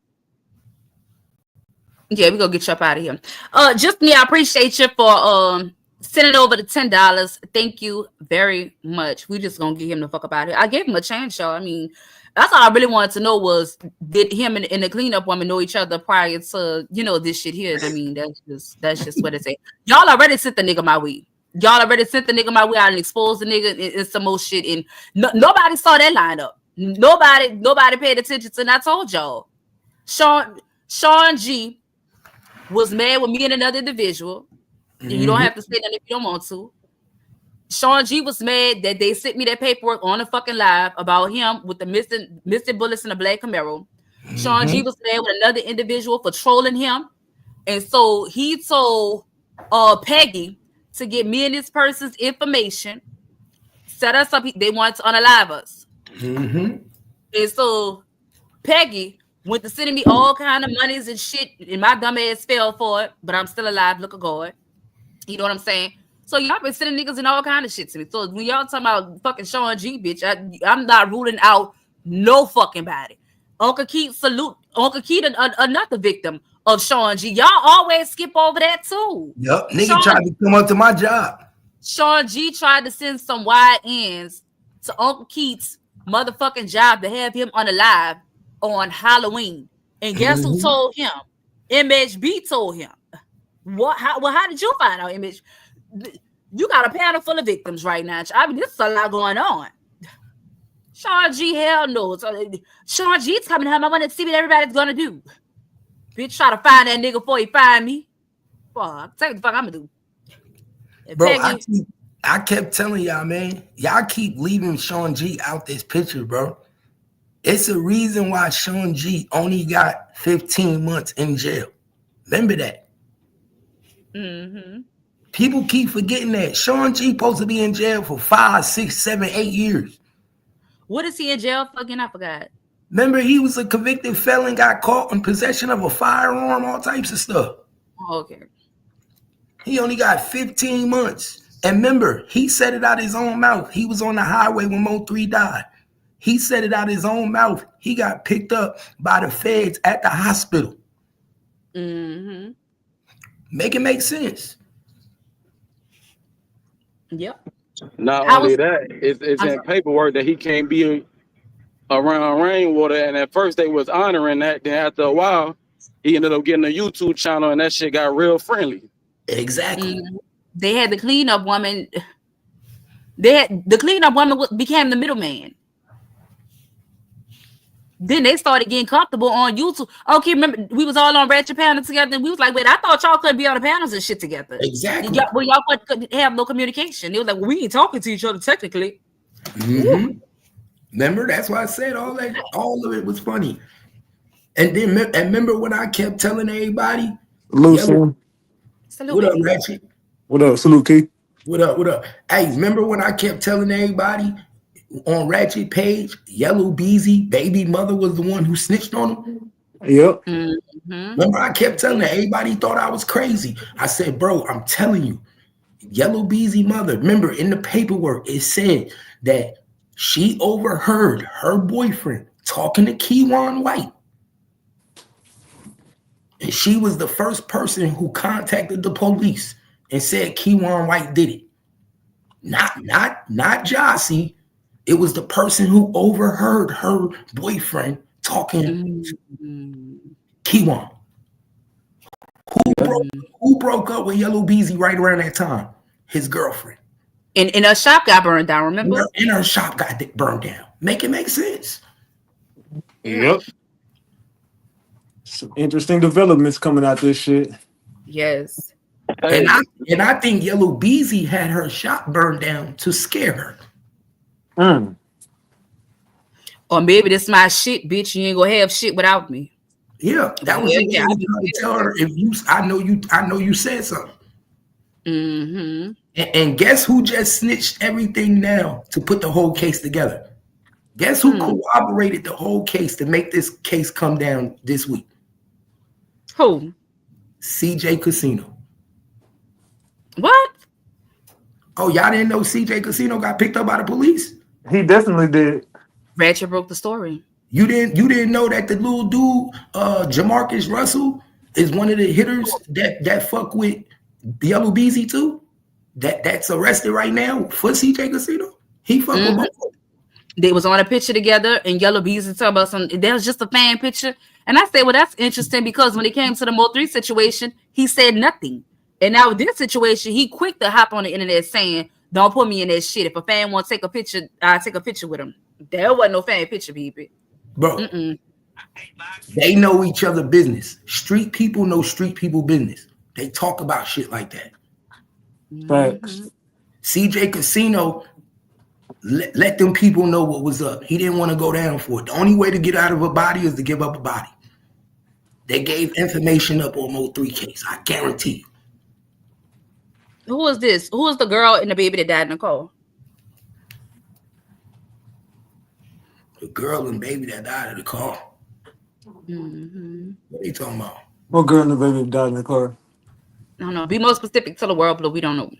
Yeah, we gonna get you up out of here. Just me, I appreciate you for sending over the $10. Thank you very much. We just gonna get him the fuck up out of here. I gave him a chance, y'all. I mean, that's all I really wanted to know was, did him and the cleanup woman know each other prior to, you know, this shit here? I mean, that's just what it say. Y'all already sent the nigga my way. Y'all already sent the nigga my way out and exposed the nigga and some more shit. And nobody saw that lineup. Nobody paid attention to. And I told y'all, Sean G was mad with me and another individual. And you don't have to say that if you don't want to. Sean G was mad that they sent me that paperwork on the fucking live about him with the missing bullets in the black Camaro. Sean G was mad with another individual for trolling him. And so he told Peggy to get me and this person's information, set us up. They wanted to unalive us. And so Peggy went to sending me all kind of monies and shit, and my dumb ass fell for it, but I'm still alive, look a God. You know what I'm saying? So y'all been sending niggas and all kind of shit to me. So when y'all talking about fucking Sean G, bitch, I'm not ruling out no fucking body. Uncle Keith another victim of Sean G. Y'all always skip over that too. Yep, nigga tried to come up to my job. Sean G tried to send some wide ends to Uncle Keith's motherfucking job to have him unalive on Halloween. And guess who told him? MHB told him. What? How did you find out, Image? You got a panel full of victims right now. I mean, this is a lot going on. Sean G, hell no. Sean G's coming home. I want to see what everybody's gonna do. Bitch, try to find that nigga before he find me. Fuck, tell you the fuck I'm gonna do. Bro, I kept telling y'all, man, y'all keep leaving Sean G out this picture, bro. It's a reason why Sean G only got 15 months in jail. Remember that. People keep forgetting that. Sean G supposed to be in jail for 5, 6, 7, 8 years. What is he in jail for again? I forgot. Remember, he was a convicted felon, got caught in possession of a firearm, all types of stuff. Oh, okay. He only got 15 months. And remember, he said it out his own mouth. He was on the highway when M03 died. He said it out his own mouth. He got picked up by the feds at the hospital. Make it make sense. Yep. Not only that, it's in paperwork that he can't be around rainwater. And at first they was honoring that. Then after a while, he ended up getting a YouTube channel and that shit got real friendly. Exactly. They had the cleanup woman. The cleanup woman became the middleman. Then they started getting comfortable on YouTube. Okay, remember we was all on Ratchet panel together, and we was like, "Wait, I thought y'all couldn't be on the panels and shit together." Exactly. Y'all couldn't have no communication. They was like, well, "We ain't talking to each other technically." Remember, that's why I said all that. All of it was funny. And then and remember when I kept telling everybody, Lucian. What up, Ratchet? What up, Salute Key? What up? What up? Hey, remember when I kept telling everybody on Ratchet page, Yellow Beezy, baby mother was the one who snitched on him? Yep. Remember, I kept telling her, everybody thought I was crazy. I said, bro, I'm telling you, Yellow Beezy mother, remember in the paperwork, it said that she overheard her boyfriend talking to Keywan White. And she was the first person who contacted the police and said Keywan White did it. Not Jossie. It was the person who overheard her boyfriend talking to Keywan. Who broke up with Yellow Beezy right around that time? His girlfriend. And her shop got burned down, remember? And her shop got burned down. Make it make sense. Yep. Some interesting developments coming out this shit. Yes. And I think Yellow Beezy had her shop burned down to scare her. Or maybe this is my shit, bitch. You ain't gonna have shit without me. Yeah, that was the way I was tell her. I know you said something. And guess who just snitched everything now to put the whole case together? Guess who corroborated the whole case to make this case come down this week? Who? CJ Casino. What? Oh, y'all didn't know CJ Casino got picked up by the police? He definitely did. Ratchet broke the story. You didn't know that the little dude, Jamarcus Russell, is one of the hitters that fuck with Yellow Beezy too? That's arrested right now for CJ Casino? He fuck with both. They was on a picture together, and Yella Beezy talking about something. That was just a fan picture. And I said, well, that's interesting because when it came to the M03 situation, he said nothing. And now with this situation, he quick to hop on the internet saying, don't put me in that shit. If a fan wants to take a picture, I'll take a picture with him. There wasn't no fan picture, people. Bro, they know each other business. Street people know street people business. They talk about shit like that. Facts. CJ Casino let them people know what was up. He didn't want to go down for it. The only way to get out of a body is to give up a body. They gave information up on M03 case. I guarantee you. Who was this? Who was the girl and the baby that died in the car? The girl and baby that died in the car. What are you talking about? What girl and the baby that died in the car? I don't know. Be more specific to the world, but we don't know.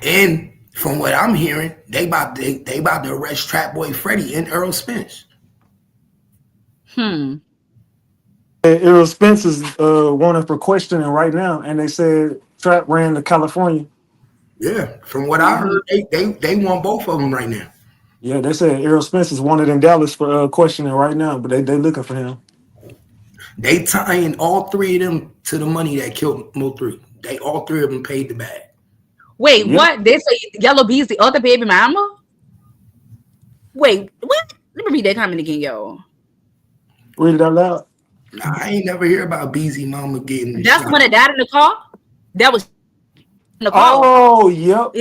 And from what I'm hearing, they about to arrest Trap Boy Freddy and Earl Spence. Earl Spence is wanted for questioning right now, and they said Trap ran to California. Yeah, from what I heard, they want both of them right now. Yeah, they said Earl Spence is wanted in Dallas for questioning right now, but they looking for him. They tying all three of them to the money that killed M03. They all three of them paid the bag. Wait, what? They say Yellow Bee's the other baby mama? Wait, what? Let me read that comment again, y'all. Read it out loud. Nah, I ain't never hear about Beezy mama getting That's shot. when it died in the car? That was in the car. Oh, yep.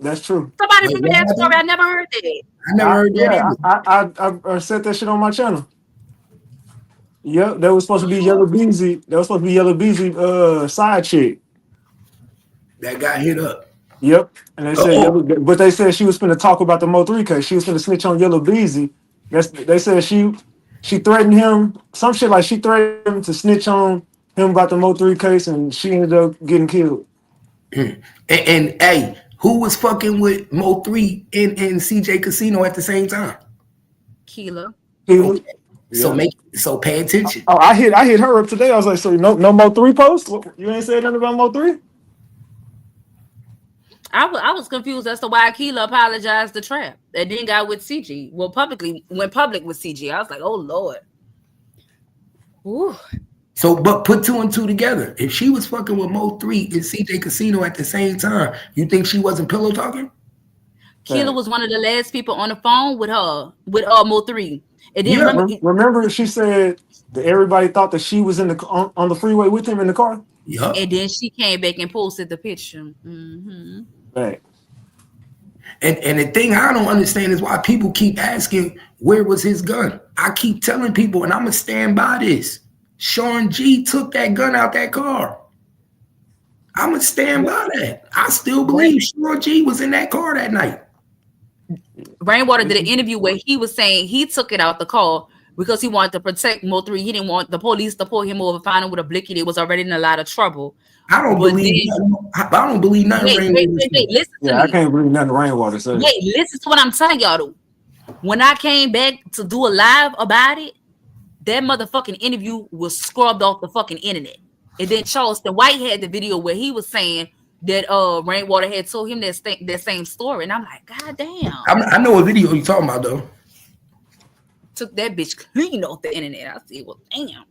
That's true. Somebody remember that story? I never heard that. I never heard that. I said that shit on my channel. Yep, that was supposed to be Yella Beezy. That was supposed to be Yella Beezy side chick. That got hit up. Yep. And they said but they said she was finna talk about the M03 case. She was finna snitch on Yella Beezy. They said she threatened him, some shit like she threatened him to snitch on him about the M03 case, and she ended up getting killed. And hey, who was fucking with M03 and CJ Casino at the same time? Keela. Okay. Yeah. So pay attention. Oh, I hit her up today. I was like, so no M03 post? You ain't said nothing about M03? I was confused as to why Keela apologized to Trap and then got with CG. Well, went public with CG. I was like, oh Lord. Ooh. So, but put two and two together. If she was fucking with M03 and CJ Casino at the same time, you think she wasn't pillow talking? Keela was one of the last people on the phone with her, with M03. And then remember she said that everybody thought that she was on the freeway with him in the car? Yeah. And then she came back and posted the picture. Right. And the thing I don't understand is why people keep asking, where was his gun? I keep telling people, and I'm going to stand by this. Sean G took that gun out that car. I'm going to stand by that. I still believe Sean G was in that car that night. Rainwater did an interview where he was saying he took it out the car because he wanted to protect M03. He didn't want the police to pull him over, find him with a blicky. They was already in a lot of trouble. I don't believe nothing. Wait, listen to me. I can't believe nothing Rainwater said. Wait, listen to what I'm telling y'all though. When I came back to do a live about it, that motherfucking interview was scrubbed off the fucking internet. And then Charleston White had the video where he was saying that Rainwater had told him that same story. And I'm like, God damn. I know what video you talking about though. Took that bitch clean off the internet. I see, well, damn.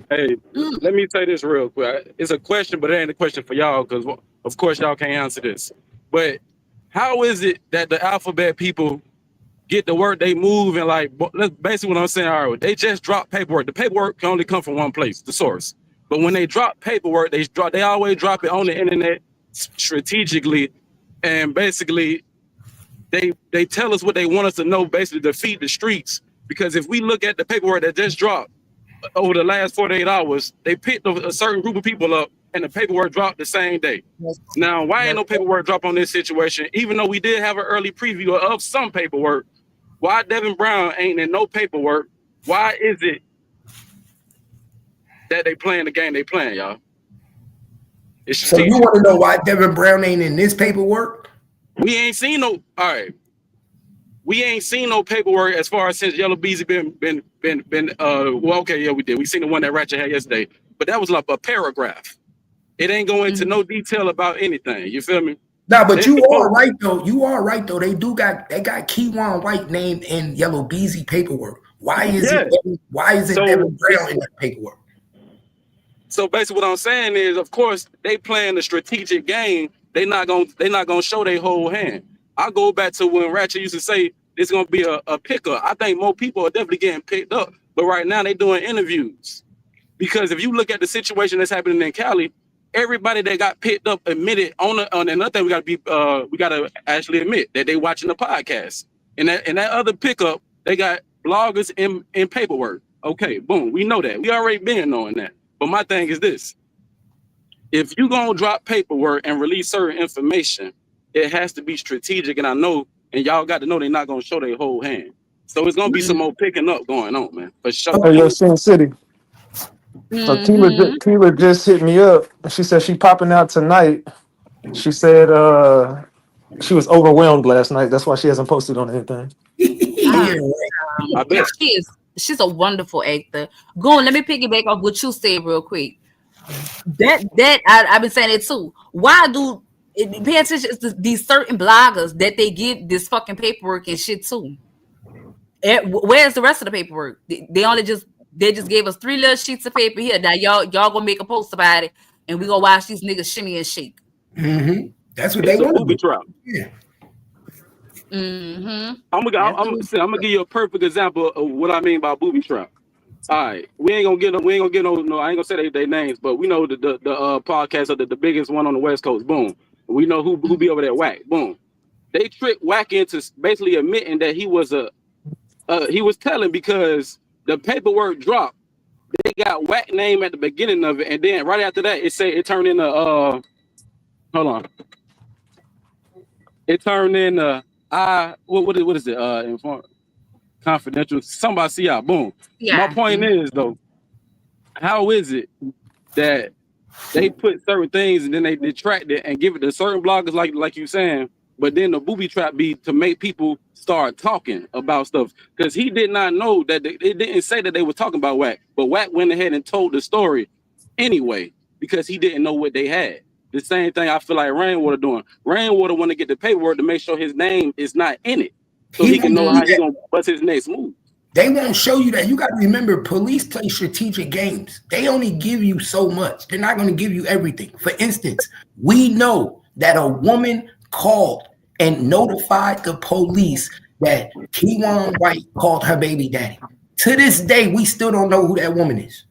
Hey, let me say this real quick. It's a question, but it ain't a question for y'all because, of course, y'all can't answer this. But how is it that the alphabet people get the work they move and like, that's basically what I'm saying. All right, they just drop paperwork. The paperwork can only come from one place, the source. But when they drop paperwork, they always drop it on the internet strategically, and basically they tell us what they want us to know, basically to feed the streets. Because if we look at the paperwork that just dropped over the last 48 hours, they picked a certain group of people up and the paperwork dropped the same day. Now, why ain't no paperwork drop on this situation? Even though we did have an early preview of some paperwork, why Devin Brown ain't in no paperwork? Why is it that they playing the game they playing, y'all? So you want to know why Devin Brown ain't in this paperwork? We ain't seen no. All right, we ain't seen no paperwork as far as since yellabeezy been. Well, okay, yeah, we did. We seen the one that Ratchet had yesterday, but that was like a paragraph. It ain't going into no detail about anything. You feel me? Nah, but you are right though. You are right though. They got Keywan White named in yellabeezy paperwork. Why is it Devin Brown in that paperwork? So basically, what I'm saying is, of course, they playing the strategic game. They not gonna show their whole hand. I go back to when Ratchet used to say it's gonna be a pickup. I think more people are definitely getting picked up, but right now they doing interviews. Because if you look at the situation that's happening in Cali, everybody that got picked up admitted on another thing. We gotta actually admit that they watching the podcast. And that other pickup, they got bloggers in paperwork. Okay, boom, we know that. We already been knowing that. But my thing is this: if you gonna drop paperwork and release certain information, it has to be strategic. And I know, and y'all got to know they're not gonna show their whole hand. So it's gonna be some more picking up going on, man. For sure. Oh, yo, Syncity. So Tila just hit me up. She said she popping out tonight. She said she was overwhelmed last night. That's why she hasn't posted on anything. I bet. She's a wonderful actor. Go on, let me piggyback off what you said real quick. I've been saying it too. Why do pay attention to these certain bloggers that they give this fucking paperwork and shit too? Where's the rest of the paperwork? They just gave us 3 little sheets of paper here. Now y'all gonna make a post about it, and we gonna watch these niggas shimmy and shake. Mm-hmm. That's what they want. Booby trap. Yeah. Mm-hmm. I'm gonna give you a perfect example of what I mean by booby trap. All right, we ain't gonna get no. I ain't gonna say their names, but we know the podcast of the biggest one on the West Coast. Boom. We know who be over there. Whack. Boom. They tricked Whack into basically admitting that he was telling because the paperwork dropped. They got Whack name at the beginning of it, and then right after that, it turned into hold on. It turned into what is it? Confidential. Somebody see y'all. Boom. Yeah. My point is though, how is it that they put certain things and then they detract it and give it to certain bloggers like you saying, but then the booby trap be to make people start talking about stuff? Because he did not know that it didn't say that they were talking about Whack, but Whack went ahead and told the story anyway because he didn't know what they had. The same thing I feel like Rainwater doing. Rainwater want to get the paperwork to make sure his name is not in it, so he can know how he's gonna bust his next move. They won't show you that. You got to remember, police play strategic games. They only give you so much. They're not going to give you everything. For instance, we know that a woman called and notified the police that Keywan White called her baby daddy. To this day, we still don't know who that woman is.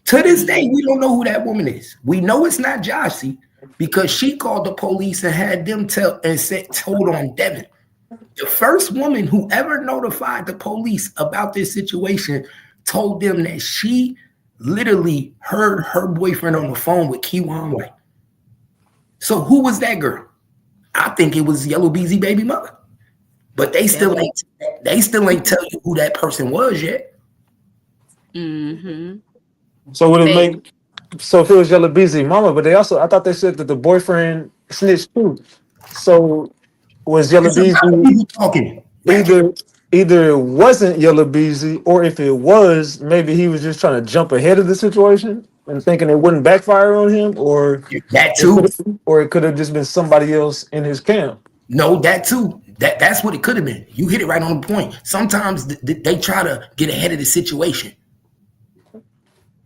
To this day, we don't know who that woman is. We know it's not Jossie. because she called the police and had them told on Devin. The first woman who ever notified the police about this situation told them that she literally heard her boyfriend on the phone with Keywan White. So who was that girl? I think it was Yella Beezy baby mother. But they still ain't tell you who that person was yet. Mm-hmm. So would it make so if it was Yella Beezy mama, but I thought they said that the boyfriend snitched too. So was Yella Beezy talking? Either it wasn't Yella Beezy, or if it was, maybe he was just trying to jump ahead of the situation and thinking it wouldn't backfire on him, or that too, or it could have just been somebody else in his camp. No, that too. That's what it could have been. You hit it right on the point. Sometimes they try to get ahead of the situation,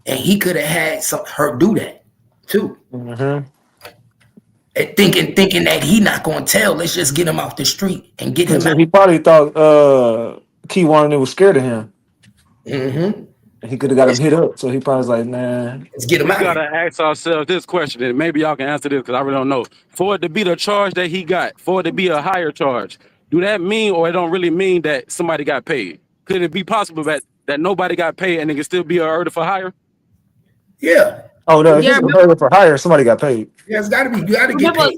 and he could have had her do that too. Mm-hmm. And thinking that he not going to tell. Let's just get him off the street and get him out. He probably thought Keywan was scared of him. Mm-hmm. And he could have got him hit up. So he probably was like, nah. Let's get him out. We got to ask ourselves this question, and maybe y'all can answer this because I really don't know. For it to be the charge that he got, for it to be a higher charge, do that mean or it don't really mean that somebody got paid? Could it be possible that nobody got paid and it can still be a murder for hire? Yeah. Oh, no, if it's a murder for hire, somebody got paid. Yeah, it's got to be. You got to get paid.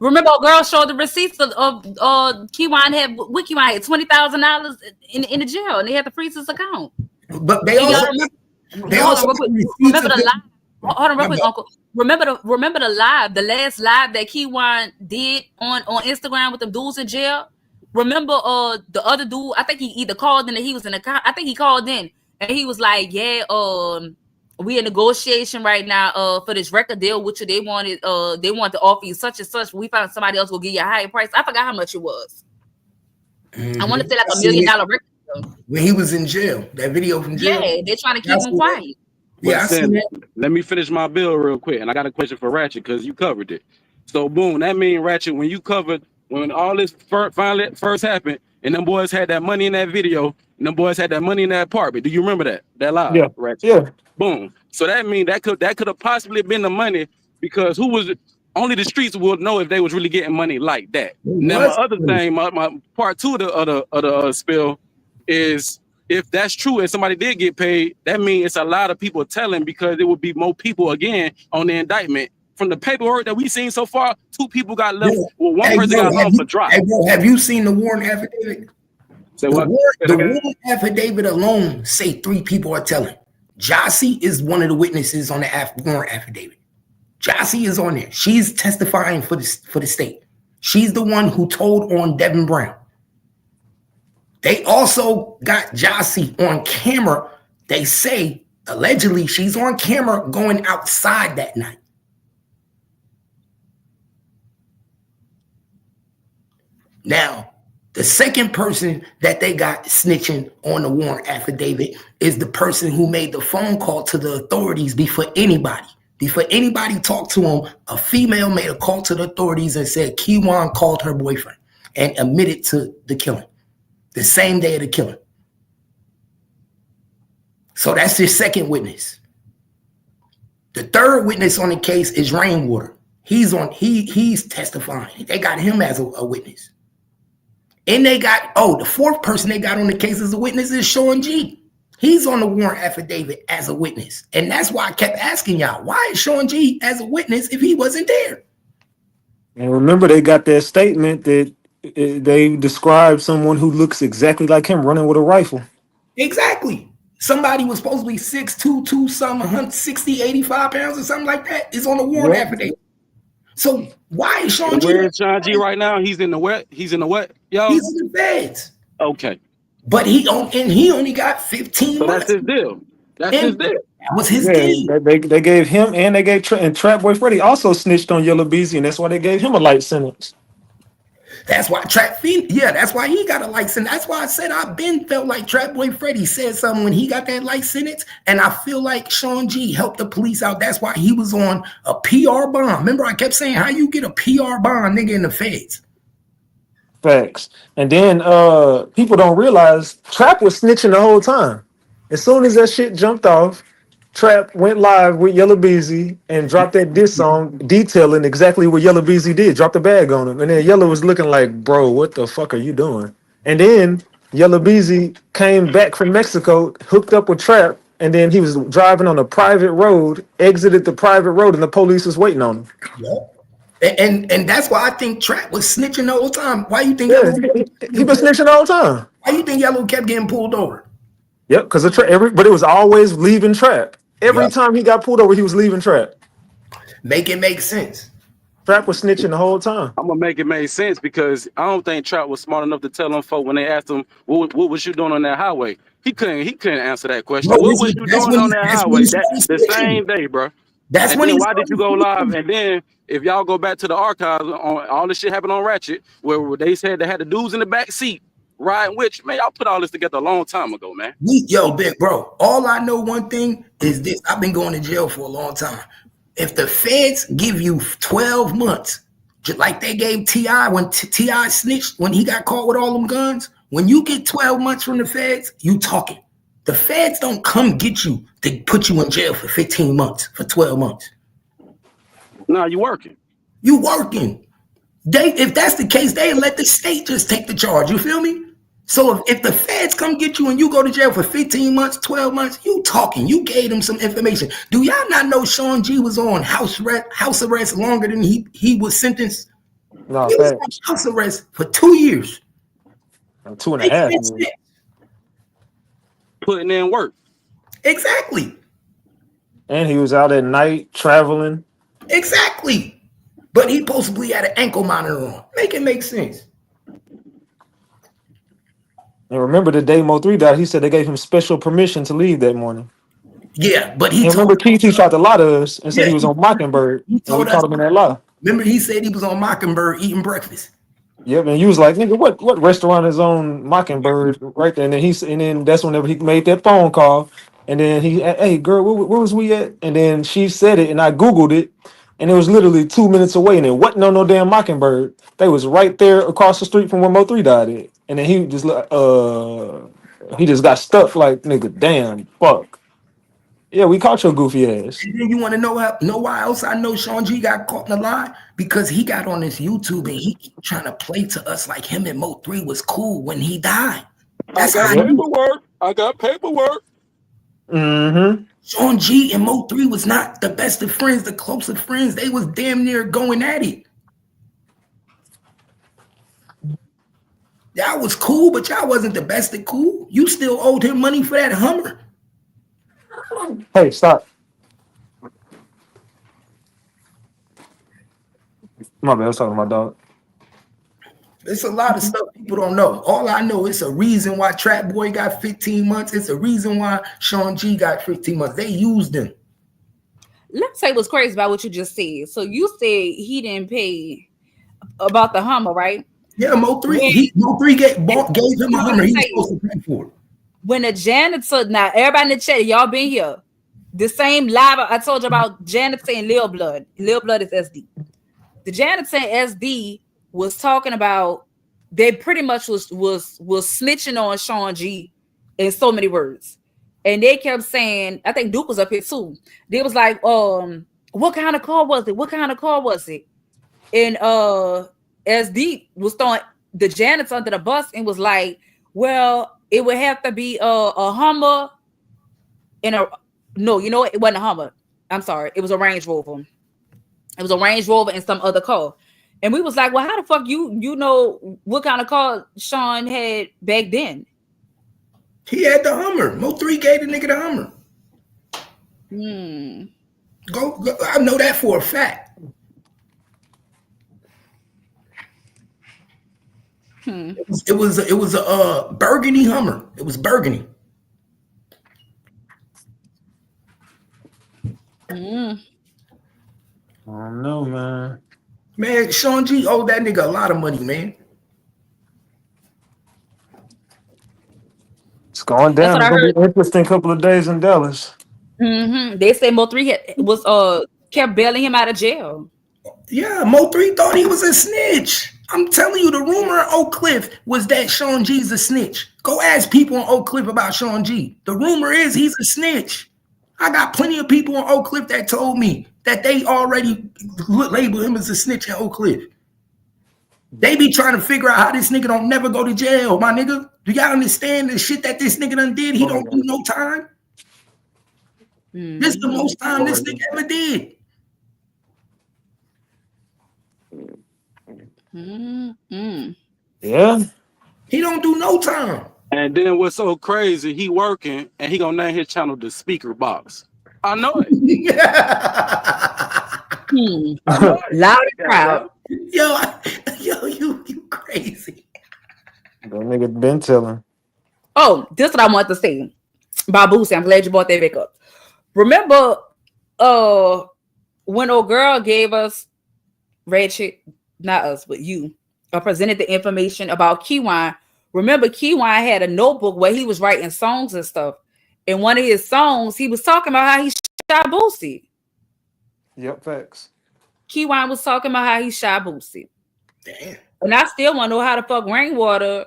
Remember, a girl showed the receipts of Keywan had $20,000 in the jail, and they had to freeze his account. But they also remember the live. Hold on, real quick, Uncle. Remember the live, the last live that Keywan did on Instagram with them dudes in jail. Remember, the other dude. I think he either called in or he was in the car. I think he called in and he was like, "Yeah, we in negotiation right now for this record deal, which they wanted to offer you such and such. We found somebody else will give you a higher price. I forgot how much it was. Mm-hmm. I want to say like $1 million record deal. When he was in jail, that video from jail. Yeah, they're trying to keep him quiet. Yeah, let me finish my bill real quick, and I got a question for Ratchet because you covered it. So boom, that means Ratchet, when all this finally first happened, and them boys had that money in that video, and them boys had that money in that apartment. Do you remember that live? Yeah, Ratchet? Yeah. Boom. So that means that could have possibly been the money because only the streets would know if they was really getting money like that. Now my other thing, my part two of the spill is if that's true and somebody did get paid, that means it's a lot of people telling because there would be more people again on the indictment. From the paperwork that we've seen so far, 2 people got left. Well, one person got hung for drop. Hey, bro, have you seen the warrant affidavit? Say what? The warrant affidavit alone say 3 people are telling. Jossie is one of the witnesses on the warrant affidavit. Jossie is on there. She's testifying for the state. She's the one who told on Devin Brown. They also got Jossie on camera. They say, allegedly, she's on camera going outside that night. Now, the second person that they got snitching on the warrant affidavit is the person who made the phone call to the authorities before anybody talked to him. A female made a call to the authorities and said Keywan called her boyfriend and admitted to the killing the same day of the killing. So that's their second witness. The third witness on the case is Rainwater. He's testifying. They got him as a witness. And they got, the fourth person they got on the case as a witness is Sean G. He's on the warrant affidavit as a witness. And that's why I kept asking y'all, why is Sean G as a witness if he wasn't there? And remember, they got that statement that they described someone who looks exactly like him running with a rifle. Exactly. Somebody was supposed to be 6'2", 160, 85 pounds or something like that is on the warrant affidavit. So why is Sean G? Where is Sean G right now? He's in the what? Yo, he's in the feds. Okay. But he only got 15 so months. That's his deal. That was his deal. They gave him and they gave and Trap Boy Freddy also snitched on Yella Beezy, and that's why they gave him a light sentence. That's why that's why he got a light sentence. That's why I said I've been felt like Trap Boy Freddy said something when he got that light sentence, and I feel like Sean G helped the police out. That's why he was on a PR bond. Remember, I kept saying how you get a PR bond, nigga, in the feds. Facts. And then people don't realize Trap was snitching the whole time. As soon as that shit jumped off, Trap went live with Yella Beezy and dropped that diss song detailing exactly what Yella Beezy did. Dropped the bag on him. And then Yella was looking like, bro, what the fuck are you doing? And then Yella Beezy came back from Mexico, hooked up with Trap, and then he was driving on a private road, exited the private road, and the police was waiting on him. Yeah. And that's why I think Trap was snitching the whole time. Why you think Yeah, he been snitching all the time. Why you think Yellow kept getting pulled over? Yep, because but it was always leaving Trap. Every time he got pulled over, he was leaving Trap. Make it make sense. Trap was snitching the whole time. I'm gonna make it make sense because I don't think Trap was smart enough to tell them folk when they asked him what was you doing on that highway. He couldn't answer that question. Bro, what was you doing on that highway the same day, bro? That's and when then why did you go live? And then if y'all go back to the archives, on all this shit happened on Ratchet, where they said they had the dudes in the back seat riding. Which man, y'all put all this together a long time ago, man. Big bro. All I know one thing is this: I've been going to jail for a long time. If the feds give you 12 months, just like they gave T.I. when T.I. snitched when he got caught with all them guns, when you get 12 months from the feds, you talking. The feds don't come get you to put you in jail for 15 months, for 12 months. No, you working. You working. If that's the case, they let the state just take the charge. You feel me? So if the feds come get you and you go to jail for 15 months, 12 months, you talking. You gave them some information. Do y'all not know Sean G was on house arrest longer than he was sentenced? No, he was on house arrest for 2 years. 2.5 years. Putting in work. Exactly. And he was out at night traveling. Exactly. But he possibly had an ankle monitor on. Make it make sense. And remember the day M03 died, he said they gave him special permission to leave that morning. Yeah, but he remember PT tried to lie to us and said he was on Mockingbird. He told and we caught him in that lie. Remember he said he was on Mockingbird eating breakfast. Yep, and you was like, nigga, what restaurant is on Mockingbird right there? And then that's whenever he made that phone call. And then hey girl, where was we at? And then she said it, and I Googled it, and it was literally 2 minutes away, and it wasn't on no damn Mockingbird. They was right there across the street from where Mo3 died at. And then he just got stuck like, nigga, damn, fuck. Yeah, we caught your goofy ass. And then you want to know why else I know Sean G got caught in the lie? Because he got on this YouTube and he trying to play to us like him and Mo3 was cool when he died. That's I got paperwork. Mm-hmm. Sean G and Mo3 was not the best of friends, the closest friends. They was damn near going at it. Y'all was cool, but y'all wasn't the best of cool. You still owed him money for that Hummer. Hey, stop. My bad, I was talking to my dog. It's a lot of stuff people don't know. All I know is a reason why Trap Boy got 15 months. It's a reason why Sean G got 15 months. They used him. Let me say what's crazy about what you just said. So you said he didn't pay about the Hummer, right? Yeah, Mo3. Mo3 gave him a Hummer. He was supposed to pay for it. When the janitor, now everybody in the chat, y'all been here. The same live I told you about janitor and Lil Blood. Lil Blood is SD. The janitor and SD was talking about they pretty much was snitching on Sean G in so many words. And they kept saying, I think Duke was up here too. They was like, what kind of car was it? What kind of car was it? And SD was throwing the janitor under the bus and was like, well, it would have to be a Hummer and no, you know what? It wasn't a Hummer. I'm sorry. It was a Range Rover. It was a Range Rover and some other car. And we was like, well, how the fuck you know what kind of car Sean had back then? He had the Hummer. Mo3 gave the nigga the Hummer. Go, I know that for a fact. It was a burgundy Hummer. It was burgundy. I don't know, man. Man, Sean G owed that nigga a lot of money, man. It's going down. It's gonna be an interesting couple of days in Dallas. They say Mo3 was kept bailing him out of jail. Yeah, Mo3 thought he was a snitch. I'm telling you, the rumor in Oak Cliff was that Sean G's a snitch. Go ask people in Oak Cliff about Sean G. The rumor is he's a snitch. I got plenty of people on Oak Cliff that told me that they already label him as a snitch in Oak Cliff. They be trying to figure out how this nigga don't never go to jail, my nigga. Do y'all understand the shit that this nigga done did? He don't do no time. This is the most time this nigga ever did. Yeah. He don't do no time. And then what's so crazy, he working and he gonna name his channel the Speaker Box. I know it. Loud and proud. Yo, you crazy. That nigga been telling. Oh, this is what I want to say about Boosie. I'm glad you brought that back up. Remember, when old girl gave us Ratchet, not us, but you, presented the information about Keywine. Remember, Keywine had a notebook where he was writing songs and stuff. In one of his songs, he was talking about how he shot Boosie. Yep, facts. Keywine was talking about how he shot Boosie. Damn. And I still want to know how the fuck Rainwater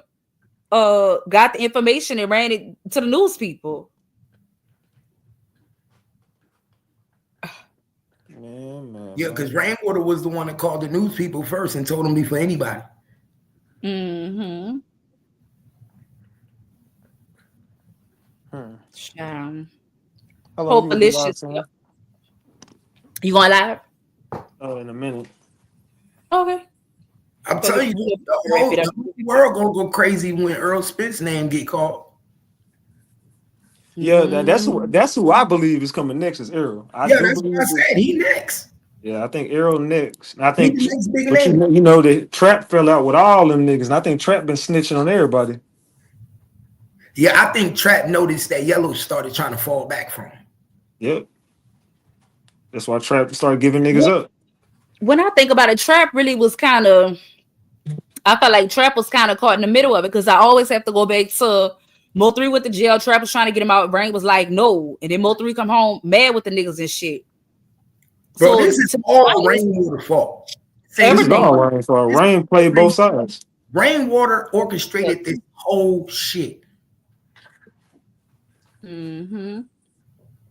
got the information and ran it to the news people. Man. Yeah, because Rainwater was the one that called the news people first and told them before anybody. Hope delicious. You going live? Oh, in a minute. Okay. I'm telling you, the whole world gonna go crazy when Earl Spence name get called. Yeah, that's who I believe is coming next is Earl. That's what I said. He next. Yeah, I think Earl next. I think, he the next big but name. you know that Trap fell out with all them niggas, and I think Trap been snitching on everybody. Yeah, I think Trap noticed that Yellow started trying to fall back from him. Yep. That's why Trap started giving niggas up. When I think about it, Trap really was kind of, I felt like Trap was kind of caught in the middle of it because I always have to go back to Mo3 with the jail. Trap was trying to get him out. Rain was like, no. And then Mo3 come home mad with the niggas and shit. Bro, so this is all Rainwater's fault. Everything. This is all Rain's fault. Rain played both sides. Rainwater orchestrated this whole shit.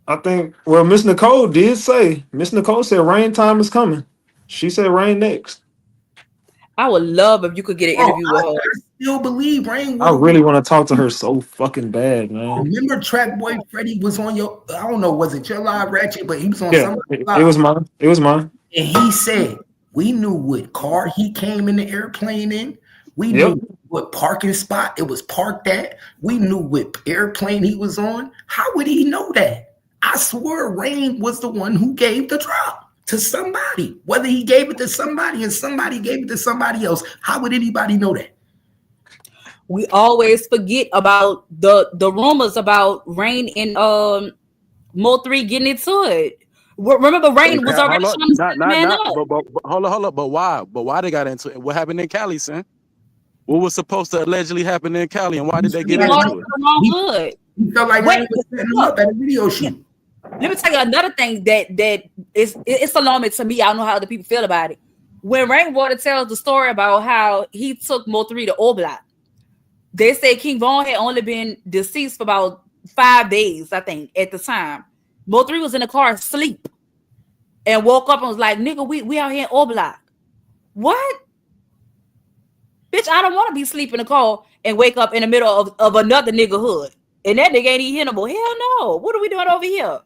I think, well, Miss Nicole did say, Miss Nicole said Rain time is coming. She said Rain next. I would love if you could get an interview with her. I still believe Rain. I really want to talk to her so fucking bad, man. Remember Trap Boy Freddy was on your, I don't know, was it your live, Ratchet? But he was on somebody's live. It was mine. It was mine. And he said, we knew what car he came in the airplane in. We knew what parking spot it was parked at. We knew what airplane he was on. How would he know that? I swear Rain was the one who gave the drop to somebody. Whether he gave it to somebody and somebody gave it to somebody else, how would anybody know that? We always forget about the rumors about Rain and Mo3 getting into it. Remember, Rain was already trying to man up. But hold up. But why they got into it? What happened in Cali, son? What was supposed to allegedly happen in Cali, and why did they get into it? He felt like Rain was setting him up at a video shoot. Let me tell you another thing that it's alarming to me. I don't know how other people feel about it. When Rainwater tells the story about how he took Mo3 to Oblak, they say King Von had only been deceased for about 5 days, I think, at the time. Mo3 was in the car asleep and woke up and was like, nigga, we out here in Oblak. What? Bitch, I don't want to be sleeping in the car and wake up in the middle of another nigga hood. And that nigga ain't even hittable. Hell no. What are we doing over here?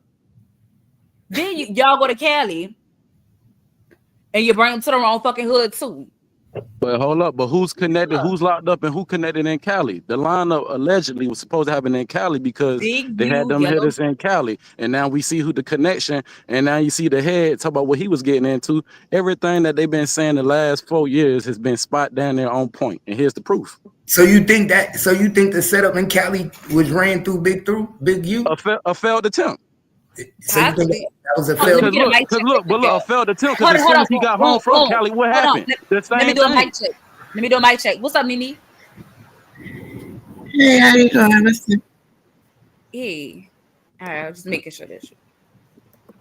Then y'all go to Cali and you bring them to the wrong fucking hood too. But hold up, but who's connected? Who's locked up and who connected in Cali? The lineup allegedly was supposed to happen in Cali because they had them hitters in Cali. And now we see who the connection, and now you see the head talk about what he was getting into. Everything that they've been saying the last 4 years has been spot down there on point. And here's the proof. So you think the setup in Cali was ran through Big U? A failed attempt. So you think that was a failed attempt? Look, a failed attempt because as soon as he got home from Cali, what happened? Let me do a mic check. Let me do a mic check. What's up, Nini? Hey, how you doing? Listen. Hey. All right, I'm just making sure that shit.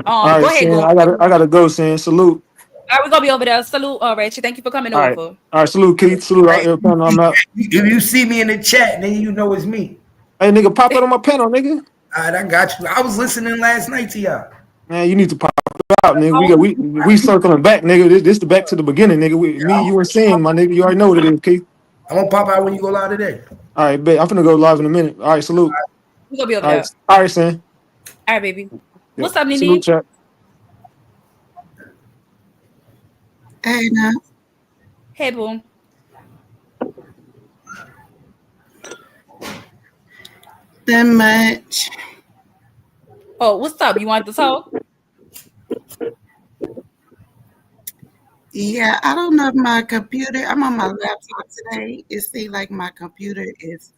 All right, go ahead, Sin, I gotta go, Sin. Salute. All right, we're gonna be over there. Salute, Rachel. Thank you for coming over. All right, salute, Keith. Salute out here. I'm out. If you see me in the chat, then you know it's me. Hey, nigga, pop it on my panel, nigga. All right, I got you. I was listening last night to y'all. Man, you need to pop out, nigga. We circling back, nigga. This the back to the beginning, nigga. Me, you, and Sin, my nigga. You already know what it is, Keith. I'm gonna pop out when you go live today. All right, bet. I'm finna go live in a minute. All right, salute. We gonna be over All there. right, all right, Sin. All right, baby. Yeah. What's up, Nene? Salute, chat. Hey, now. Hey, boom. That much. Oh, what's up? You want to talk? Yeah, I don't know if my computer, I'm on my laptop today. It seems like my computer is.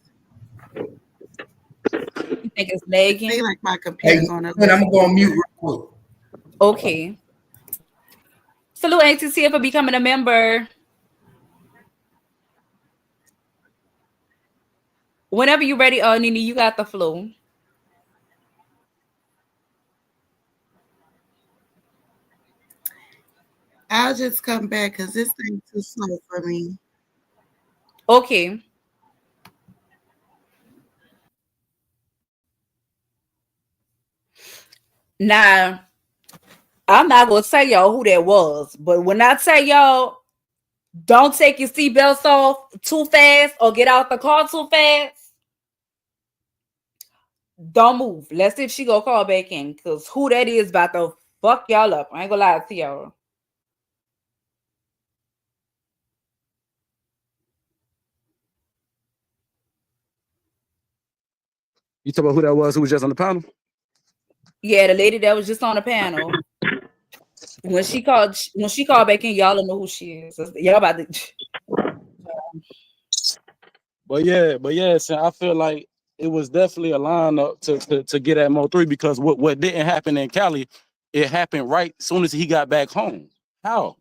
You think it's lagging? It seems like my computer going to. I'm gonna go on mute real quick. Okay. Salute ATC for becoming a member. Whenever you're ready, Nene, you got the flow. I'll just come back because this thing's too slow for me. Okay. Now, I'm not gonna tell y'all who that was, but when I tell y'all, don't take your seatbelts off too fast or get out the car too fast. Don't move. Let's see if she go call back in, because who that is about to fuck y'all up. I ain't gonna lie to y'all. You talk about who that was who was just on the panel? Yeah, the lady that was just on the panel. When she called back in, y'all don't know who she is. Y'all about to. But yeah, so I feel like it was definitely a lineup to get at M03 because what didn't happen in Cali, it happened right as soon as he got back home. How?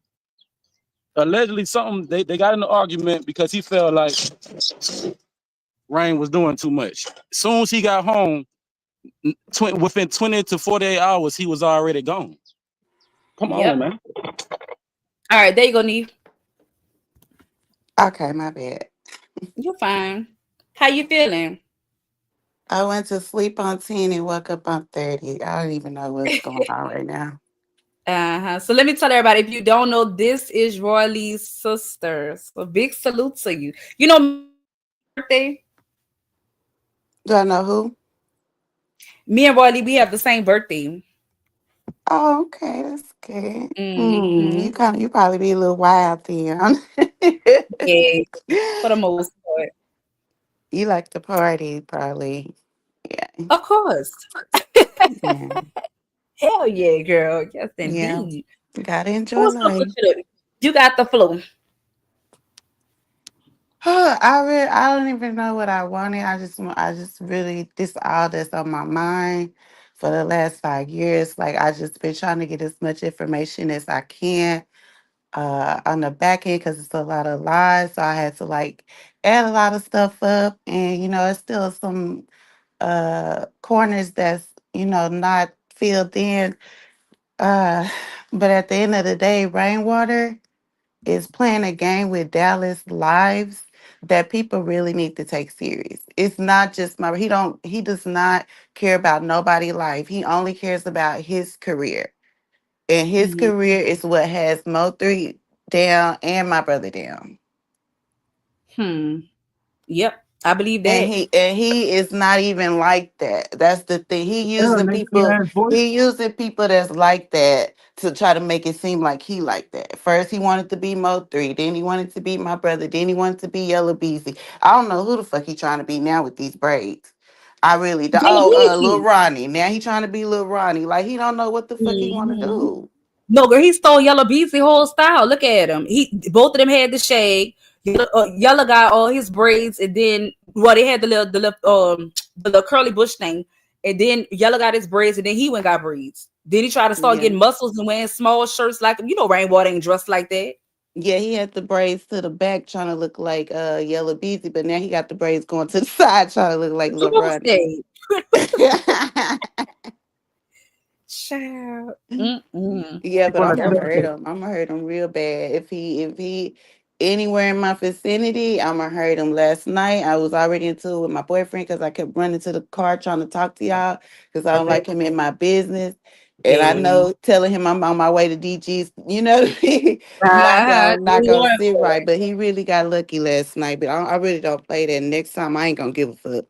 Allegedly something they got in an argument because he felt like Rain was doing too much. As soon as he got home, within 20 to 48 hours, he was already gone. Come on, man. All right, there you go, Neve. Okay, my bad. You're fine. How you feeling? I went to sleep on 10 and woke up on 30. I don't even know what's going on right now. So let me tell everybody, if you don't know, this is Roy Lee's sister. So big salute to you. You know birthday? Do I know who? Me and Roy Lee, we have the same birthday. Oh, okay, that's good. You probably be a little wild then. Yeah, for the most part. You like to party, probably. Yeah. Of course. Yeah. Hell yeah, girl. Yes, Yeah. indeed. You gotta enjoy What's up life. with you? You got the flow. I don't even know what I wanted. I just really, this all that's on my mind for the last 5 years. Like, I just been trying to get as much information as I can on the back end because it's a lot of lies. So I had to like add a lot of stuff up, and it's still some corners that's not filled in. Uh, but at the end of the day, rainwater is playing a game with Dallas lives that people really need to take serious. It's not just he does not care about nobody's life. He only cares about his career. And his career is what has M03 down and my brother down. Yep, I believe that. And he is not even like that. That's the thing. He using people that's like that to try to make it seem like he like that. First he wanted to be M03, then he wanted to be my brother, then he wanted to be yellabeezy. I don't know who the fuck he trying to be now with these braids. I really don't. Lil Ronnie. Now he trying to be Lil Ronnie. Like he don't know what the fuck he want to do. No, girl, he stole Yellabeezy whole style. Look at him. Both of them had the shade. Yella got all his braids, and then they had the little curly bush thing, and then Yella got his braids, and then he went got braids. Then he tried to start getting muscles and wearing small shirts like Rainwater ain't dressed like that. Yeah, he had the braids to the back trying to look like yellabeezy, but now he got the braids going to the side trying to look like Lil Ronnie. Child. Yeah, but I'm gonna hurt him. I'm gonna hurt him real bad if he anywhere in my vicinity, I'ma hurt him. Last night, I was already into it with my boyfriend because I kept running to the car trying to talk to y'all because I don't like him in my business. And I know telling him I'm on my way to DG's, you know, not gonna sit right. But he really got lucky last night. But I really don't play that. Next time, I ain't gonna give a fuck.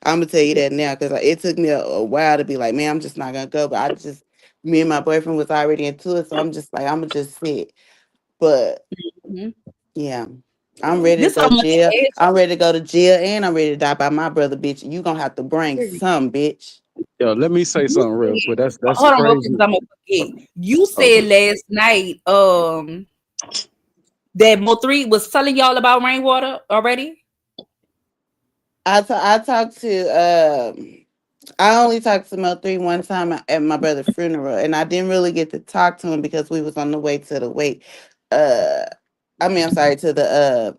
I'm gonna tell you that now because it took me a while to be like, man, I'm just not gonna go. But me and my boyfriend was already into it, so I'm just like, I'm gonna just sit. But yeah, I'm ready to This go to I'm jail. I'm ready to go to jail, and I'm ready to die by my brother, bitch. You gonna have to bring some, bitch. Yo, let me say something real quick. That's hold on, real quick, crazy. 'cause I'm gonna forget. You Okay. said last night, that Mo3 was telling y'all about rainwater already. I talked to I only talked to M03 one time at my brother's funeral, and I didn't really get to talk to him because we was on the way to the wake. I'm sorry, to the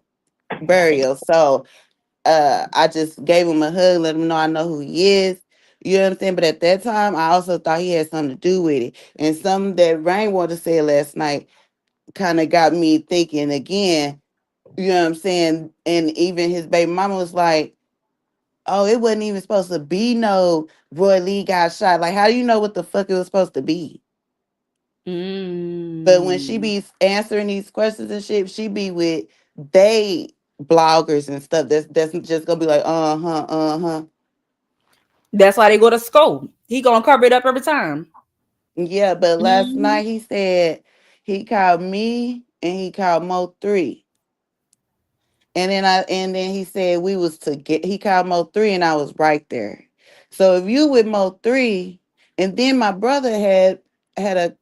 burial. So I just gave him a hug, let him know I know who he is. You know what I'm saying? But at that time, I also thought he had something to do with it. And something that Rainwater said last night kind of got me thinking again. You know what I'm saying? And even his baby mama was like, oh, it wasn't even supposed to be no Roy Lee got shot. Like, how do you know what the fuck it was supposed to be? But when she be answering these questions and shit, she be with they bloggers and stuff. That's just gonna be like, uh-huh. That's why they go to school. He gonna cover it up every time. Yeah, but last night he said he called me and he called Mo3. And then he said we was to get he called Mo3 and I was right there. So if you with Mo3, and then my brother had a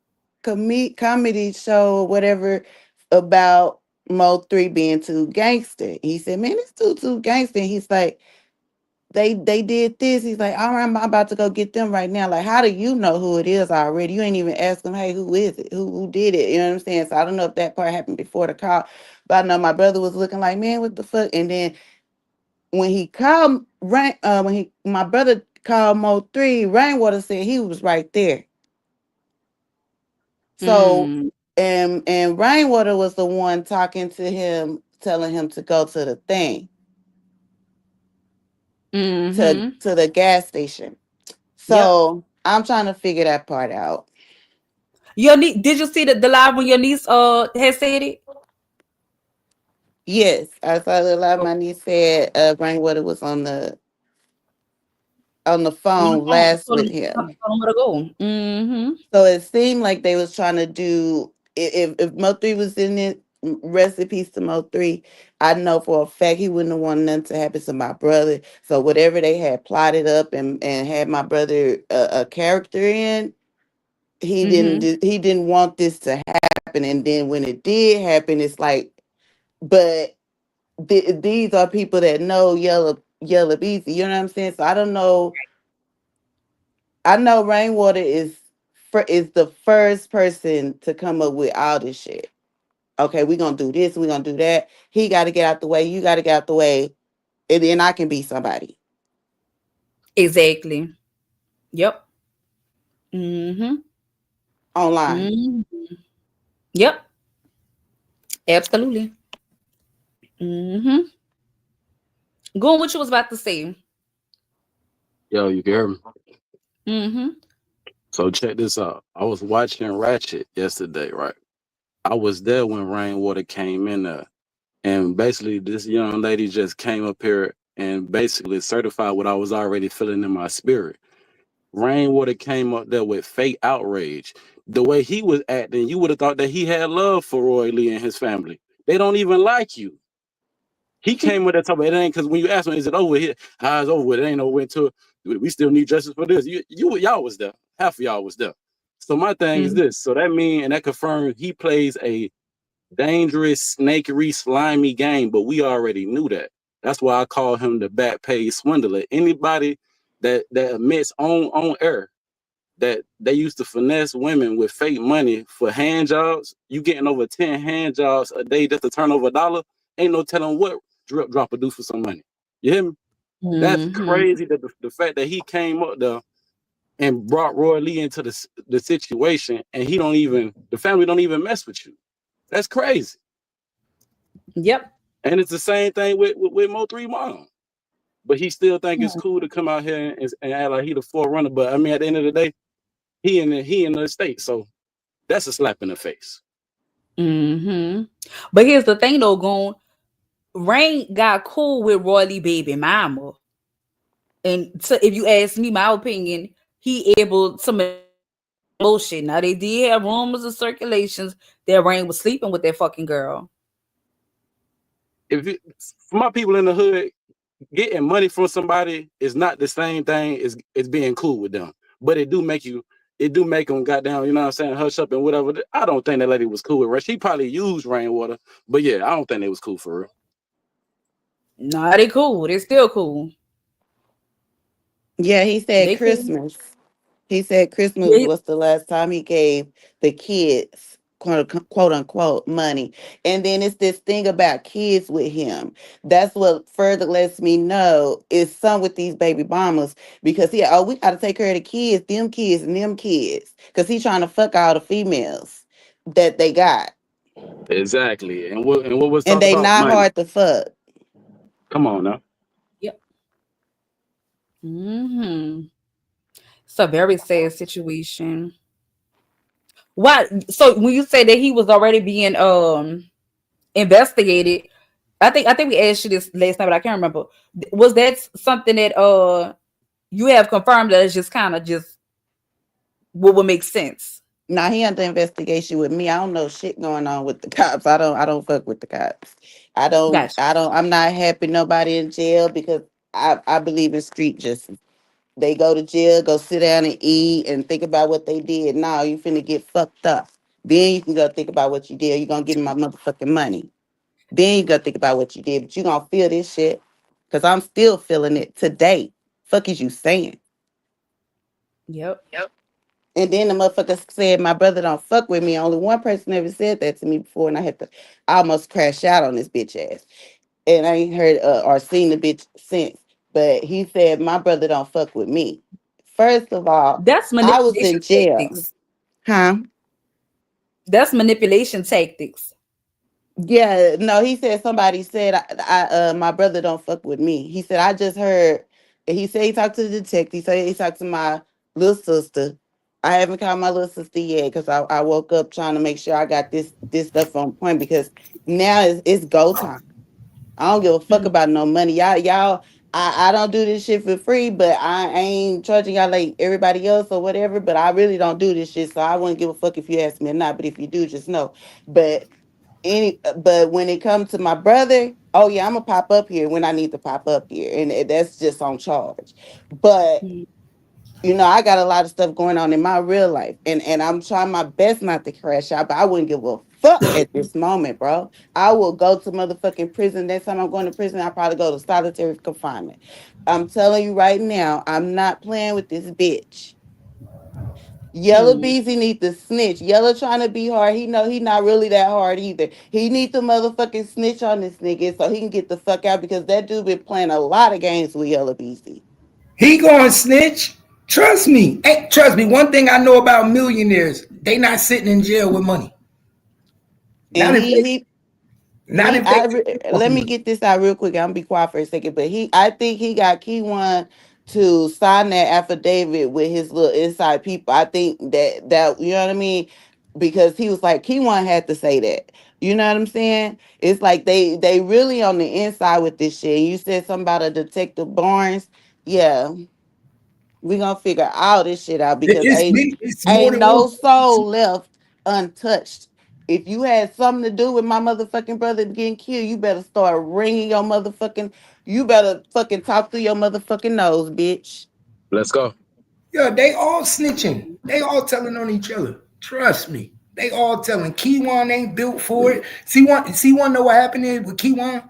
comedy show or whatever about Mo3 being too gangster. He said, man, it's too gangster. He's like, they did this. He's like, all right, I'm about to go get them right now. Like, how do you know who it is already? You ain't even ask them, hey, who is it? Who did it? You know what I'm saying? So I don't know if that part happened before the call, but I know my brother was looking like, man, what the fuck? And then when he called my brother called Mo3, Rainwater said he was right there. So and Rainwater was the one talking to him, telling him to go to the thing. To the gas station. So I'm trying to figure that part out. Your niece, did you see the live when your niece had said it? Yes, I saw the live. My niece said Rainwater was on the phone last with him. So it seemed like they was trying to do if Mo3 was in it, rest in peace to Mo3. I know for a fact he wouldn't have wanted nothing to happen to my brother. So whatever they had plotted up and had my brother a character in, he didn't want this to happen. And then when it did happen, it's like, but these are people that know yellabeezy. You know what I'm saying? So I don't know. I know Rainwater is the first person to come up with all this shit. Okay, we're gonna do this, we're gonna do that. He gotta get out the way, you gotta get out the way, and then I can be somebody. Exactly. Yep. Online. Yep. Absolutely. Going what you was about to say. Yo, you can hear me? So check this out. I was watching Ratchet yesterday, right? I was there when Rainwater came in there. And basically this young lady just came up here and basically certified what I was already feeling in my spirit. Rainwater came up there with fake outrage. The way he was acting, you would have thought that he had love for Roy Lee and his family. They don't even like you. He came with that talk, it ain't because when you ask him, is it over here? How it's over with? It ain't over to we still need justice for this. Y'all was there. Half of y'all was there. So my thing is this. So that means, and that confirms he plays a dangerous, snakery, slimy game, but we already knew that. That's why I call him the back page swindler. Anybody that admits on air that they used to finesse women with fake money for hand jobs, you getting over 10 hand jobs a day just to turn over $1, ain't no telling what drip drop will do for some money. You hear me? That's crazy that the fact that he came up there and brought Roy Lee into the situation and the family don't even mess with you. That's crazy. Yep. And it's the same thing with M03 mom. But he still think it's cool to come out here and act like he the forerunner. But I mean, at the end of the day, he in the state, so that's a slap in the face. But here's the thing, though, Goon. Rain got cool with Royally baby mama, and so if you ask me, my opinion, he able some bullshit. Now they did have rumors and circulations that Rain was sleeping with that fucking girl. For my people in the hood, getting money from somebody is not the same thing as being cool with them. But it do make them goddamn, you know what I'm saying, hush up and whatever. I don't think that lady was cool with Rain. She probably used rainwater, but yeah, I don't think it was cool for real. Nah, they cool. They still cool. Yeah, he said They cool. Christmas. He said Christmas Yeah, was the last time he gave the kids quote unquote money. And then it's this thing about kids with him. That's what further lets me know is some with these baby mamas because we gotta take care of the kids, and them kids. Cause he's trying to fuck all the females that they got. Exactly. And what was And talked they about? not Money. hard to fuck. Come on now. yep. It's a very sad situation. What? So when you say that he was already being investigated, I think we asked you this last night, but I can't remember. Was that something that you have confirmed that it's just kind of just what would make sense? Now he under investigation with me. I don't know shit going on with the cops. I don't fuck with the cops. Gotcha. I'm not happy nobody in jail because I believe in street justice. They go to jail, go sit down and eat and think about what they did. Now you finna get fucked up. Then you can go think about what you did. You're gonna give me my motherfucking money. Then you go think about what you did. But you gonna feel this shit. Cause I'm still feeling it today. Fuck is you saying? Yep. And then the motherfucker said my brother don't fuck with me. Only one person ever said that to me before, and I almost crashed out on this bitch ass. And I ain't heard or seen the bitch since. But he said my brother don't fuck with me. First of all, That's I was manipulation in jail. tactics. Huh? That's manipulation tactics. Yeah, no, he said somebody said my brother don't fuck with me. He said I just heard. He said he talked to the detective. He said he talked to my little sister. I haven't called my little sister yet because I woke up trying to make sure I got this stuff on point because now it's go time. I don't give a fuck about no money. Y'all, I don't do this shit for free, but I ain't charging y'all like everybody else or whatever. But I really don't do this shit, so I wouldn't give a fuck if you ask me or not. But if you do, just know. But but when it comes to my brother, oh yeah, I'm gonna pop up here when I need to pop up here, and that's just on charge. But I got a lot of stuff going on in my real life, and I'm trying my best not to crash out, but I wouldn't give a fuck at this moment, bro. I will go to motherfucking prison. Next time I'm going to prison, I'll probably go to solitary confinement. I'm telling you right now, I'm not playing with this bitch. Yellabeezy need to snitch. Yella trying to be hard. He know he not really that hard either. He need to motherfucking snitch on this nigga so he can get the fuck out because that dude been playing a lot of games with Yellabeezy. He going snitch. Trust me. Hey, trust me. One thing I know about millionaires, they not sitting in jail with money. And Not if they, not if they let me get this out real quick. I'm gonna be quiet for a second, but I think he got Key One to sign that affidavit with his little inside people. I think that you know what I mean, because he was like Key One had to say that. You know what I'm saying? It's like they really on the inside with this shit. You said something about a Detective Barnes. Yeah, we gonna figure all this shit out because it's more ain't than one no soul person. left untouched. If you had something to do with my motherfucking brother getting killed, you better start ringing your motherfucking. You better fucking talk through your motherfucking nose, bitch. Let's go. Yeah, they all snitching. They all telling on each other. Trust me. They all telling. Keywan ain't built for it. See one know what happened is with Keywan?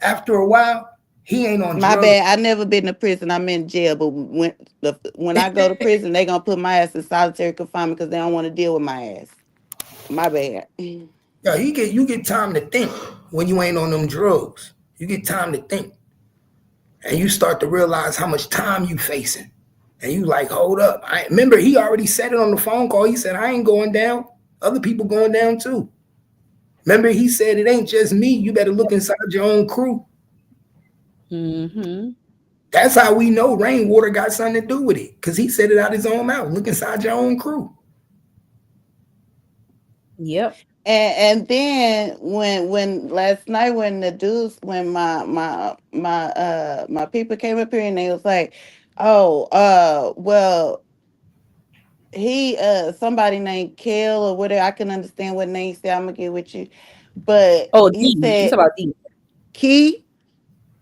After a while, he ain't on My drugs. bad. I never been to prison. I'm in jail, but when I go to prison, they gonna put my ass in solitary confinement because they don't want to deal with my ass. My bad. Yeah, you get time to think when you ain't on them drugs. You get time to think. And you start to realize how much time you facing. And you like, hold up. I remember he already said it on the phone call. He said, I ain't going down. Other people going down too. Remember, he said it ain't just me. You better look inside your own crew. Mm-hmm. That's how we know Rainwater got something to do with it, because he said it out his own mouth. Look inside your own crew. Yep. And then when last night when the dudes when my people came up here and they was like, oh well he somebody named Kel or whatever, I can understand what name he said, I'm gonna get with you, but Oh, he D. You said talk about D. Key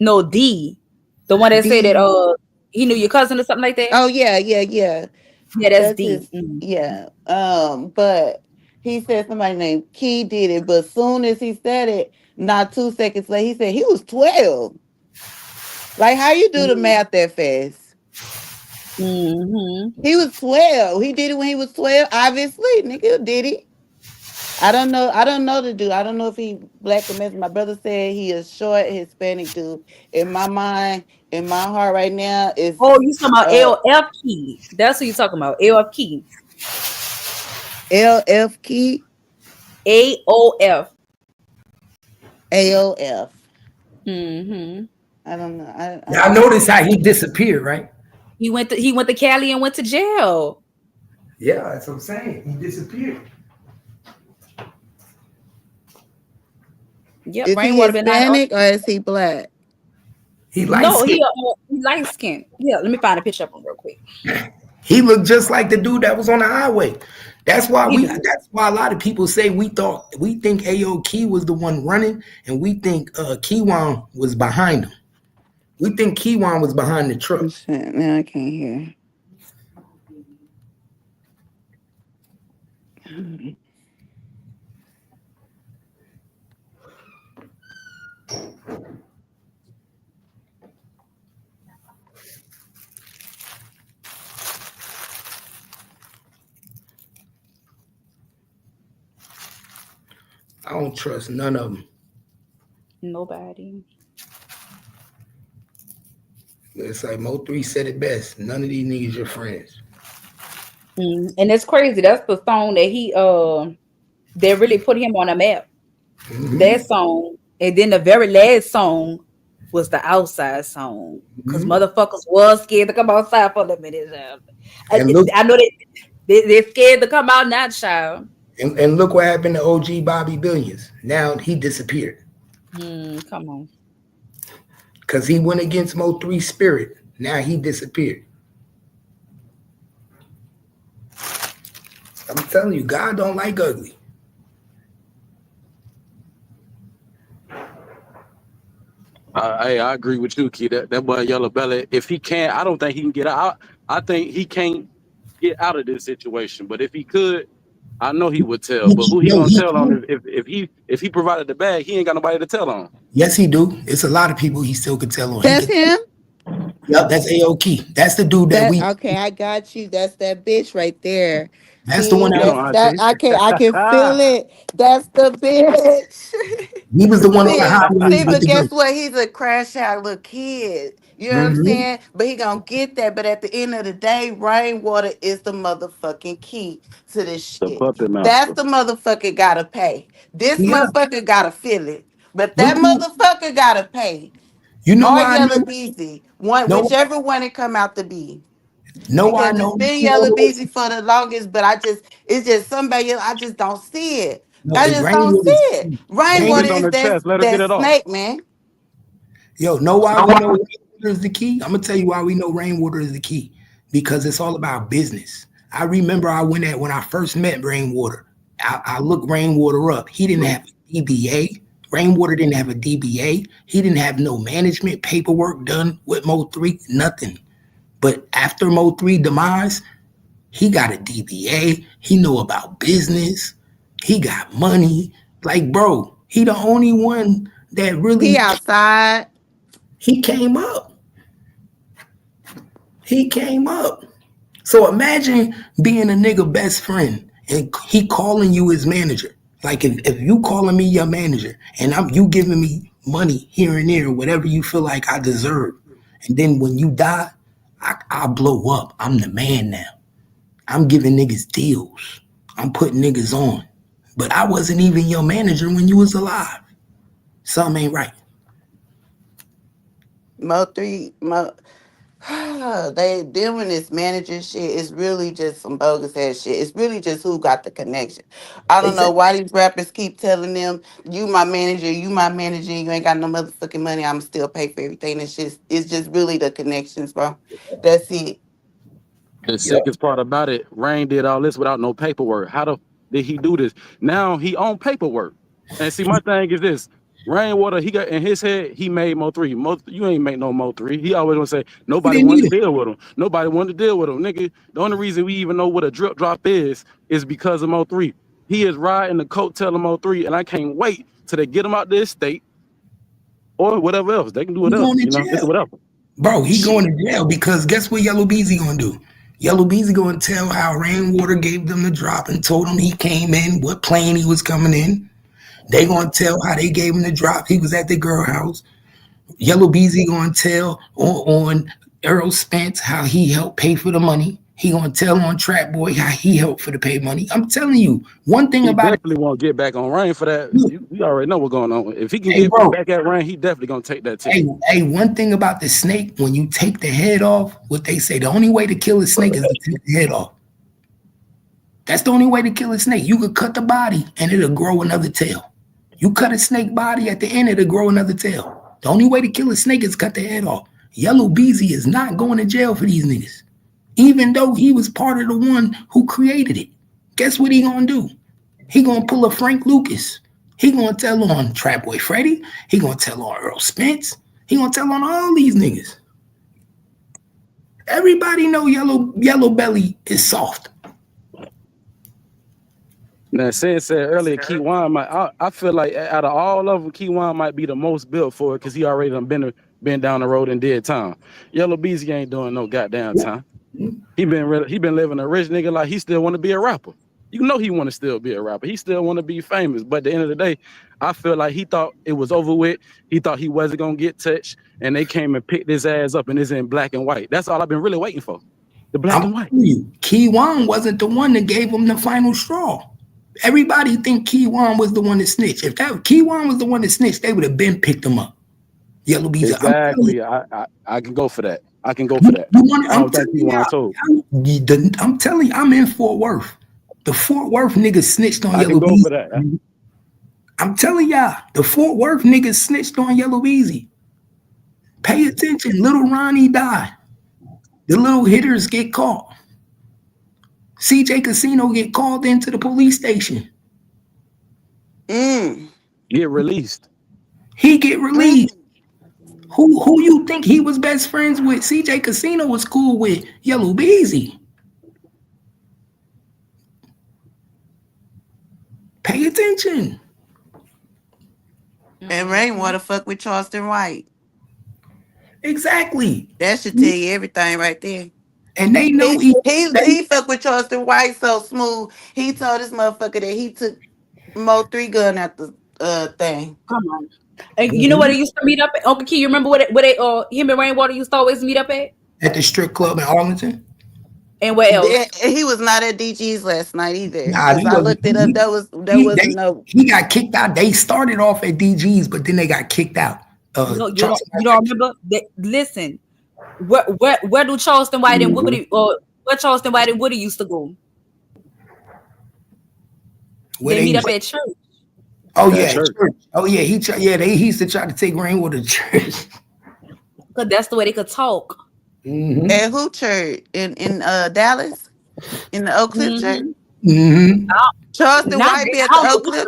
No, D. The one that said that D. he knew your cousin or something like that. Oh yeah, Yeah, that's that's D. his, yeah. But he said somebody named Key did it, but soon as he said it, not 2 seconds later, he said he was 12. Like, how you do the math that fast? Mm-hmm. He was 12. He did it when he was 12. Obviously, nigga did it. I don't know. I don't know the dude. I don't know if he black or Mexican. My brother said he is short Hispanic dude. In my mind, in my heart right now, is Oh, you talking about uh LF Key? That's who you talking about. LF Key. LF Key. AOF. AOF. Mm-hmm. I don't know. I Y'all don't notice how he disappeared, right? He went to Cali and went to jail. Yeah, that's what I'm saying. He disappeared. Yep, Is he Rainwater been out. Hispanic or is he black? He light No, skinned. he light skinned. Yeah, let me find a picture of him real quick. He looked just like the dude that was on the highway. That's why He do. that's why a lot of people say we think AO Key was the one running, and we think Keywan was behind him. We think Keywan was behind the truck. Shit, now I can't hear. I don't trust none of them. Nobody. It's like M03 said it best. None of these niggas your friends. And it's crazy. That's the song that they really put him on a map. Mm-hmm. That song, and then the very last song was the outside song, because motherfuckers was scared to come outside for a minute. I know they're scared to come out now, child. And look what happened to OG Bobby Billions. Now he disappeared. Come on. Because he went against M03's spirit. Now he disappeared. I'm telling you, God don't like ugly. I agree with you, Key. That boy Yellow Belly, if he can't, I don't think he can get out. I think he can't get out of this situation. But if he could, I know he would tell. But who he gonna tell on if he provided the bag, he ain't got nobody to tell on. Yes, he do. It's a lot of people he still could tell on. That's him? Yep, that's AO Key. That's the dude that we. Okay, I got you. That's that bitch right there. That's the one that I can feel it. That's the bitch. He was the one on the highway. See, but guess what? He's a crash out little kid. You know what I'm saying? But he gonna get that. But at the end of the day, Rainwater is the motherfucking key to this shit. That's the motherfucker gotta pay. This motherfucker gotta feel it. But that motherfucker gotta pay. You know or why yellabeezy. Whichever one it come out to be. No, because I know. It's been yellabeezy for the longest, but it's just somebody else. I just don't see it. I just don't see it. Rainwater is that snake, man. Yo, know why we know Rainwater is the key? I'm gonna tell you why we know Rainwater is the key. Because it's all about business. I remember when I first met Rainwater. I looked Rainwater up. He didn't have a DBA. Rainwater didn't have a DBA. He didn't have no management paperwork done with M03, nothing. But after M03 demise, he got a DBA. He know about business. He got money. Like, bro, he the only one that really... He outside. He came up. So imagine being a nigga best friend and he calling you his manager. Like if you calling me your manager and you giving me money here and there, whatever you feel like I deserve. And then when you die, I'll blow up. I'm the man now. I'm giving niggas deals. I'm putting niggas on but I wasn't even your manager when you was alive. Something ain't right. M03, they doing this manager shit. It's really just some bogus ass shit. It's really just who got the connection. I don't know Exactly. why these rappers keep telling them, you my manager, you ain't got no motherfucking money, I'ma still pay for everything. It's just really the connections, bro. That's it. The Yep. sickest part about it, Rain did all this without no paperwork. Did he do this? Now he on paperwork. And see, my thing is this. Rainwater, he got in his head, he made Mo3. You ain't make no Mo3. He always gonna say, He nobody didn't wanted need to it. deal with him. Nobody wanted to deal with him. Nigga, the only reason we even know what a drip drop is because of Mo3. He is riding the coattail of Mo3, and I can't wait till they get him out this state or whatever else. They can do He whatever, going to you know, it's jail. whatever. Bro, he Shit. going to jail because guess what Yellow Beezy gonna do? Yellow Beezy gonna tell how Rainwater gave them the drop and told him he came in, what plane he was coming in. They gonna tell how they gave him the drop. He was at the girl house. Yellow Beezy gonna tell on Earl Spence how he helped pay for the money. He gonna tell on Trap Boy how he helped for the pay money. I'm telling you, one thing He about it. definitely won't get back on Rain for that. Look, We already know what's going on. If he can hey, get bro. back at Rain, he definitely gonna take that tip. Hey, one thing about the snake, when you take the head off, what they say, the only way to kill a snake is to take the head off. That's the only way to kill a snake. You could cut the body and it'll grow another tail. You cut a snake body, at the end, it'll grow another tail. The only way to kill a snake is cut the head off. Yellow Beezy is not going to jail for these niggas, even though he was part of the one who created it. Guess what he gonna do? He gonna pull a Frank Lucas. He gonna tell on Trap Boy Freddy. He gonna tell on Earl Spence. He gonna tell on all these niggas. Everybody know Yellow Belly is soft. Now, Sin said earlier, Keywan I feel like out of all of them, Keywan might be the most built for it because he already done been down the road and did time. Yellow Beezy ain't doing no goddamn time. He been living a rich nigga like he still want to be a rapper. You know he want to still be a rapper. He still want to be famous. But at the end of the day, I feel like he thought it was over with. He thought he wasn't gonna get touched, and they came and picked his ass up, and it's in black and white. That's all I've been really waiting for. The black and white. Keywan wasn't the one that gave him the final straw. Everybody think Keywan was the one that snitched. If that Keywan was the one that snitched, they would have been picked him up. Yellow Beezy. Exactly. I can go for that. I can go for that. I'm telling you, I'm in Fort Worth. The Fort Worth niggas snitched on Yellow Beezy. I can go for that. I'm telling y'all, the Fort Worth niggas snitched on Yellow Beezy. Pay attention. Little Ronnie died. The little hitters get caught. CJ Casino get called into the police station. Get released. He get released. Who you think he was best friends with? CJ Casino was cool with Yellow Beezy. Pay attention. And Rainwater fuck with Charleston White. Exactly. That should tell you everything right there. And they know he fuck with Charleston White so smooth. He told this motherfucker that he took Mo3 gun at the thing. Come on. And you know what they used to meet up at? Uncle Key, you remember where they him and Rainwater used to always meet up at? At the strip club in Arlington. And where else? He was not at DG's last night either. Nah, I looked it up. He got kicked out. They started off at DG's, but then they got kicked out. You don't remember? Listen, where do Charleston White and Woody where Charleston White and Woody used to go? They meet up at church. Oh yeah, church. Oh yeah, he used to try to take Rainwater to church. Cause that's the way they could talk. Mm-hmm. At who church? In Dallas? In the Oak Cliff church? Mm-hmm. Charleston White be at the Oak Cliff.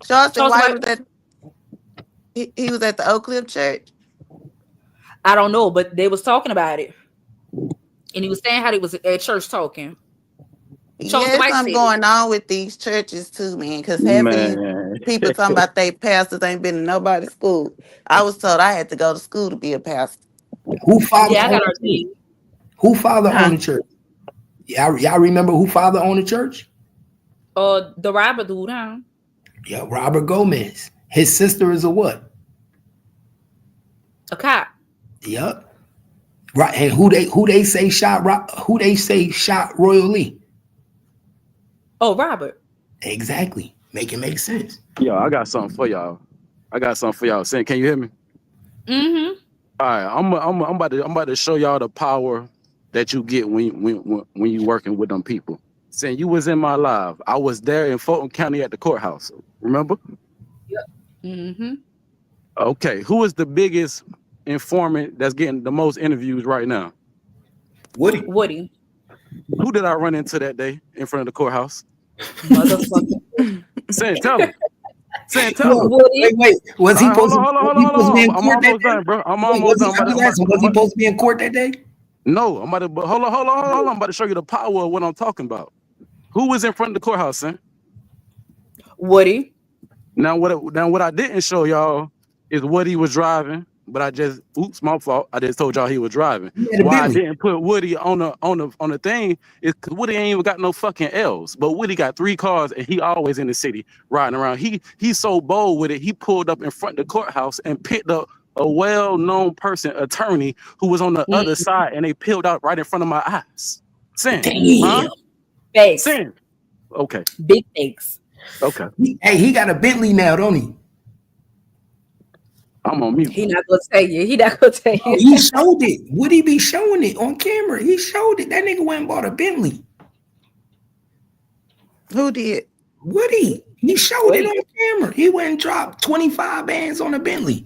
Charleston White was at he was at the Oak Cliff church. I don't know, but they was talking about it. And he was saying how he was at church talking. There's something going on with these churches too, man. Because half of these people talking about they pastors ain't been in nobody's school. I was told I had to go to school to be a pastor. Who father owned the church? Y'all remember who father owned the church? The Robert dude, huh? Yeah, Robert Gomez. His sister is a what? A cop. Yep. Right. And who they say shot Royal Lee? Oh, Robert. Exactly. Make it make sense. Yo, I got something for y'all. Saying, can you hear me? Mm-hmm. All right, I'm about to show y'all the power that you get when you working with them people. Saying you was in my live. I was there in Fulton County at the courthouse. Remember? Yep. Mm-hmm. Okay, who is the biggest informant that's getting the most interviews right now? Woody. Who did I run into that day in front of the courthouse? Motherfucker. Saying, tell him. Saying, tell him. Woody. Wait. Was he supposed to be in I'm court that almost day? done, bro. I'm almost done. Was he supposed to be in court that day? No, I'm about to. Hold on. I'm about to show you the power of what I'm talking about. Who was in front of the courthouse, son? Woody. Now what I didn't show y'all is what he was driving, but my fault. I just told y'all he was driving. Why I didn't put Woody on the thing is because Woody ain't even got no fucking L's. But Woody got 3 cars and he always in the city riding around. He's so bold with it. He pulled up in front of the courthouse and picked up a well-known attorney who was on the other side, and they peeled out right in front of my eyes. Sin. Damn. Huh? Fakes. Sin. Okay. Big fakes. Okay. Hey, he got a Bentley now, don't he? I'm on mute. He not gonna tell you. He showed it. Would he be showing it on camera? He showed it. That nigga went and bought a Bentley. Who did? Woody. He showed it on camera. He went and dropped 25 bands on a Bentley.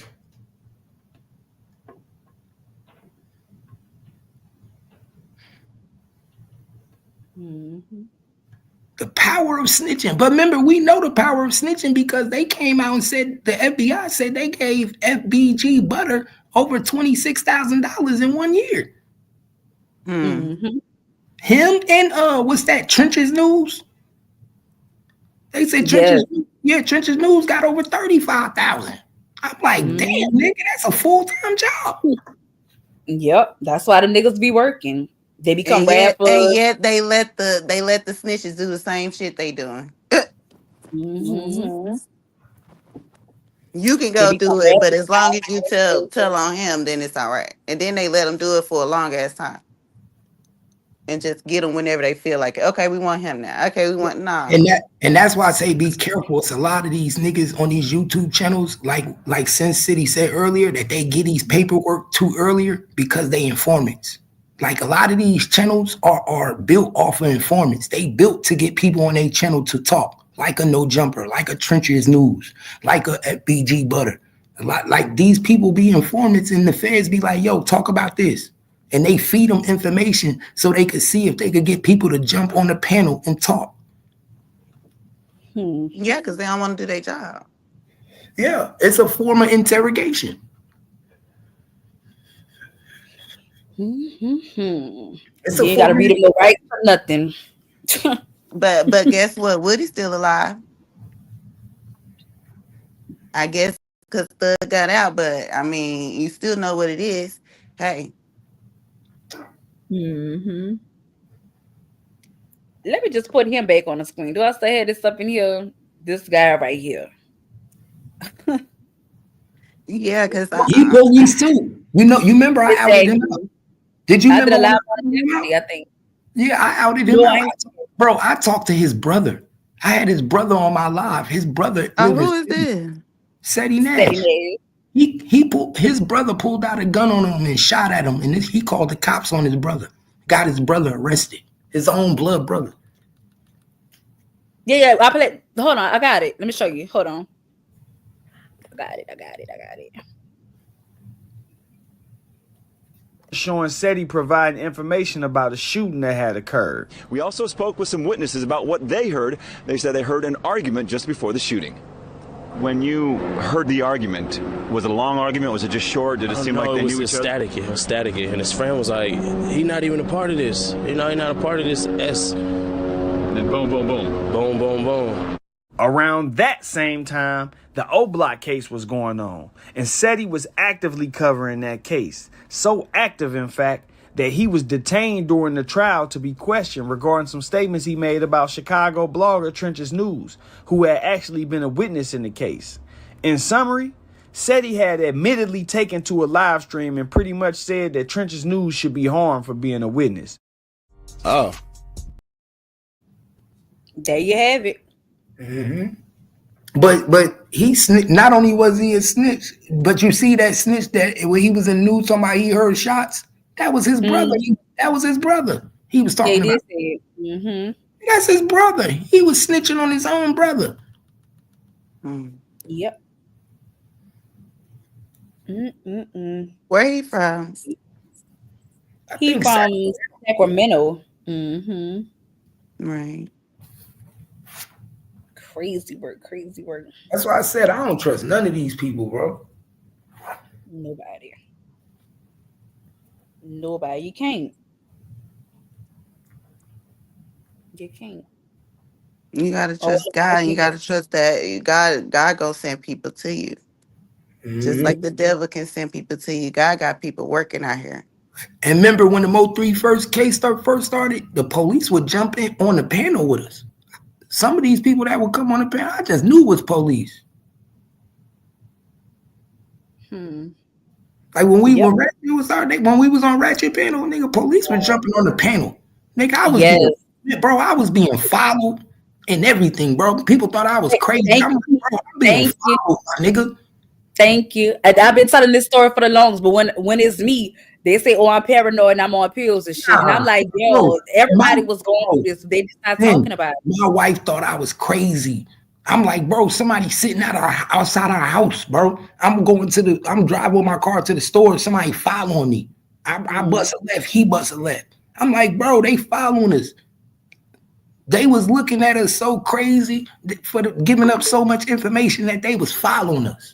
Mm-hmm. The power of snitching. But remember, we know the power of snitching because they came out and said, the FBI said they gave FBG Butter over $26,000 in 1 year. Mm-hmm. Him and what's that? Trenches News. They said Trenches News got over 35,000. I'm like, damn, nigga, that's a full-time job. Yep, that's why the niggas be working. They become rappers. And yet they let the snitches do the same shit they doing. Mm-hmm. You can go do it, but as long as you tell on him, then it's all right. And then they let them do it for a long ass time, and just get them whenever they feel like it. Okay, we want him now. Okay, we want And that's why I say be careful. It's a lot of these niggas on these YouTube channels, like Syncity said earlier, that they get these paperwork too earlier because they informants. Like a lot of these channels are built off of informants. They built to get people on their channel to talk. Like a No Jumper, like a Trenches News, like a BG Butter. A lot like these people be informants and the feds be like, yo, talk about this. And they feed them information so they could see if they could get people to jump on the panel and talk. Yeah, because they don't want to do their job. Yeah, it's a form of interrogation. Mm-hmm. You gotta read them no right for nothing. But guess what? Woody's still alive. I guess because Thug got out, but I mean, you still know what it is. Hey. Mm-hmm. Let me just put him back on the screen. Do I still have this up in here? This guy right here. Yeah, because he police too. You remember I outed him out. Did you remember? I think. Yeah, I outed him out. Bro, I talked to his brother. I had his brother on my live. His brother. Who is this? Seti Nash. His brother pulled out a gun on him and shot at him, and he called the cops on his brother. Got his brother arrested. His own blood brother. Yeah. I played. Hold on, I got it. Let me show you. Hold on. I got it. Showing Seti providing information about a shooting that had occurred. We also spoke with some witnesses about what they heard. They said they heard an argument just before the shooting. When you heard the argument, was it a long argument? Was it just short? Did it seem like they knew each other? It was static. And his friend was like, he's not even a part of this. He's not a part of this. And boom, boom, boom. Boom, boom, boom. Around that same time, the O-Block case was going on, and Seti was actively covering that case. So active, in fact, that he was detained during the trial to be questioned regarding some statements he made about Chicago blogger Trenches News, who had actually been a witness in the case. In summary, Seti had admittedly taken to a live stream and pretty much said that Trenches News should be harmed for being a witness. Oh. There you have it. But he not only was he a snitch, but you see that snitch that when he was in the news talking about he heard shots, that was his brother. That was his brother. He was talking about. That's his brother. He was snitching on his own brother. Yep. Where he from? He from Sacramento. Right. Crazy work. That's why I said I don't trust none of these people, bro. Nobody. You can't. You gotta trust God. You gotta trust that God gonna send people to you. Just like the devil can send people to you. God got people working out here. And remember when the M03 case first started, the police would jump in on the panel with us. Some of these people that would come on the panel, I just knew was police. Like when we when we was on Ratchet panel, nigga, police were jumping on the panel. Nigga, I was being followed and everything, bro. People thought I was crazy. I'm being followed, my nigga. Thank you. I've been telling this story for the longest, but when it's me, they say, "Oh, I'm paranoid and I'm on pills and shit." And I'm like, "Yo, everybody was going through this. They just not talking about it." My wife thought I was crazy. I'm like, bro, somebody sitting outside our house, bro. I'm driving with my car to the store. Somebody following me. I bust a left. He bust a left. I'm like, bro, they following us. They was looking at us so crazy for giving up so much information that they was following us.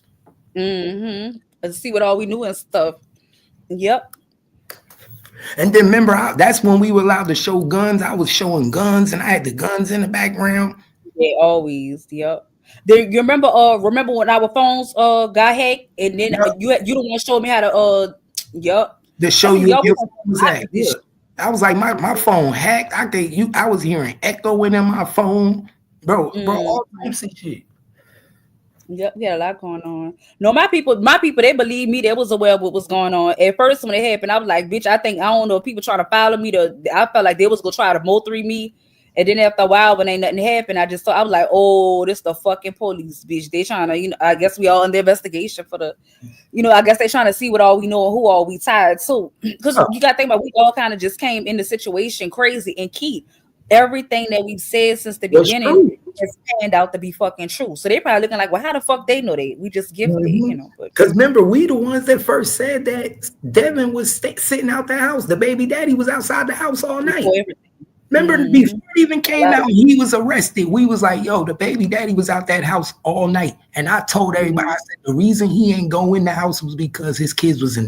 To see what all we knew and stuff. Yep. And then remember, that's when we were allowed to show guns. I was showing guns, and I had the guns in the background. They always, yep. You remember when our phones got hacked, and then you don't want to show me how to to show you your phone was hacked. Yeah. I was like, my phone hacked. I was hearing echoing in my phone, bro, all types of shit. Yep, we had a lot going on. No, my people, they believe me. They was aware of what was going on. At first, when it happened, I was like, bitch, I don't know if people trying to follow me. I felt like they was gonna try to M03 me. And then after a while, when ain't nothing happened, I was like, oh, this the fucking police, bitch. They trying to, I guess we all in the investigation for the, I guess they trying to see what all we know and who all we tied to. Because you got to think about, we all kind of just came in the situation crazy and keep everything that we've said since the beginning has panned out to be fucking true. So they probably looking like, well, how the fuck they know that? We just gifted, Because remember, we the ones that first said that Devin was sitting out the house. The baby daddy was outside the house all night. Remember, before it even came out, he was arrested. We was like, yo, the baby daddy was out that house all night. And I told everybody, I said, the reason he ain't go in the house was because his kids was in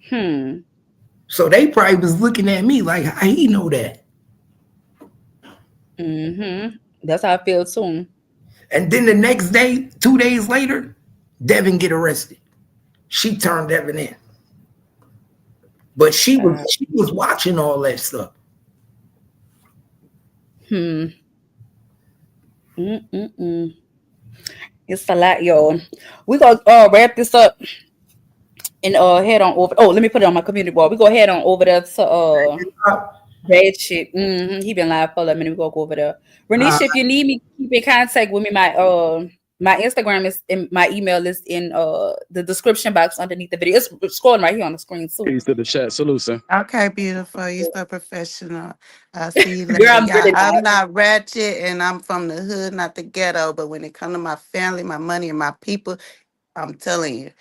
there. So they probably was looking at me like, how he know that? That's how I feel too. And then the next day, 2 days later, Devin get arrested. She turned Devin in. But she was watching all that stuff. It's a lot, y'all. We gonna wrap this up and head on over. Oh, let me put it on my community board. We go head on over there to bad shit. He been live for a minute. We go over there. Renisha, if you need me, keep in contact with me. My Instagram is in my email is in the description box underneath the video. It's scrolling right here on the screen too. Peace to the chat. Salute, sir. Okay, beautiful. You're so professional. I'll see you later. I'm not ratchet and I'm from the hood, not the ghetto. But when it comes to my family, my money, and my people, I'm telling you,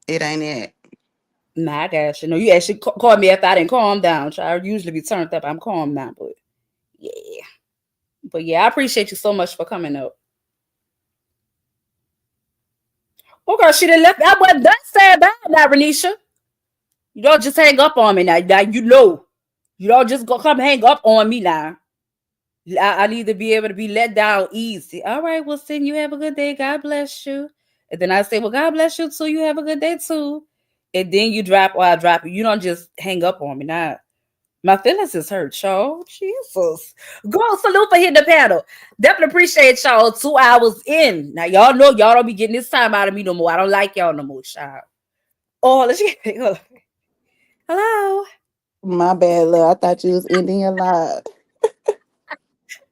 it ain't it. Nah, I got you. No, you actually called me after I didn't calm down. I usually be turned up. I'm calm now, but yeah, I appreciate you so much for coming up. Oh, girl, she done left. I wasn't done saying that now, Renisha. You don't just hang up on me now. You don't just go come hang up on me now. I need to be able to be let down easy. All right, well, Sin, you have a good day. God bless you. And then I say, well, God bless you too. You have a good day too. And then you drop or I drop you. You don't just hang up on me now. My feelings is hurt, y'all. Jesus. Girl, salute for hitting the panel. Definitely appreciate y'all. 2 hours in. Now, y'all know y'all don't be getting this time out of me no more. I don't like y'all no more, child. Oh, let's get hello. My bad, love. I thought you was ending your live.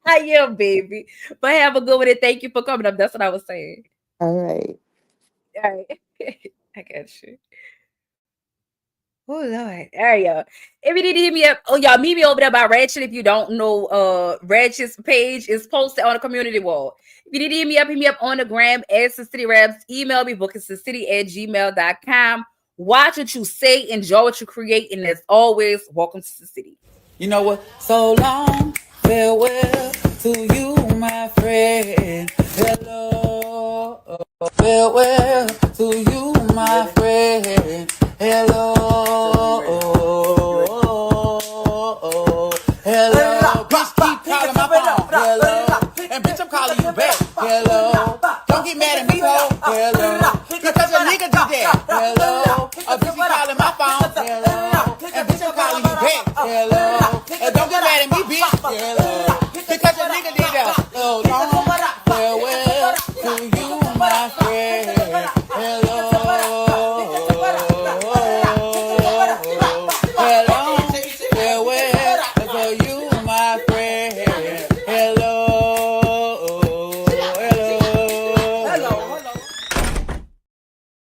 I am, baby. But have a good one and thank you for coming up. That's what I was saying. All right. All right. I got you. Oh Lord. All right, y'all. If you need to hit me up, y'all meet me over there by Ratchet. If you don't know, Ratchet's page is posted on the community wall. If you need to hit me up on the gram at Syncity Raps. Email me bookingsyncity@gmail.com. Watch what you say, enjoy what you create, and as always, welcome to the city. You know what? So long, farewell to you, my friend. Hello, farewell to you, my friend. Hello, hello. Bitch, keep calling my phone. Hello, and bitch, I'm calling you back. Hello, don't get mad at me, ho. Hello, because a nigga did that. Hello, a bitch, keep calling my phone. Hello, and bitch, I'm calling you back. Hello. Don't get mad at me, bitch. Because a nigga did that. Oh, no.